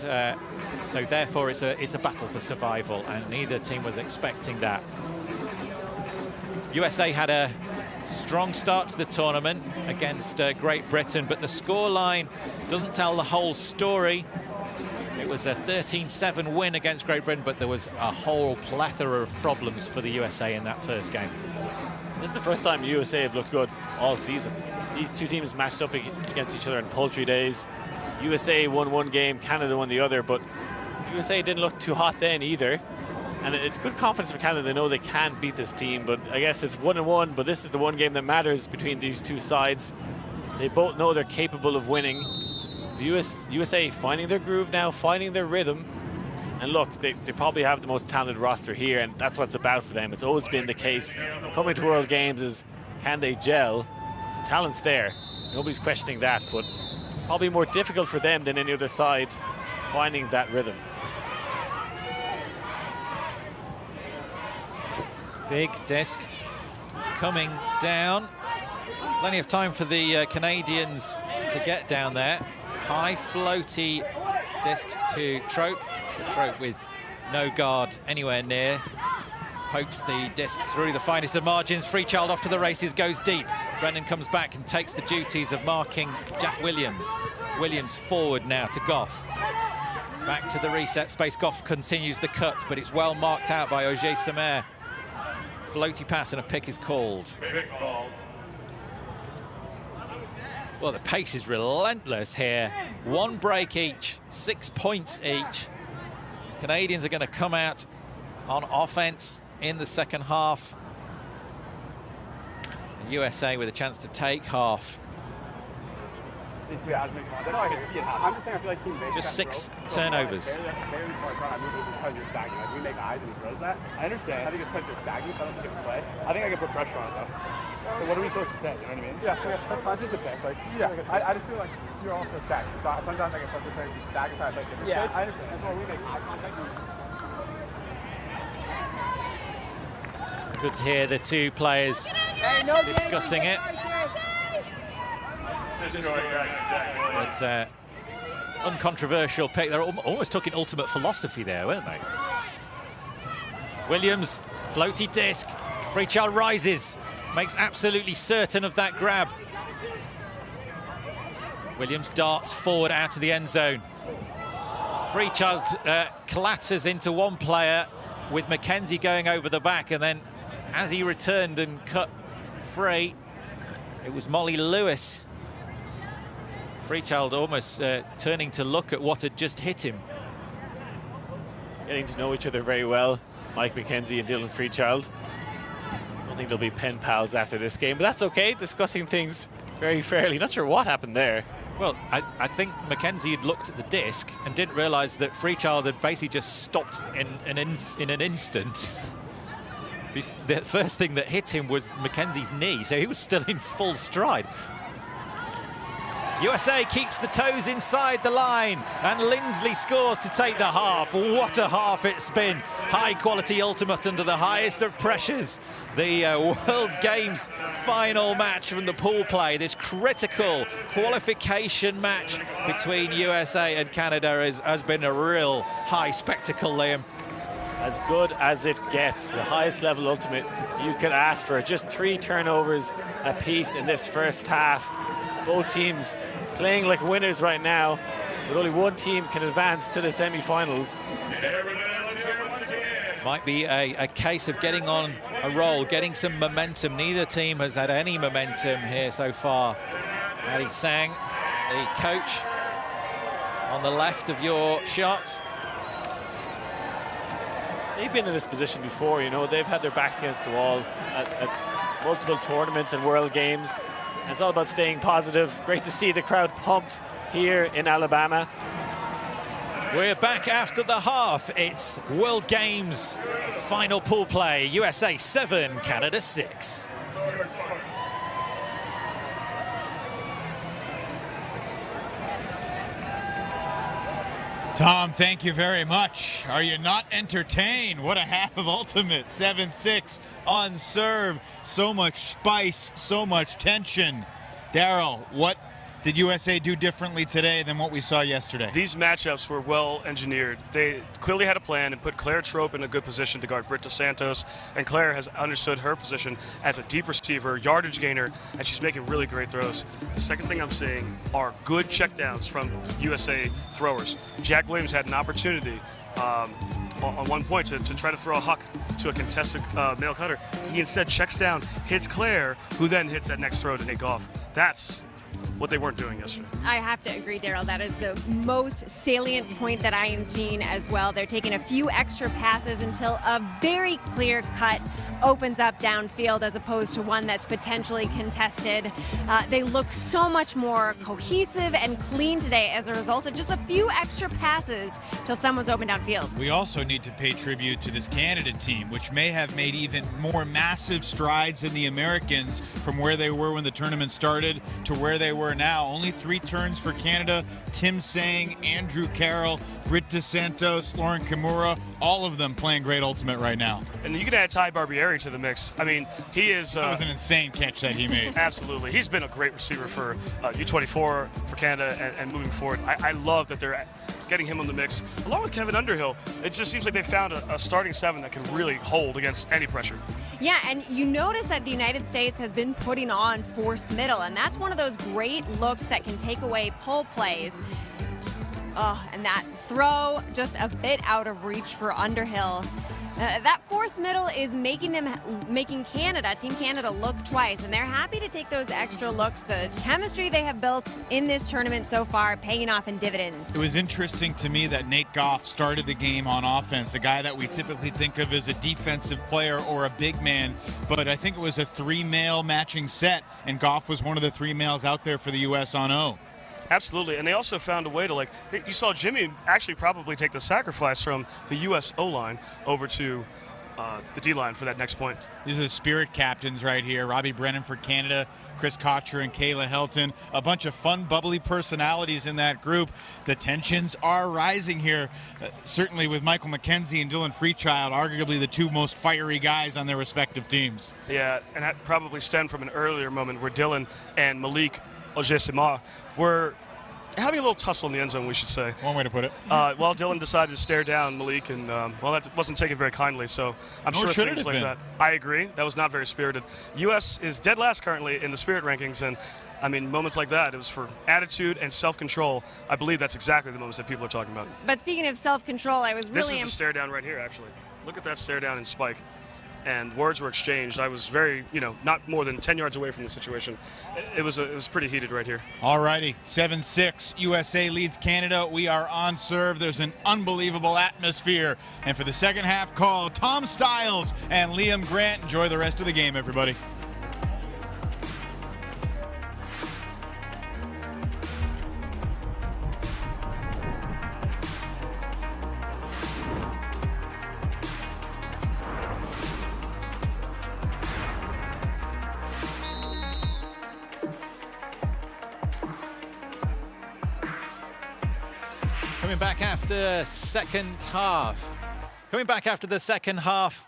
S12: so therefore it's a battle for survival, and neither team was expecting that. USA had a strong start to the tournament against Great Britain, but the scoreline doesn't tell the whole story. It was a 13-7 win against Great Britain, but there was a whole plethora of problems for the USA in that first game.
S13: This is the first time the USA have looked good all season. These two teams matched up against each other in poultry days. USA won one game, Canada won the other, but USA didn't look too hot then either. And it's good confidence for Canada. They know they can beat this team, but I guess it's 1-1, but this is the one game that matters between these two sides. They both know they're capable of winning. USA finding their groove now, finding their rhythm. And look, they probably have the most talented roster here, and that's what it's about for them. It's always been the case. Coming to World Games is, can they gel? The talent's there. Nobody's questioning that, but probably more difficult for them than any other side finding that rhythm.
S12: Big disc coming down. Plenty of time for the Canadians to get down there. High floaty disc to Trope. Trope with no guard anywhere near. Pokes the disc through the finest of margins. Freechild off to the races, goes deep. Brennan comes back and takes the duties of marking Jack Williams. Williams forward now to Goff. Back to the reset space. Goff continues the cut, but it's well marked out by Auger Semer. Floaty pass and a pick is called. Well, the pace is relentless here. 1 break each, 6 points each. Canadians are going to come out on offense in the second half. The USA with a chance to take half. Just 6 turnovers.
S14: Because you're sagging. Like, we make eyes and he throws that. I understand. I think it's because you're sagging, so I don't think it can play. I think I can put pressure on it, though. So what are we supposed to say? You know what I mean? Yeah, that's fine. It's just a pick. Like, yeah, I just feel like you're also sagging. So sometimes I get frustrated players who sag and try to play different space. I understand. That's why we make eye contact.
S12: Good to hear the two players discussing it. But uncontroversial pick. They're almost talking ultimate philosophy there, weren't they? Williams, floaty disc. Freechild rises, makes absolutely certain of that grab. Williams darts forward out to the end zone. Freechild clatters into one player with Mackenzie going over the back, and then as he returned and cut free, it was Molly Lewis. Freechild almost turning to look at what had just hit him.
S13: Getting to know each other very well, Mike Mackenzie and Dylan Freechild. Don't think they'll be pen pals after this game, but that's okay. Discussing things very fairly. Not sure what happened there.
S12: Well, I think Mackenzie had looked at the disc and didn't realise that Freechild had basically just stopped in an instant. The first thing that hit him was Mackenzie's knee, so he was still in full stride. USA keeps the toes inside the line, and Lindsley scores to take the half. What a half it's been. High quality ultimate under the highest of pressures. The World Games final match from the pool play. This critical qualification match between USA and Canada has been a real high spectacle, Liam.
S13: As good as it gets, the highest level ultimate you could ask for. Just 3 turnovers apiece in this first half. Both teams playing like winners right now, but only one team can advance to the semi-finals.
S12: Might be a case of getting on a roll, getting some momentum. Neither team has had any momentum here so far. Maddie Sang, the coach, on the left of your shot.
S13: They've been in this position before, you know. They've had their backs against the wall at multiple tournaments and World Games. And it's all about staying positive. Great to see the crowd pumped here in Alabama.
S12: We're back after the half. It's World Games final pool play. USA 7, Canada 6.
S4: Tom, thank you very much. Are you not entertained? What a half of ultimate. 7-6 on serve. So much spice, so much tension. Daryl, what did USA do differently today than what we saw yesterday?
S6: These matchups were well engineered. They clearly had a plan and put Claire Trope in a good position to guard Britt Dos Santos, and Claire has understood her position as a deep receiver, yardage gainer, and she's making really great throws. The second thing I'm seeing are good checkdowns from USA throwers. Jack Williams had an opportunity on one point to try to throw a huck to a contested male cutter. He instead checks down, hits Claire, who then hits that next throw to take off. That's what they weren't doing yesterday.
S5: I have to agree, Daryl. That is the most salient point that I am seeing as well. They're taking a few extra passes until a very clear cut opens up downfield as opposed to one that's potentially contested. They look so much more cohesive and clean today as a result of just a few extra passes till someone's open downfield.
S4: We also need to pay tribute to this Canada team, which may have made even more massive strides than the Americans from where they were when the tournament started to where they were now. Only 3 turns for Canada. Tim Sang, Andrew Carroll, Britt DeSantos, Lauren Kimura, all of them playing great ultimate right now.
S6: And you can add Ty Barbieri to the mix. I mean, he is...
S4: that was an insane catch that he made.
S6: Absolutely. He's been a great receiver for U24, for Canada, and moving forward. I love that they're getting him on the mix, along with Kevin Underhill. It just seems like they found a starting 7 that can really hold against any pressure.
S5: Yeah, and you notice that the United States has been putting on force middle, and that's one of those great looks that can take away pull plays. Oh, and that throw just a bit out of reach for Underhill. That force middle is making Canada, Team Canada, look twice, and they're happy to take those extra looks. The chemistry they have built in this tournament so far paying off in dividends.
S4: It was interesting to me that Nate Goff started the game on offense, a guy that we typically think of as a defensive player or a big man, but I think it was a 3-male matching set, and Goff was one of the 3 males out there for the U.S. on O.
S6: Absolutely, and they also found a way to, you saw Jimmy actually probably take the sacrifice from the U.S. O-line over to the D-line for that next point.
S4: These are the spirit captains right here. Robbie Brennan for Canada, Chris Kocher and Kayla Helton. A bunch of fun, bubbly personalities in that group. The tensions are rising here, certainly with Michael McKenzie and Dylan Freechild, arguably the 2 most fiery guys on their respective teams.
S6: Yeah, and that probably stemmed from an earlier moment where Dylan and Malik Ojesima were having a little tussle in the end zone, we should say.
S4: One way to put it.
S6: Well, Dylan decided to stare down Malik, and, well, that wasn't taken very kindly, so I'm sure things like that. I agree. That was not very spirited. U.S. is dead last currently in the spirit rankings, and, I mean, moments like that, it was for attitude and self-control. I believe that's exactly the moments that people are talking about.
S5: But speaking of self-control, I was really...
S6: This is the stare down right here, actually. Look at that stare down in Spike. And words were exchanged. I was very, not more than 10 yards away from the situation. It was pretty heated right here.
S4: All righty, 7-6. USA leads Canada. We are on serve. There's an unbelievable atmosphere. And for the second half call, Tom Stiles and Liam Grant. Enjoy the rest of the game, everybody.
S12: Coming back after the second half,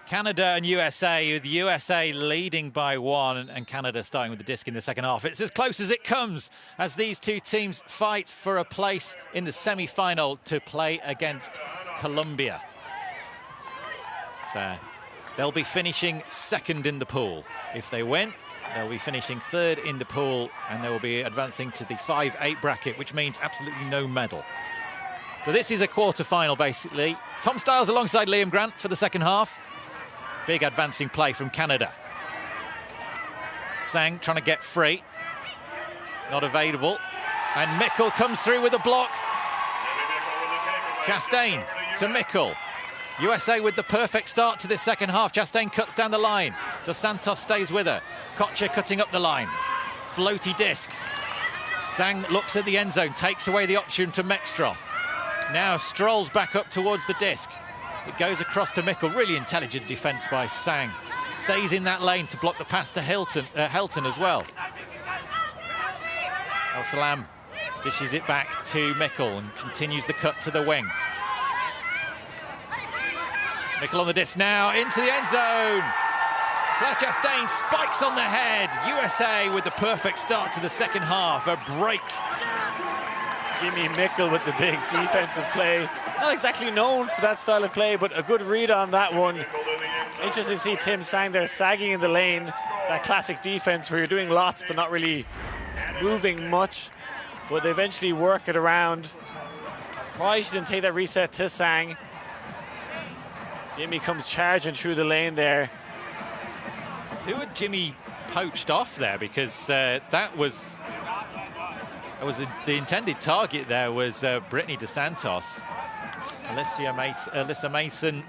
S12: Canada and USA, with the USA leading by 1 and Canada starting with the disc in the second half. It's as close as it comes as these 2 teams fight for a place in the semi-final to play against Colombia. So they'll be finishing 2nd in the pool. If they win, they'll be finishing 3rd in the pool, and they will be advancing to the 5-8 bracket, which means absolutely no medal. So this is a quarter-final, basically. Tom Stiles alongside Liam Grant for the second half. Big advancing play from Canada. Sang trying to get free. Not available. And Mickle comes through with a block. Chastain to Mickle. USA with the perfect start to this second half. Chastain cuts down the line. Dos Santos stays with her. Kocher cutting up the line. Floaty disc. Sang looks at the end zone, takes away the option to Mextroth. Now strolls back up towards the disc. It goes across to Mickle. Really intelligent defence by Sang. Stays in that lane to block the pass to Helton as well. El Salam dishes it back to Mickle and continues the cut to the wing. Mickle on the disc now, into the end zone. Claire Chastain spikes on the head. USA with the perfect start to the second half. A break.
S13: Jimmy Mickle with the big defensive play. Not exactly known for that style of play, but a good read on that one. Interesting to see Tim Sang there sagging in the lane. That classic defense where you're doing lots but not really moving much. But they eventually work it around. Surprised she didn't take that reset to Sang. Jimmy comes charging through the lane there.
S12: Who would Jimmy poached off there, because that was the intended target. There was Brittany DeSantos. Alyssa Mason,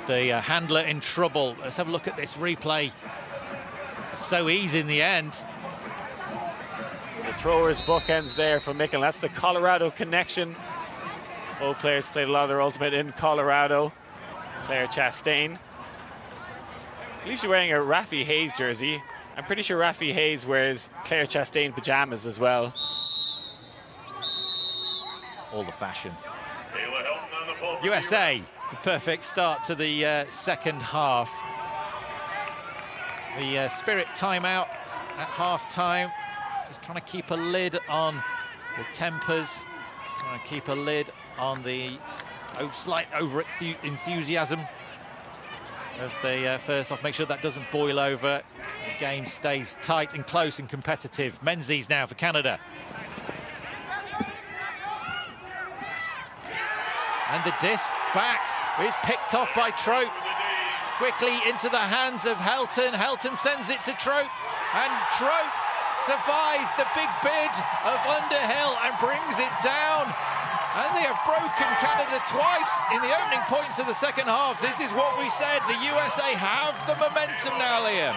S12: the handler, in trouble. Let's have a look at this replay. So easy in the end.
S13: The throwers bookends there for Mikkel. That's the Colorado connection. Both players played a lot of their ultimate in Colorado. Claire Chastain. I believe she's wearing a Rafi Hayes jersey. I'm pretty sure Rafi Hayes wears Claire Chastain pajamas as well.
S12: All the fashion. USA, the perfect start to the second half. The Spirit timeout at half-time. Just trying to keep a lid on the tempers. Trying to keep a lid on the slight over-enthusiasm of the first half. Make sure that doesn't boil over. The game stays tight and close and competitive. Menzies now for Canada. And the disc back is picked off by Trope. Quickly into the hands of Helton. Helton sends it to Trope, and Trope survives the big bid of Underhill and brings it down. And they have broken Canada twice in the opening points of the second half. This is what we said. The USA have the momentum now, Liam.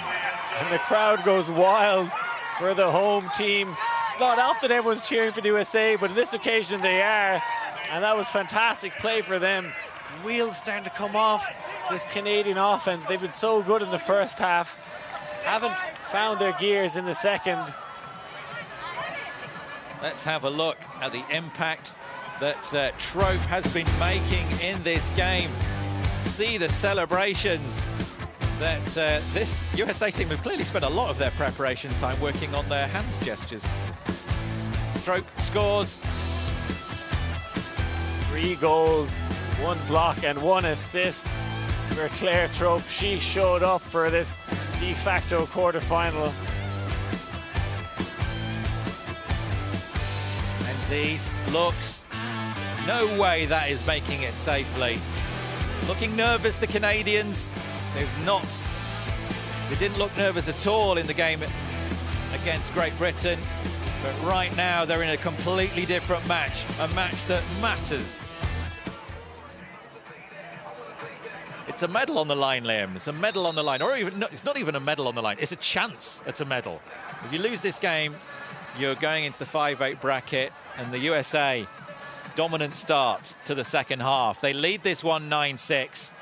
S13: And the crowd goes wild for the home team. It's not often everyone's cheering for the USA, but on this occasion they are. And that was fantastic play for them. The wheels starting to come off this Canadian offense. They've been so good in the first half. Haven't found their gears in the second.
S12: Let's have a look at the impact that Trope has been making in this game. See the celebrations that this USA team have clearly spent a lot of their preparation time working on their hand gestures. Trope scores.
S13: 3 goals, 1 block and 1 assist for Claire Trope. She showed up for this de facto quarterfinal.
S12: Menzies looks, no way that is making it safely. Looking nervous, the Canadians. They didn't look nervous at all in the game against Great Britain. But right now, they're in a completely different match, a match that matters. It's a medal on the line, Liam. It's a medal on the line. Or even, no, it's not even a medal on the line. It's a chance at a medal. If you lose this game, you're going into the 5-8 bracket, and the USA dominant start to the second half. They lead this one 9-6.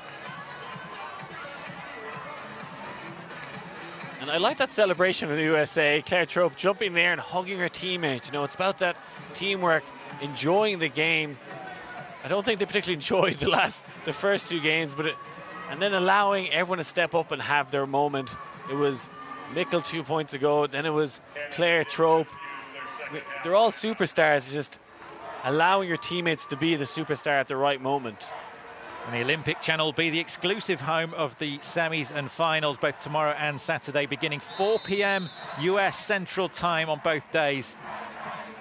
S13: And I like that celebration of the USA. Claire Trope jumping there and hugging her teammate. You know, it's about that teamwork, enjoying the game. I don't think they particularly enjoyed the first 2 games, and then allowing everyone to step up and have their moment. It was Mikkel 2 points ago, then it was Claire Trope. They're all superstars. It's just allowing your teammates to be the superstar at the right moment.
S12: And the Olympic Channel will be the exclusive home of the semis and finals, both tomorrow and Saturday, beginning 4 p.m. US Central Time on both days.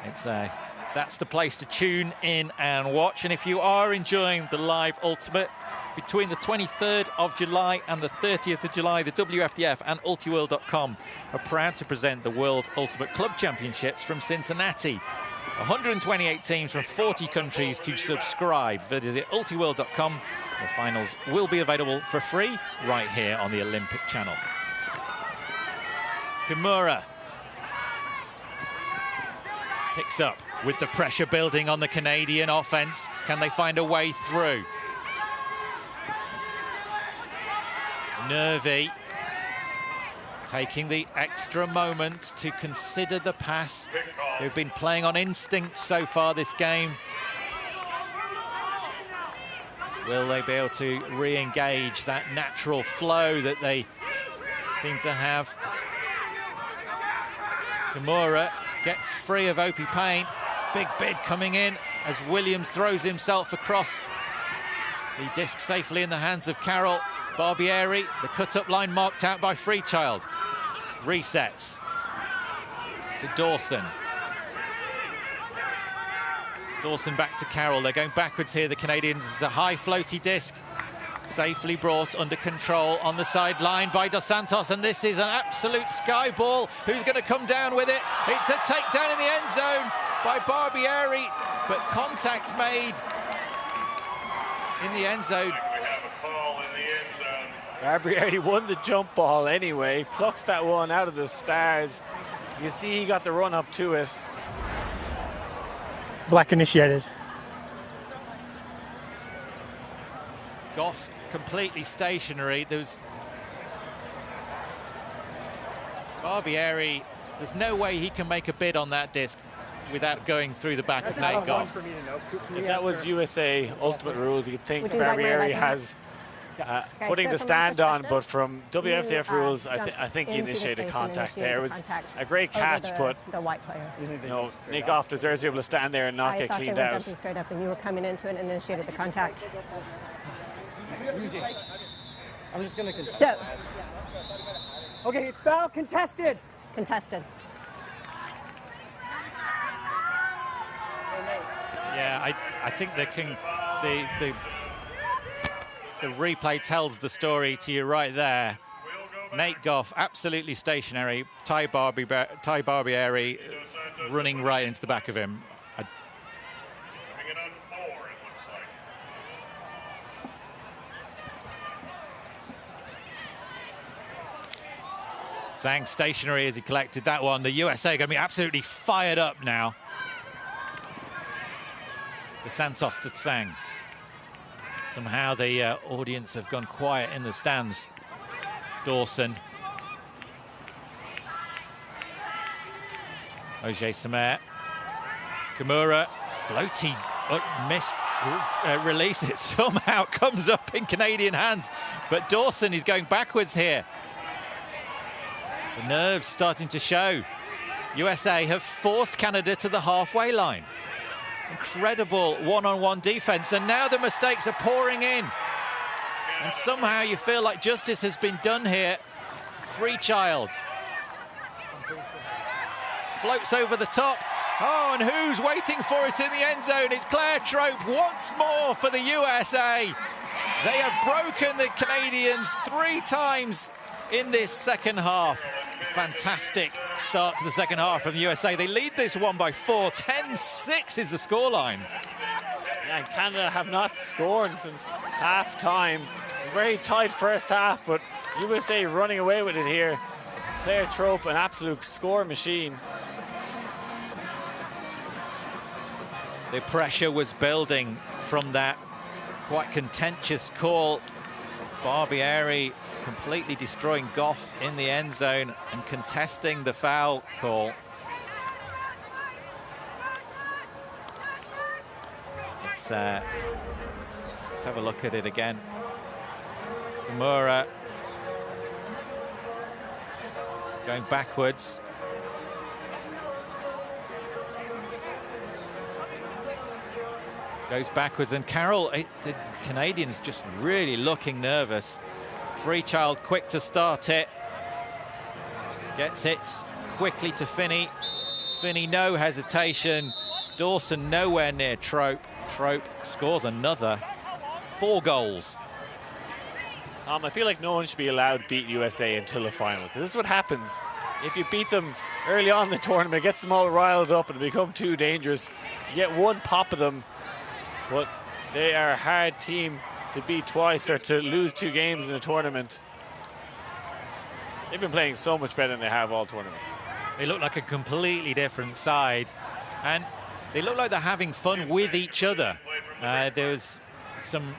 S12: That's the place to tune in and watch. And if you are enjoying the live Ultimate, between the 23rd of July and the 30th of July, the WFDF and Ultiworld.com are proud to present the World Ultimate Club Championships from Cincinnati. 128 teams from 40 countries to subscribe. Visit Ultiworld.com. The finals will be available for free right here on the Olympic Channel. Kimura picks up with the pressure building on the Canadian offense. Can they find a way through? Nervy taking the extra moment to consider the pass. They've been playing on instinct so far this game. Will they be able to re-engage that natural flow that they seem to have? Kimura gets free of Opie Payne. Big bid coming in as Williams throws himself across. The disc safely in the hands of Carol Barbieri. The cut-up line marked out by Freechild. Resets to Dawson. Dawson back to Carroll. They're going backwards here, the Canadians. It's a high floaty disc. Safely brought under control on the sideline by Dos Santos, and this is an absolute sky ball. Who's going to come down with it? It's a takedown in the end zone by Barbieri, but contact made in the end zone.
S13: Barbieri won the jump ball anyway, plucks that one out of the stars. You can see he got the run up to it.
S10: Black initiated.
S12: Goff completely stationary. There's Barbieri, there's no way he can make a bid on that disc without going through the back of Nate Goff.
S13: If that was USA Ultimate Rules, you'd think Barbieri has footing to stand on, but from WFTF rules, I think he initiated contact there. It was a great catch, but you know, Nick Goff deserves to be able to stand there and not get cleaned out.
S15: Straight up, and you were coming into it and initiated the contact.
S16: I'm just going to contest.
S15: So,
S16: okay, it's foul contested.
S15: Contested.
S12: Yeah, I think the replay tells the story to you right there. Nate Goff absolutely stationary. Ty Barbieri running right into the back of him. Sang stationary as he collected that one. The USA going to be absolutely fired up now. Dos Santos to Sang. Somehow the audience have gone quiet in the stands. Dawson. Oje Samer. Kimura. Floaty miss release. It somehow comes up in Canadian hands. But Dawson is going backwards here. The nerves starting to show. USA have forced Canada to the halfway line. Incredible one-on-one defense, and now the mistakes are pouring in. And somehow you feel like justice has been done here. Free Child. Floats over the top. Oh, and who's waiting for it in the end zone? It's Claire Trope once more for the USA. They have broken the Canadians 3 times in this second half. Fantastic start to the second half from the USA. They lead this one by 4. 10-6 is the scoreline.
S13: Yeah, Canada have not scored since half-time. Very tight first half, but USA running away with it here. Claire Trope, an absolute score machine.
S12: The pressure was building from that quite contentious call. Barbieri completely destroying Goff in the end zone and contesting the foul call. Let's have a look at it again. Kimura going backwards. Goes backwards, and Carroll, the Canadians just really looking nervous. Free Child quick to start it. Gets it quickly to Finney. Finney, no hesitation. Dawson nowhere near Trope. Trope scores another 4 goals.
S13: I feel like no one should be allowed to beat USA until the final, because this is what happens. If you beat them early on in the tournament, it gets them all riled up and become too dangerous. You get one pop of them, but they are a hard team to beat twice or to lose 2 games in a tournament. They've been playing so much better than they have all tournament.
S12: They look like a completely different side, and they look like they're having fun with each other. There was some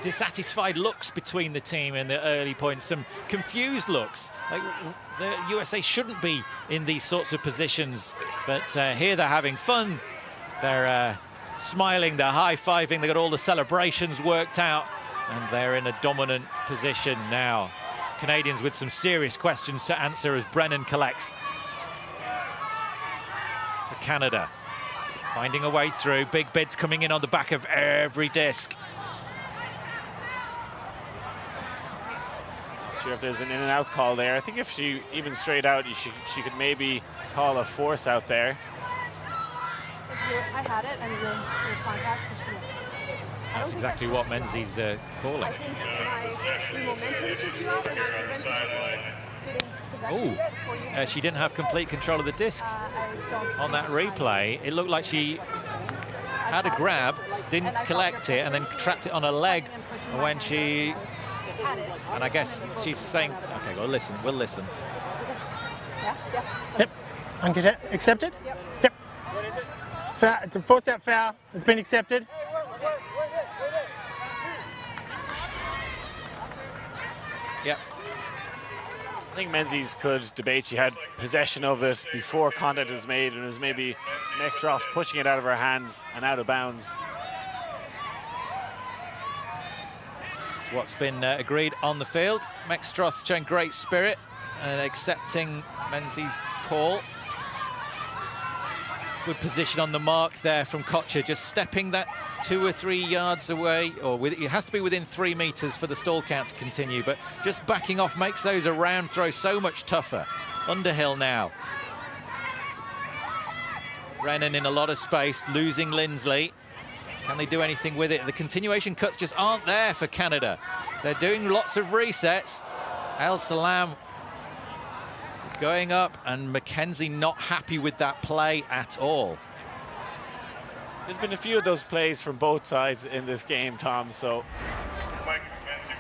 S12: dissatisfied looks between the team in the early points, some confused looks. Like the USA shouldn't be in these sorts of positions, but here they're having fun. They're smiling, they're high-fiving, they got all the celebrations worked out, and they're in a dominant position now. Canadians with some serious questions to answer as Brennan collects for Canada. Finding a way through, big bids coming in on the back of every disc.
S13: Not sure if there's an in and out call there. I think if she even straight out, she could maybe call a force out there.
S17: I had it, and your contact.
S12: That's exactly what Menzies calling. Oh, she didn't have complete control of the disc on that replay. It looked like she had a grab, didn't collect it, and then trapped it on her leg when she... And I guess she's saying, okay, we'll listen.
S10: Yep. Accepted? Yep. Foul, it's a force-out foul. It's been accepted.
S12: Yep.
S13: I think Menzies could debate she had possession of it before contact was made, and it was maybe Mextroth pushing it out of her hands and out of bounds.
S12: It's what's been agreed on the field. Mextroth showing great spirit and accepting Menzies' call. Good position on the mark there from Kocher, just stepping that 2 or 3 yards away, or it has to be within 3 meters for the stall count to continue, but just backing off makes those around throws so much tougher. Underhill now. Rennan in a lot of space, losing Lindsley. Can they do anything with it? The continuation cuts just aren't there for Canada. They're doing lots of resets. El Salam going up, and Mackenzie not happy with that play at all.
S13: There's been a few of those plays from both sides in this game, Tom, so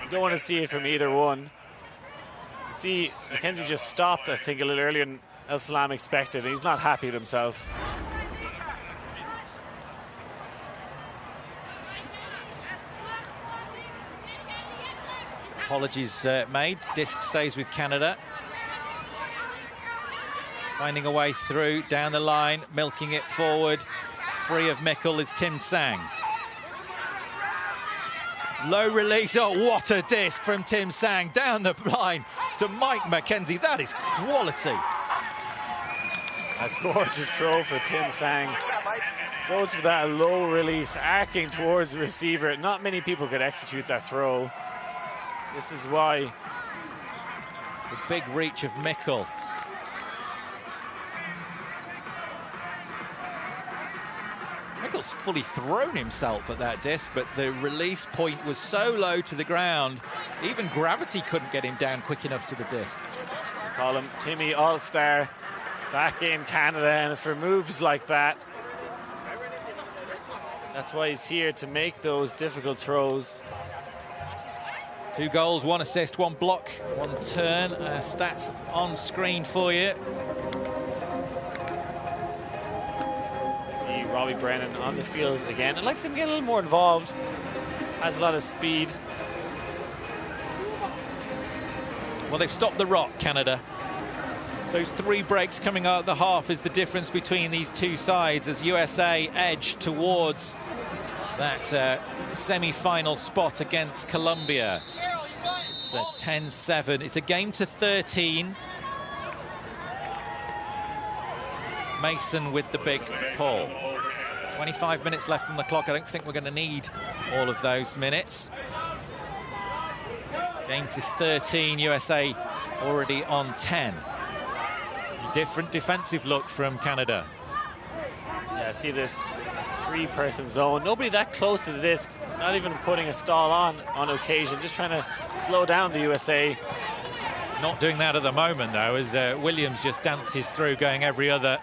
S13: you don't want to see it from either one. See, Mackenzie just stopped, I think, a little earlier than El Salam expected, and he's not happy with himself.
S12: Apologies made. Disc stays with Canada. Finding a way through, down the line, milking it forward. Free of Mickle is Tim Sang. Low release, oh, what a disc from Tim Sang. Down the line to Mike Mackenzie. That is quality.
S13: A gorgeous throw for Tim Sang. Goes for that low release, arcing towards the receiver. Not many people could execute that throw. This is why.
S12: The big reach of Mickle. Mickle's fully thrown himself at that disc, but the release point was so low to the ground, even gravity couldn't get him down quick enough to the disc.
S13: Call him Timmy All-Star back in Canada, and it's for moves like that. That's why he's here, to make those difficult throws.
S12: 2 goals, 1 assist, 1 block, 1 turn. Stats on screen for you.
S13: See Robbie Brennan on the field again. I'd like to get a little more involved. Has a lot of speed.
S12: Well, they've stopped the rock, Canada. Those 3 breaks coming out of the half is the difference between these 2 sides as USA edge towards that semi-final spot against Colombia. It's 10-7. It's a game to 13. Mason with the big pull. 25 minutes left on the clock. I don't think we're going to need all of those minutes. Game to 13. USA already on 10. Different defensive look from Canada.
S13: Yeah, see this 3-person zone. Nobody that close to the disc. Not even putting a stall on occasion. Just trying to slow down the USA.
S12: Not doing that at the moment, though, as Williams just dances through, going every other.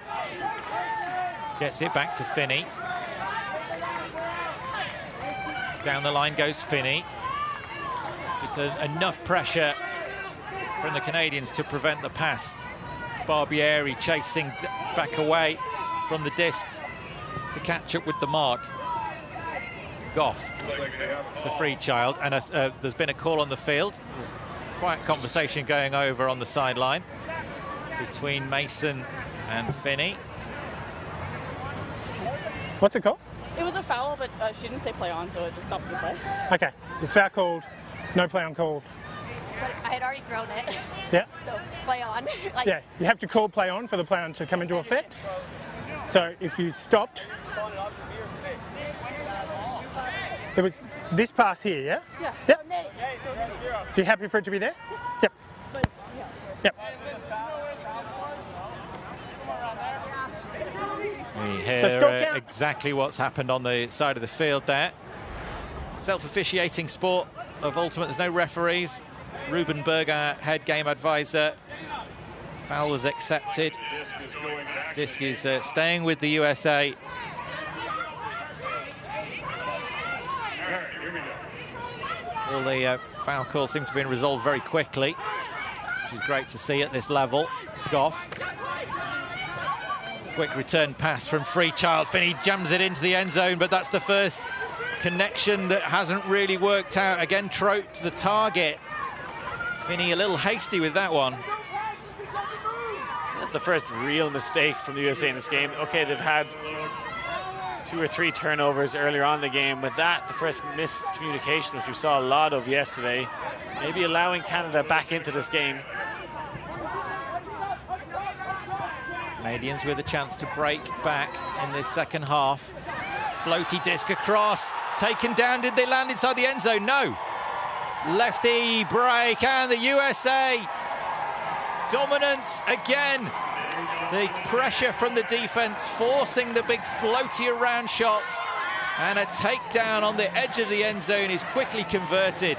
S12: Gets it back to Finney. Down the line goes Finney. Just enough pressure from the Canadians to prevent the pass. Barbieri chasing back away from the disc to catch up with the mark. Goff to Freechild, and there's been a call on the field. There's quiet conversation going over on the sideline between Mason and Finney.
S10: What's it called?
S17: It was a foul, but she didn't say play on, so it just stopped the play.
S10: Okay, the foul called, no play on called.
S17: But I had already thrown it.
S10: Yeah.
S17: So play on. Like,
S10: yeah, you have to call play on for the play on to come into effect. So if you stopped, there was this pass here, yeah?
S17: Yeah.
S10: Yep. So you're happy for it to be there?
S17: Yes.
S10: Yep.
S17: But, yeah.
S10: Yep.
S12: We hear exactly what's happened on the side of the field there. self-officiating sport of Ultimate. There's no referees. Ruben Berger, head game advisor. Foul was accepted. Disc is staying with the USA. All the foul calls seem to be resolved very quickly, which is great to see at this level. Goff. Quick return pass from Freechild. Finney jams it into the end zone, but that's the first connection that hasn't really worked out. Again, Trout to the target. Finney a little hasty with that one.
S13: That's the first real mistake from the USA in this game. Okay, they've had 2 or 3 turnovers earlier on in the game, but that, the first miscommunication, which we saw a lot of yesterday, maybe allowing Canada back into this game.
S12: Canadians with a chance to break back in this second half. Floaty disc across, taken down. Did they land inside the end zone? No. Lefty break, and the USA dominant again. The pressure from the defense forcing the big floaty around shot, and a takedown on the edge of the end zone is quickly converted.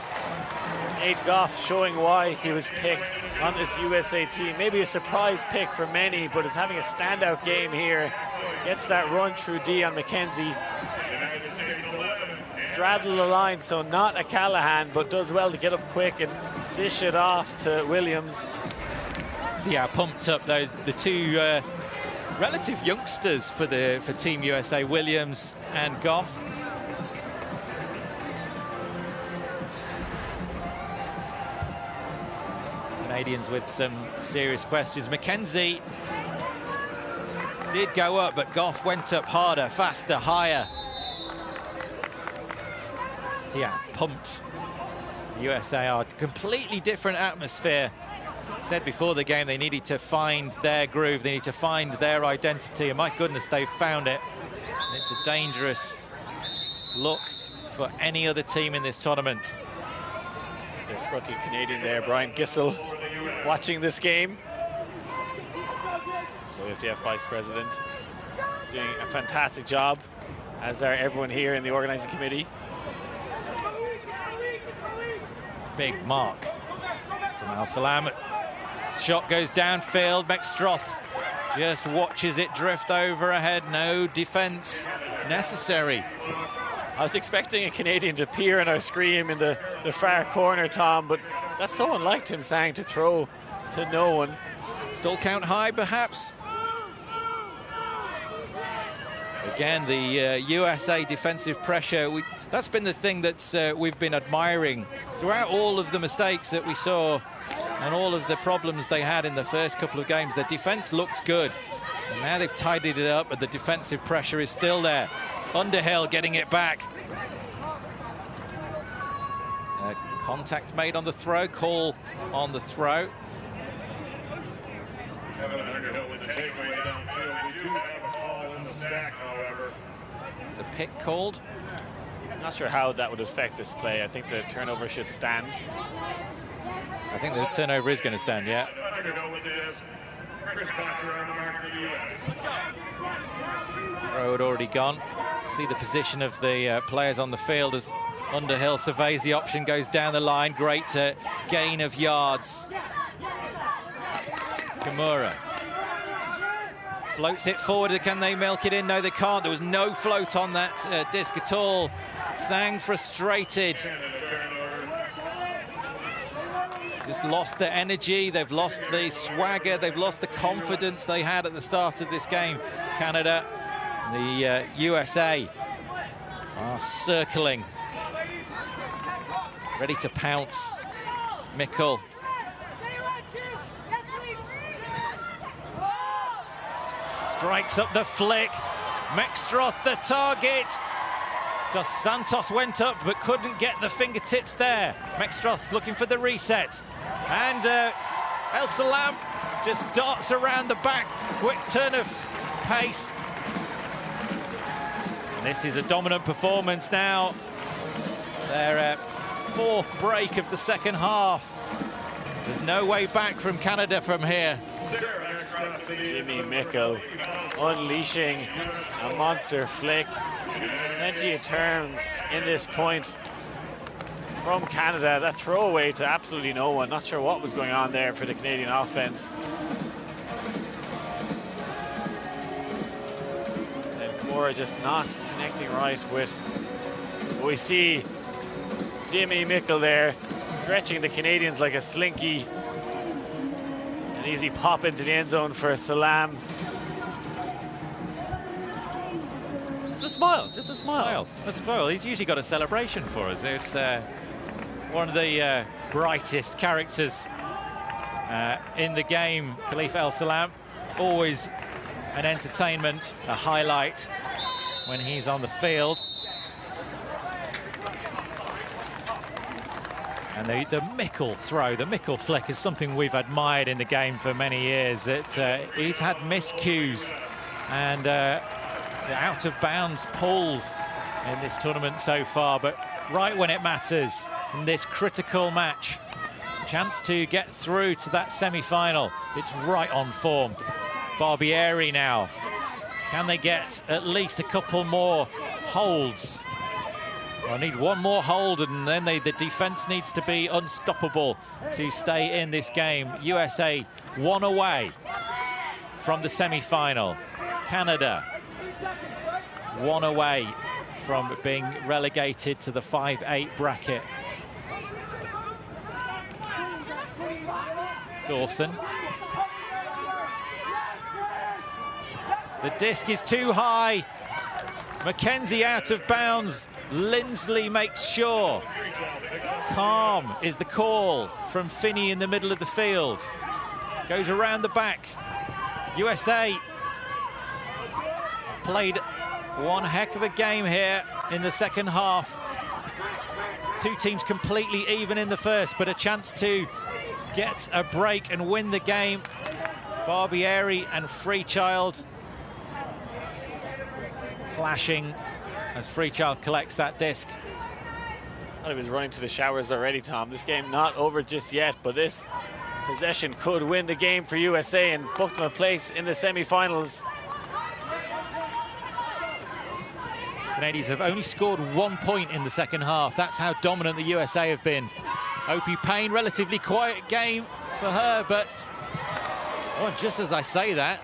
S13: Nate Goff showing why he was picked on this USA team. Maybe a surprise pick for many, but is having a standout game here. Gets that run through D on McKenzie. Straddle the line, so not a Callahan, but does well to get up quick and dish it off to Williams.
S12: See how pumped up those the two relative youngsters for Team USA, Williams and Goff. Canadians with some serious questions. McKenzie did go up, but Goff went up harder, faster, higher. See how pumped the USA are. Completely different atmosphere. Said before the game they needed to find their groove, they need to find their identity, and my goodness, they've found it. And it's a dangerous look for any other team in this tournament.
S13: The scruffy Canadian there, Brian Gissel, watching this game. WFDF Vice President is doing a fantastic job, as are everyone here in the organizing committee.
S12: Big mark from Al Salam. Shot goes downfield. Meckstroth just watches it drift over ahead. No defense necessary.
S13: I was expecting a Canadian to appear on our screen in the far corner, Tom, but that's so unlike Tim Sang to throw to no one.
S12: Still count high, perhaps. Again, the USA defensive pressure. That's been the thing that we've been admiring throughout all of the mistakes that we saw and all of the problems they had in the first couple of games. The defense looked good. And now they've tidied it up, but the defensive pressure is still there. Underhill getting it back. Contact made on the throw, call on the throw.
S18: Underhill with the takeaway downfield. We do have a call in the stack, however.
S12: The pick called.
S13: Not sure how that would affect this play. I think the turnover should stand.
S12: I think the turnover is going to stand, yeah. Throw had already gone. See the position of the players on the field as Underhill surveys the option, goes down the line. Great gain of yards. Kimura floats it forward. Can they milk it in? No, they can't. There was no float on that disc at all. Sang frustrated. Just lost the energy, they've lost the swagger, they've lost the confidence they had at the start of this game. Canada, the USA are circling, ready to pounce. Mickle. Strikes up the flick. Meckstroth the target. Dos Santos went up but couldn't get the fingertips there. Meckstroth looking for the reset. And El Salam just darts around the back. Quick turn of pace. And this is a dominant performance now. Their fourth break of the second half. There's no way back from Canada from here.
S13: Jimmy Mickle unleashing a monster flick. Plenty of turns in this point from Canada. That throwaway to absolutely no one. Not sure what was going on there for the Canadian offense. And Kimura just not connecting right with. We see Jimmy Mickle there stretching the Canadians like a slinky. An easy pop into the end zone for a Salam.
S12: Just a smile, just a smile. A smile. He's usually got a celebration for us. It's one of the brightest characters in the game, Khalifa El Salam. Always an entertainment, a highlight when he's on the field. And the Mickle throw, the Mickle flick is something we've admired in the game for many years. He's had miscues and out of bounds pulls in this tournament so far, but right when it matters in this critical match, chance to get through to that semi-final, it's right on form. Barbieri now, can they get at least a couple more holds? I need one more hold, and then the defense needs to be unstoppable to stay in this game. USA 1 away from the semi-final. Canada 1 away from being relegated to the 5-8 bracket. Dawson. The disc is too high. McKenzie out of bounds. Lindsley makes sure. Calm is the call from Finney in the middle of the field. Goes around the back. USA played one heck of a game here in the second half. Two teams completely even in the first, but a chance to get a break and win the game. Barbieri and Freechild clashing as Freechild collects that disc.
S13: He was running to the showers already, Tom. This game not over just yet, but this possession could win the game for USA and book them a place in the semi-finals.
S12: Canadians have only scored 1 point in the second half. That's how dominant the USA have been. Opie Payne, relatively quiet game for her, but oh, just as I say that,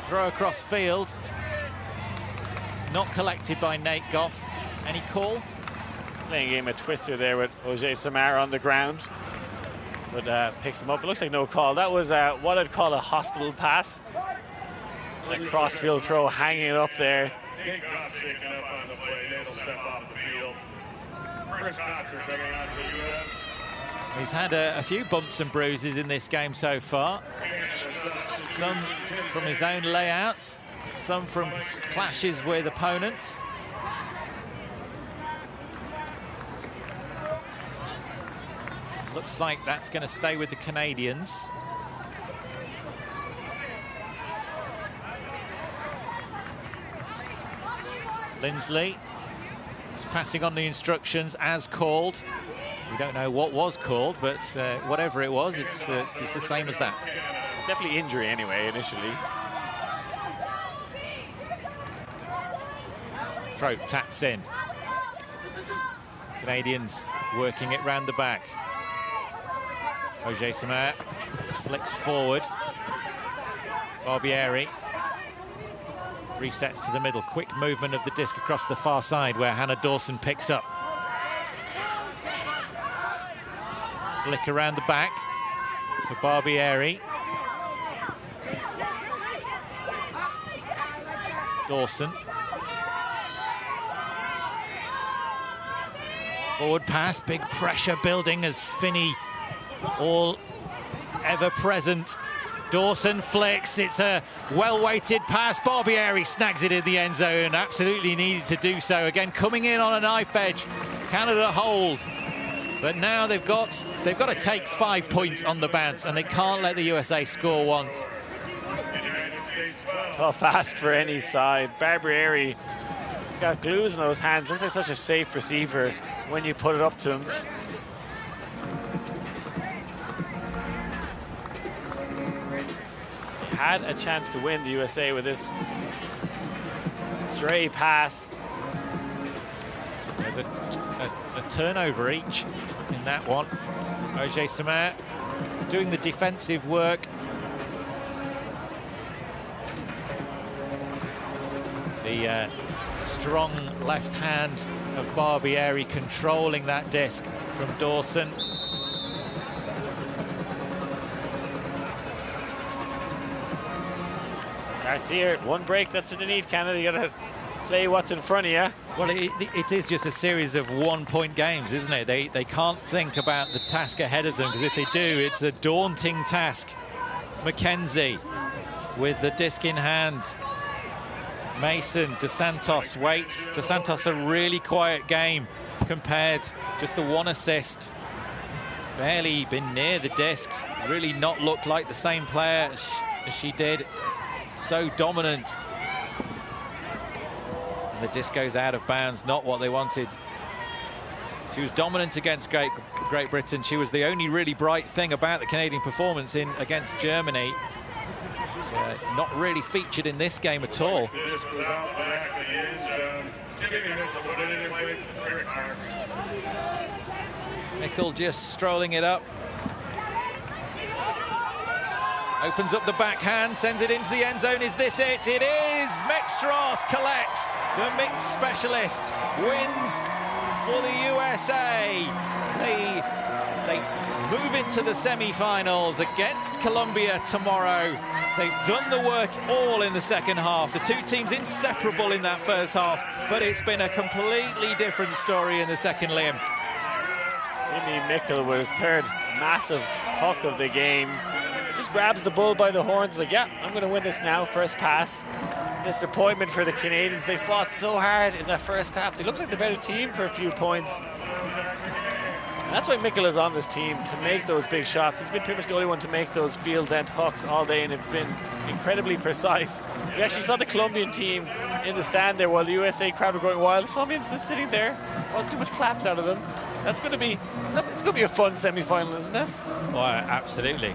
S12: throw across field. Not collected by Nate Goff. Any call?
S13: Playing a game of twister there with Ojay Samara on the ground. But picks him up. It looks like no call. That was what I'd call a hospital pass. A cross-field throw hanging up there.
S18: Nate Goff shaking up on the play. Nate will step off the field. Chris Notcher coming on for the U.S.
S12: He's had a few bumps and bruises in this game so far. Some from his own layouts. Some from clashes with opponents. Looks like that's going to stay with the Canadians. Lindsley is passing on the instructions as called. We don't know what was called, but whatever it was, it's the same as that.
S13: It's definitely injury anyway, initially.
S12: Throat taps in. Canadians working it round the back. Ojay Samar flicks forward. Barbieri resets to the middle. Quick movement of the disc across the far side where Hannah Dawson picks up. Flick around the back to Barbieri. Dawson. Forward pass, big pressure building as Finney all ever present. Dawson flicks, it's a well-weighted pass. Barbieri snags it in the end zone, absolutely needed to do so. Again, coming in on a knife edge, Canada hold. But now they've got to take 5 points on the bounce, and they can't let the USA score once.
S13: Tough ask for any side. Barbieri has got glues in those hands. Looks like such a safe receiver when you put it up to him. Had a chance to win the USA with this Stray pass.
S12: There's a turnover each in that one. Roger Samar doing the defensive work. The strong left hand of Barbieri controlling that disc from Dawson.
S13: Starts here, one break, that's what you need, Canada. You gotta play what's in front of you.
S12: Well, it is just a series of one-point games, isn't it? They can't think about the task ahead of them, because if they do, it's a daunting task. Mackenzie with the disc in hand. Mason, Dos Santos waits. Dos Santos a really quiet game compared, just the one assist. Barely been near the disc, really not looked like the same player as she did. So dominant. And the disc goes out of bounds, not what they wanted. She was dominant against Great Britain. She was the only really bright thing about the Canadian performance against Germany. Not really featured in this game at all. Mickle just strolling it up. Opens up the backhand, sends it into the end zone. Is this it? It is! Mextroth collects. The mixed specialist wins for the USA. They move into the semi-finals against Colombia tomorrow. They've done the work all in the second half. The two teams inseparable in that first half, but it's been a completely different story in the second, Liam.
S13: Jimmy Mickle was third massive puck of the game. Just grabs the bull by the horns, like, yeah, I'm going to win this now. First pass. Disappointment for the Canadians. They fought so hard in that first half. They looked like the better team for a few points. And that's why Mickle is on this team, to make those big shots. He's been pretty much the only one to make those field end hooks all day, and it's been incredibly precise. We actually saw the Colombian team in the stand there while the USA crowd were going wild. The Colombians just sitting there. Wasn't too much claps out of them. It's going to be a fun semi-final, isn't it?
S12: Oh, absolutely.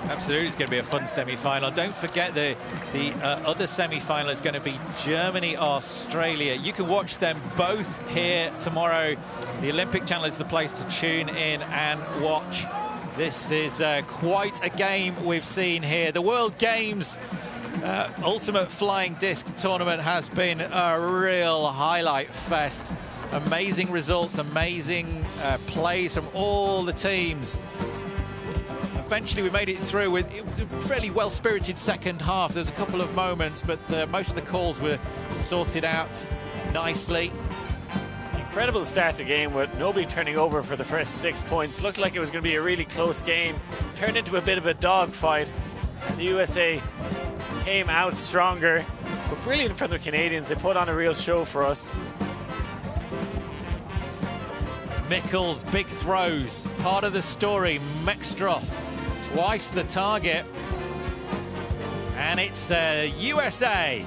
S12: Absolutely, it's going to be a fun semi-final. Don't forget the other semi-final is going to be Germany-Australia. You can watch them both here tomorrow. The Olympic Channel is the place to tune in and watch. This is quite a game we've seen here. The World Games Ultimate Flying Disc Tournament has been a real highlight fest. Amazing results, amazing plays from all the teams. Eventually we made it through with a fairly well-spirited second half. There's a couple of moments, but most of the calls were sorted out nicely.
S13: Incredible start to the game with nobody turning over for the first 6 points. Looked like it was going to be a really close game. Turned into a bit of a dogfight. And the USA came out stronger. But brilliant from the Canadians. They put on a real show for us.
S12: Mickle's big throws, part of the story. Mextroth, twice the target. And it's USA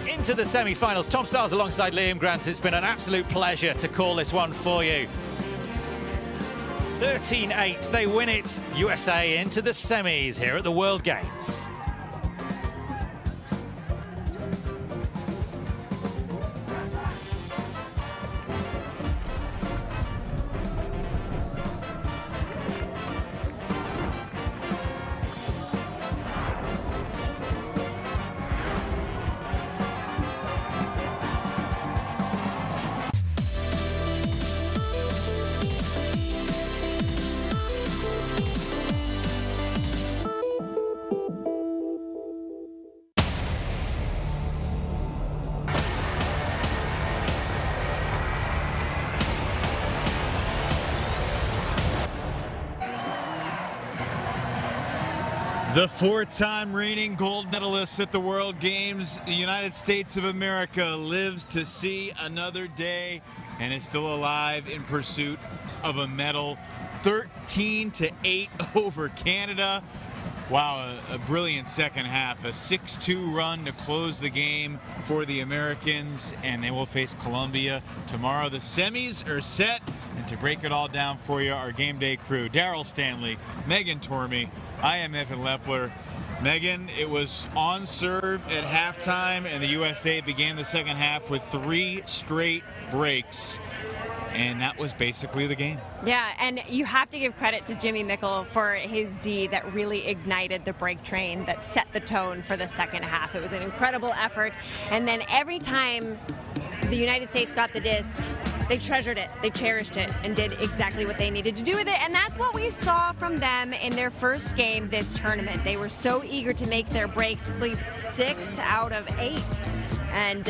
S12: into the semi-finals. Tom Stiles alongside Liam Grant. It's been an absolute pleasure to call this one for you. 13-8, they win it. USA into the semis here at the World Games.
S4: The four-time reigning gold medalist at the World Games, the United States of America, lives to see another day and is still alive in pursuit of a medal. 13-8 over Canada. Wow, a brilliant second half. A 6-2 run to close the game for the Americans, and they will face Colombia tomorrow. The semis are set, and to break it all down for you, our game day crew, Daryl Stanley, Megan Tormey, I am Evan Lepler. Megan, it was on serve at halftime, and the USA began the second half with 3 straight breaks. And that was basically the game.
S5: Yeah, and you have to give credit to Jimmy Mickle for his D that really ignited the break train that set the tone for the second half. It was an incredible effort. And then every time the United States got the disc, they treasured it, they cherished it, and did exactly what they needed to do with it. And that's what we saw from them in their first game this tournament. They were so eager to make their breaks, I believe 6 out of 8. And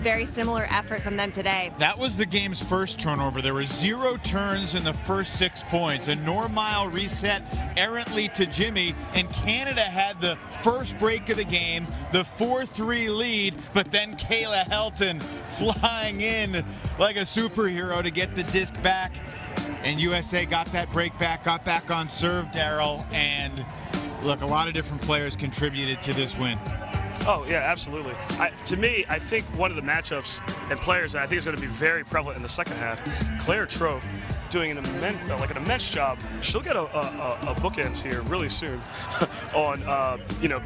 S5: very similar effort from them today.
S4: That was the game's first turnover. There were 0 turns in the first 6 points. A Normile reset errantly to Jimmy, and Canada had the first break of the game, the 4-3 lead, but then Kayla Helton flying in like a superhero to get the disc back. And USA got that break back, got back on serve, Daryl, and look, a lot of different players contributed to this win.
S6: Oh, yeah, absolutely. To me, I think one of the matchups and players that I think is going to be very prevalent in the second half, Claire Trope, doing an immense job. She'll get a bookends here really soon on,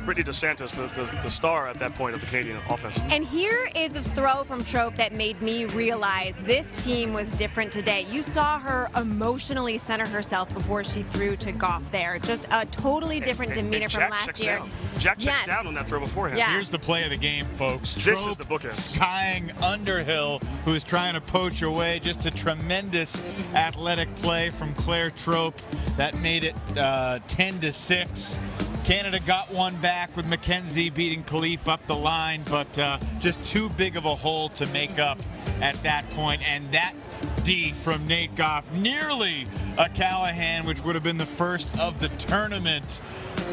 S6: Brittany DeSantis, the star at that point of the Canadian offense.
S5: And here is the throw from Trope that made me realize this team was different today. You saw her emotionally center herself before she threw to Goff there. Just a totally different demeanor from last year.
S6: Jack checks down on that throw beforehand.
S5: Yeah.
S4: Here's the play of the game, folks.
S6: This
S4: Trope
S6: is the bookend.
S4: Skying Underhill, who is trying to poach away. Just a tremendous athletic play from Claire Trope that made it 10-6. Canada got one back with Mackenzie beating Khalif up the line, but just too big of a hole to make up at that point. And that D from Nate Goff, nearly a Callahan, which would have been the first of the tournament.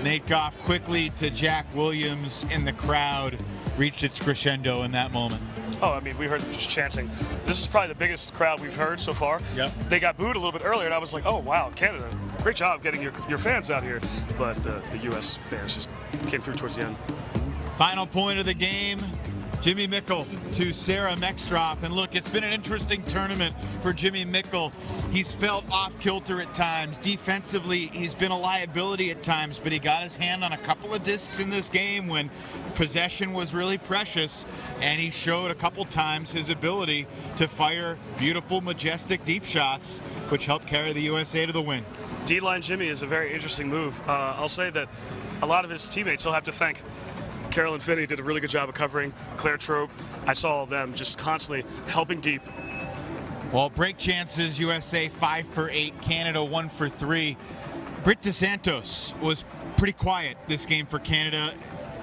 S4: Nate Goff quickly to Jack Williams in the crowd, reached its crescendo in that moment.
S6: Oh, I mean, we heard them just chanting. This is probably the biggest crowd we've heard so far.
S4: Yep.
S6: They got booed a little bit earlier, and I was like, oh, wow, Canada, great job getting your fans out here. But the U.S. fans just came through towards the end.
S4: Final point of the game, Jimmy Mickle to Sarah Mextroff. And look, it's been an interesting tournament for Jimmy Mickle. He's felt off kilter at times. Defensively, he's been a liability at times, but he got his hand on a couple of discs in this game when possession was really precious, and he showed a couple times his ability to fire beautiful, majestic deep shots, which helped carry the USA to the win.
S6: D-line Jimmy is a very interesting move. I'll say that a lot of his teammates he'll have to thank. Carolyn Finney did a really good job of covering. Claire Trope, I saw them just constantly helping deep.
S4: Well, break chances, USA 5 for 8, Canada 1 for 3. Britt DeSantis was pretty quiet this game for Canada.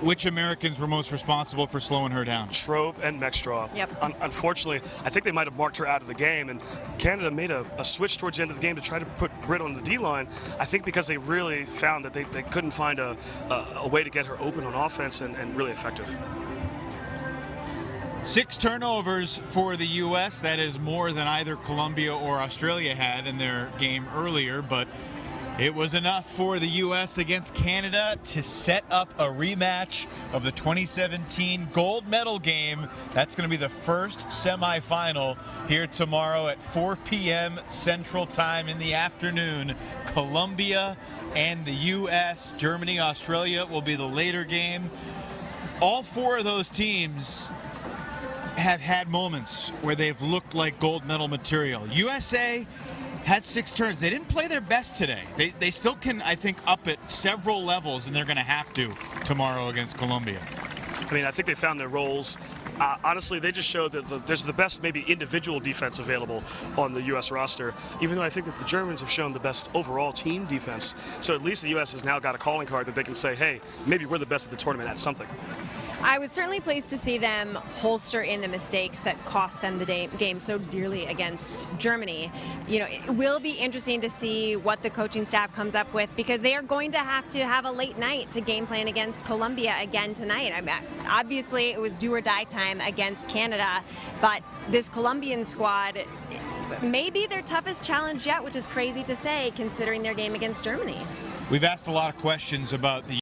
S4: Which Americans were most responsible for slowing her down?
S6: Trope and Mextroff.
S5: Yep.
S6: Unfortunately, I think they might have marked her out of the game, and Canada made a switch towards the end of the game to try to put Britt on the D-line. I think because they really found that they couldn't find a way to get her open on offense and really effective.
S4: 6 turnovers for the U.S. That is more than either Colombia or Australia had in their game earlier, but it was enough for the U.S. against Canada to set up a rematch of the 2017 gold medal game. That's going to be the first semifinal here tomorrow at 4 p.m. Central Time in the afternoon. Colombia and the U.S. Germany, Australia will be the later game. All 4 of those teams have had moments where they've looked like gold medal material. USA had 6 turns. They didn't play their best today. They still can, I think, up it several levels, and they're going to have to tomorrow against Colombia.
S6: I mean, I think they found their roles. Honestly, they just showed that there's the best maybe individual defense available on the U.S. roster, even though I think that the Germans have shown the best overall team defense. So at least the U.S. has now got a calling card that they can say, hey, maybe we're the best at the tournament at something.
S5: I was certainly pleased to see them holster in the mistakes that cost them the game so dearly against Germany. You know, it will be interesting to see what the coaching staff comes up with, because they are going to have a late night to game plan against Colombia again tonight. I mean, obviously, it was do or die time against Canada, but this Colombian squad may be their toughest challenge yet, which is crazy to say considering their game against Germany.
S4: We've asked a lot of questions about the